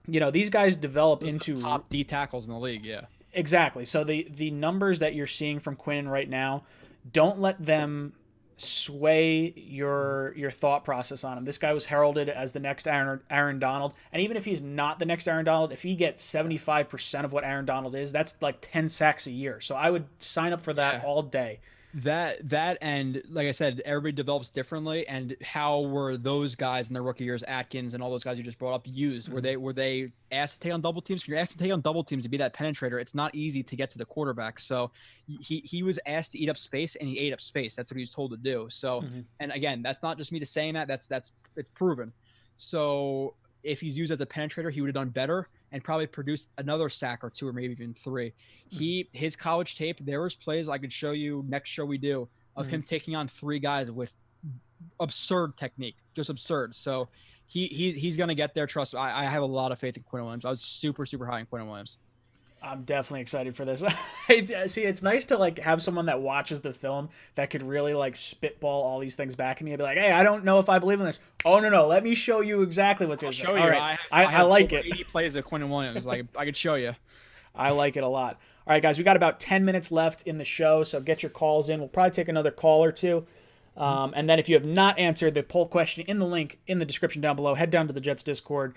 these guys develop into top D tackles in the league, yeah. Exactly. So the numbers that you're seeing from Quinnen right now, don't let them sway your thought process on him. This guy was heralded as the next Aaron Donald, and even if he's not the next Aaron Donald, if he gets 75% of what Aaron Donald is, that's like 10 sacks a year. So I would sign up for that all day. That and like I said, everybody develops differently. And how were those guys in their rookie years, Atkins and all those guys you just brought up, used? Were they asked to take on double teams? When you're asked to take on double teams to be that penetrator, it's not easy to get to the quarterback. So he was asked to eat up space, and he ate up space. That's what he was told to do. So and again, that's not just me just saying that. That's it's proven. So if he's used as a penetrator, he would have done better and probably produced another sack or 2 or maybe even 3. His college tape, there was plays I could show you next show we do of him taking on 3 guys with absurd technique, just absurd. So he's going to get there. Trust me. I have a lot of faith in Quinn Williams. I was super, super high in Quinn Williams. I'm definitely excited for this. See, it's nice to like have someone that watches the film that could really like spitball all these things back at me and be like, hey, I don't know if I believe in this. Oh, no, let me show you exactly what's going to show you. All right. I like it. 80 plays of Quinn Williams. Like I could show you. I like it a lot. All right, guys, we got about 10 minutes left in the show, so get your calls in. We'll probably take another call or 2. And then if you have not answered the poll question in the link in the description down below, head down to the Jets Discord.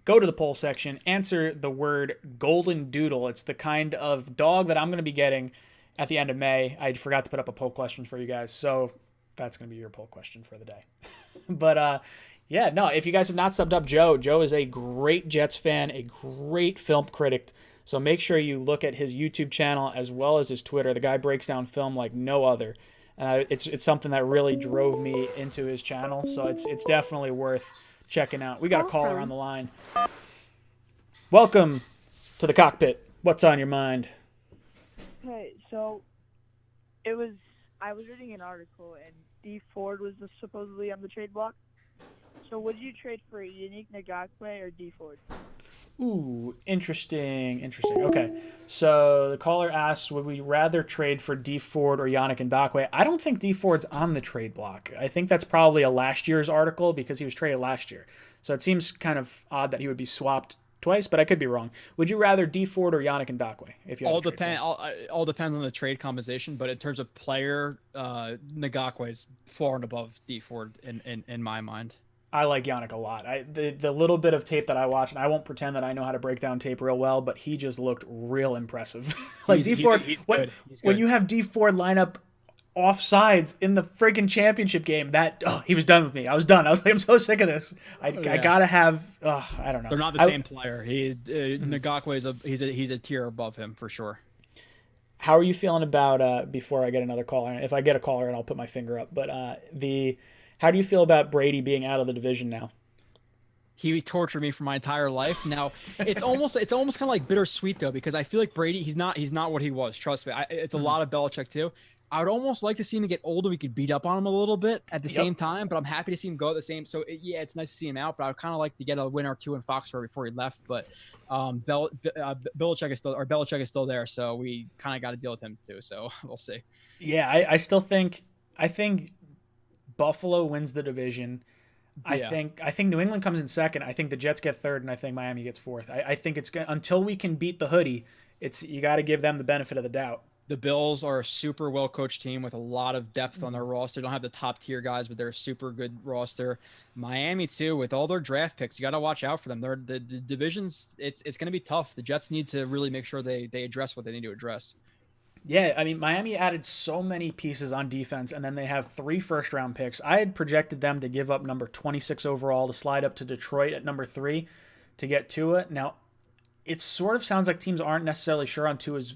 Go to the poll section, answer the word golden doodle. It's the kind of dog that I'm going to be getting at the end of May. I forgot to put up a poll question for you guys, so that's going to be your poll question for the day. But, if you guys have not subbed up Joe is a great Jets fan, a great film critic. So make sure you look at his YouTube channel as well as his Twitter. The guy breaks down film like no other. And it's something that really drove me into his channel, so it's definitely worth checking out. We got a caller on the line. Welcome to the cockpit. What's on your mind? Okay, so I was reading an article and D Ford was supposedly on the trade block. So would you trade for Unique Ngakwe or D Ford? Ooh, interesting. Okay, so the caller asks, would we rather trade for D Ford or Yannick Ngakoue? I don't think D Ford's on the trade block. I think that's probably a last year's article because he was traded last year. So it seems kind of odd that he would be swapped twice, but I could be wrong. Would you rather D Ford or Yannick Ngakoue? If you all depends on the trade compensation, but in terms of player, Ngakwe is far and above D Ford in my mind. I like Yannick a lot. The little bit of tape that I watched, and I won't pretend that I know how to break down tape real well, but he just looked real impressive. Like D Ford, when you have D Ford line up offsides in the friggin' championship game, he was done with me. I was done. I was like, I'm so sick of this. I gotta have. I don't know. They're not the same player. Ngakwe he's a tier above him for sure. How are you feeling about before I get another caller? If I get a caller, and I'll put my finger up. But how do you feel about Brady being out of the division now? He tortured me for my entire life. Now it's almost kind of like bittersweet though, because I feel like Brady, he's not what he was. Trust me. It's a lot of Belichick too. I would almost like to see him get older. We could beat up on him a little bit at the Yep. same time, but I'm happy to see him go at the same. So yeah, it's nice to see him out, but I would kind of like to get a win or two in Foxborough before he left. But Belichick is still there, so we kind of got to deal with him too. So we'll see. Yeah, I still think Buffalo wins the division. I think New England comes in second. I think the Jets get third, and I think Miami gets fourth. I think it's until we can beat the hoodie. You got to give them the benefit of the doubt. The Bills are a super well-coached team with a lot of depth on their roster. They don't have the top-tier guys, but they're a super good roster. Miami, too, with all their draft picks, you got to watch out for them. The divisions, it's going to be tough. The Jets need to really make sure they address what they need to address. Yeah, I mean, Miami added so many pieces on defense, and then they have 3 first-round picks. I had projected them to give up number 26 overall to slide up to Detroit at number 3 to get Tua. Now, it sort of sounds like teams aren't necessarily sure on Tua's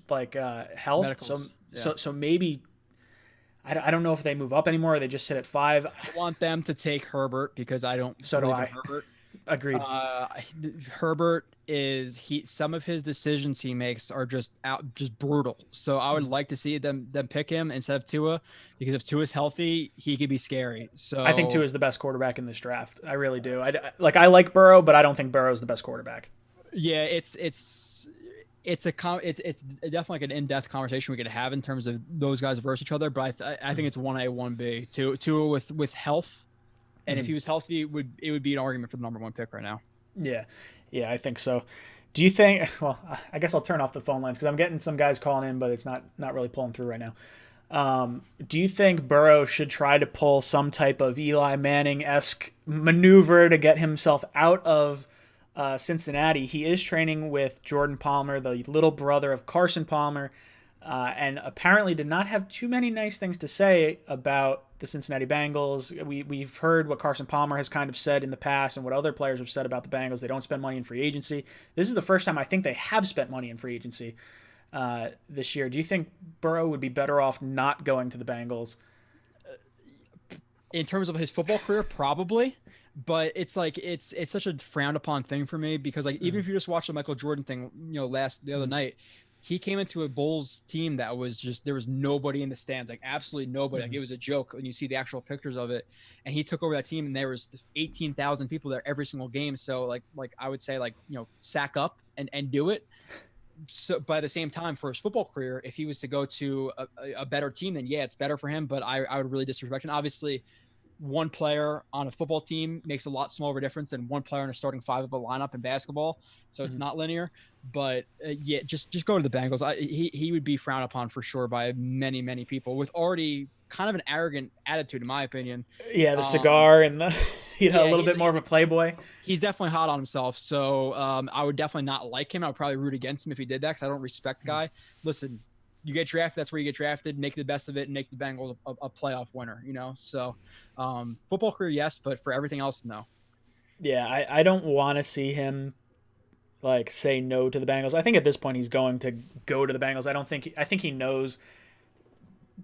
health. Medicals, So maybe I don't know if they move up anymore or they just sit at 5. I want them to take Herbert because I don't. So do believe I. in Herbert. Agreed. Herbert some of his decisions he makes are just brutal. So I would like to see them pick him instead of Tua, because if Tua's healthy, he could be scary. So I think Tua is the best quarterback in this draft. I really do. I like Burrow, but I don't think Burrow is the best quarterback. Yeah, it's definitely like an in-depth conversation we could have in terms of those guys versus each other. But I think it's 1A, 1B. Tua with health, and if he was healthy, it would be an argument for the number 1 pick right now. Yeah, I think so. Do you think? Well, I guess I'll turn off the phone lines because I'm getting some guys calling in, but it's not really pulling through right now. Do you think Burrow should try to pull some type of Eli Manning-esque maneuver to get himself out of Cincinnati? He is training with Jordan Palmer, the little brother of Carson Palmer, and apparently did not have too many nice things to say about the Cincinnati Bengals. We've heard what Carson Palmer has kind of said in the past and what other players have said about the Bengals. They don't spend money in free agency. This is the first time I think they have spent money in free agency this year. Do you think Burrow would be better off not going to the Bengals? In terms of his football career, probably. But it's like it's such a frowned upon thing for me because even if you just watch the Michael Jordan thing, the other night, he came into a Bulls team that was just, there was nobody in the stands, like absolutely nobody. Like it was a joke when you see the actual pictures of it. And he took over that team and there was 18,000 people there every single game. So like I would say sack up and do it. So by the same time, for his football career, if he was to go to a better team, then yeah, it's better for him. But I would really disrespect. And obviously, one player on a football team makes a lot smaller difference than one player in a starting 5 of a lineup in basketball. So it's not linear, but yeah, just go to the Bengals. He would be frowned upon for sure by many, many people with already kind of an arrogant attitude, in my opinion. Yeah. The cigar and the, a little bit more of a playboy. He's definitely hot on himself. So I would definitely not like him. I would probably root against him if he did that, because I don't respect the guy. Listen, you get drafted, that's where you get drafted, make the best of it and make the Bengals a playoff winner, So football career, yes, but for everything else, no. Yeah, I don't want to see him say no to the Bengals. I think at this point he's going to go to the Bengals. I think he knows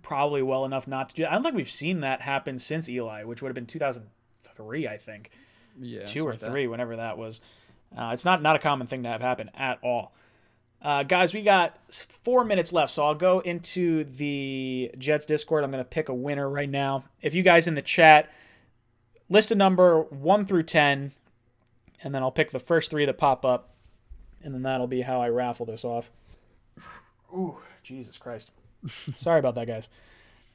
probably well enough not to do that. I don't think we've seen that happen since Eli, which would have been 2003, I think. Yeah. 2 or 3, whenever that was. It's not a common thing to have happen at all. Guys, we got 4 minutes left, so I'll go into the Jets Discord. I'm going to pick a winner right now. If you guys in the chat list a number 1 through 10, and then I'll pick the first 3 that pop up, and then that'll be how I raffle this off. Ooh, Jesus Christ. Sorry about that, guys.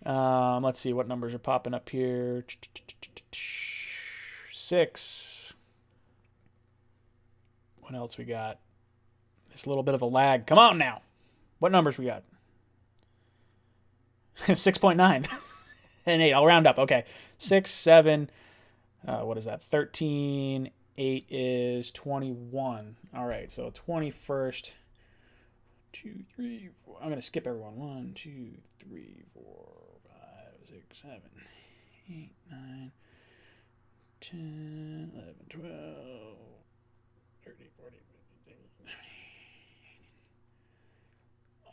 Let's see what numbers are popping up here. 6. What else we got? It's a little bit of a lag. Come on now. What numbers we got? 6.9 and 8. I'll round up. Okay. 6, 7. What is that? 13. 8 is 21. All right. So 21st. 2, 3, 4. I'm going to skip everyone. 1, 2, 3, 4, 5, 6, 7, 8, 9, 10, 11, 12, 13, 14.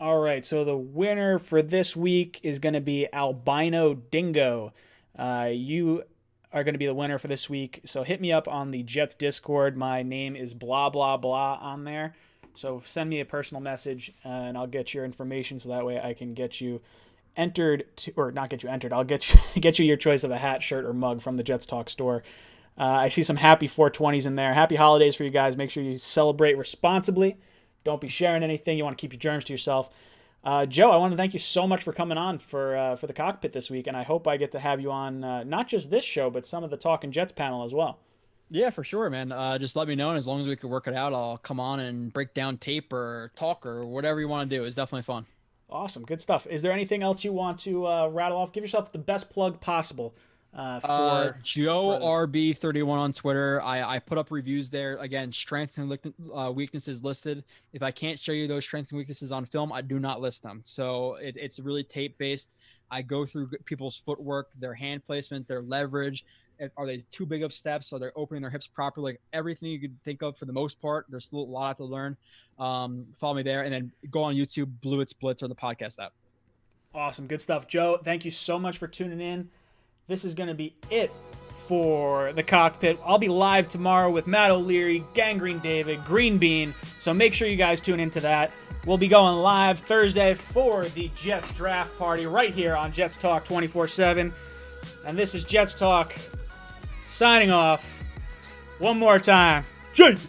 All right, so the winner for this week is going to be Albino Dingo. You are going to be the winner for this week. So hit me up on the Jets Discord. My name is blah, blah, blah on there. So send me a personal message, and I'll get your information so that way I can get you entered to, or not get you entered, I'll get you, get you your choice of a hat, shirt, or mug from the Jets Talk store. I see some happy 420s in there. Happy holidays for you guys. Make sure you celebrate responsibly. Don't be sharing anything. You want to keep your germs to yourself. Joe, I want to thank you so much for coming on for the cockpit this week, and I hope I get to have you on not just this show, but some of the Talking Jets panel as well. Yeah, for sure, man. Just let me know, and as long as we can work it out, I'll come on and break down tape or talk or whatever you want to do. It's definitely fun. Awesome. Good stuff. Is there anything else you want to rattle off? Give yourself the best plug possible. Joe RB31 on Twitter. I put up reviews there. Again, strengths and weaknesses listed. If I can't show you those strengths and weaknesses on film, I do not list them. So it's really tape based. I go through people's footwork, their hand placement, their leverage. Are they too big of steps? Are they opening their hips properly? Like everything you could think of for the most part. There's still a lot to learn. Follow me there, and then go on YouTube, Blewett's Blitz, or the podcast app. Awesome. Good stuff. Joe, thank you so much for tuning in. This is going to be it for the cockpit. I'll be live tomorrow with Matt O'Leary, Gangrene David, Green Bean. So make sure you guys tune into that. We'll be going live Thursday for the Jets draft party right here on Jets Talk 24/7. And this is Jets Talk signing off. One more time. Jets.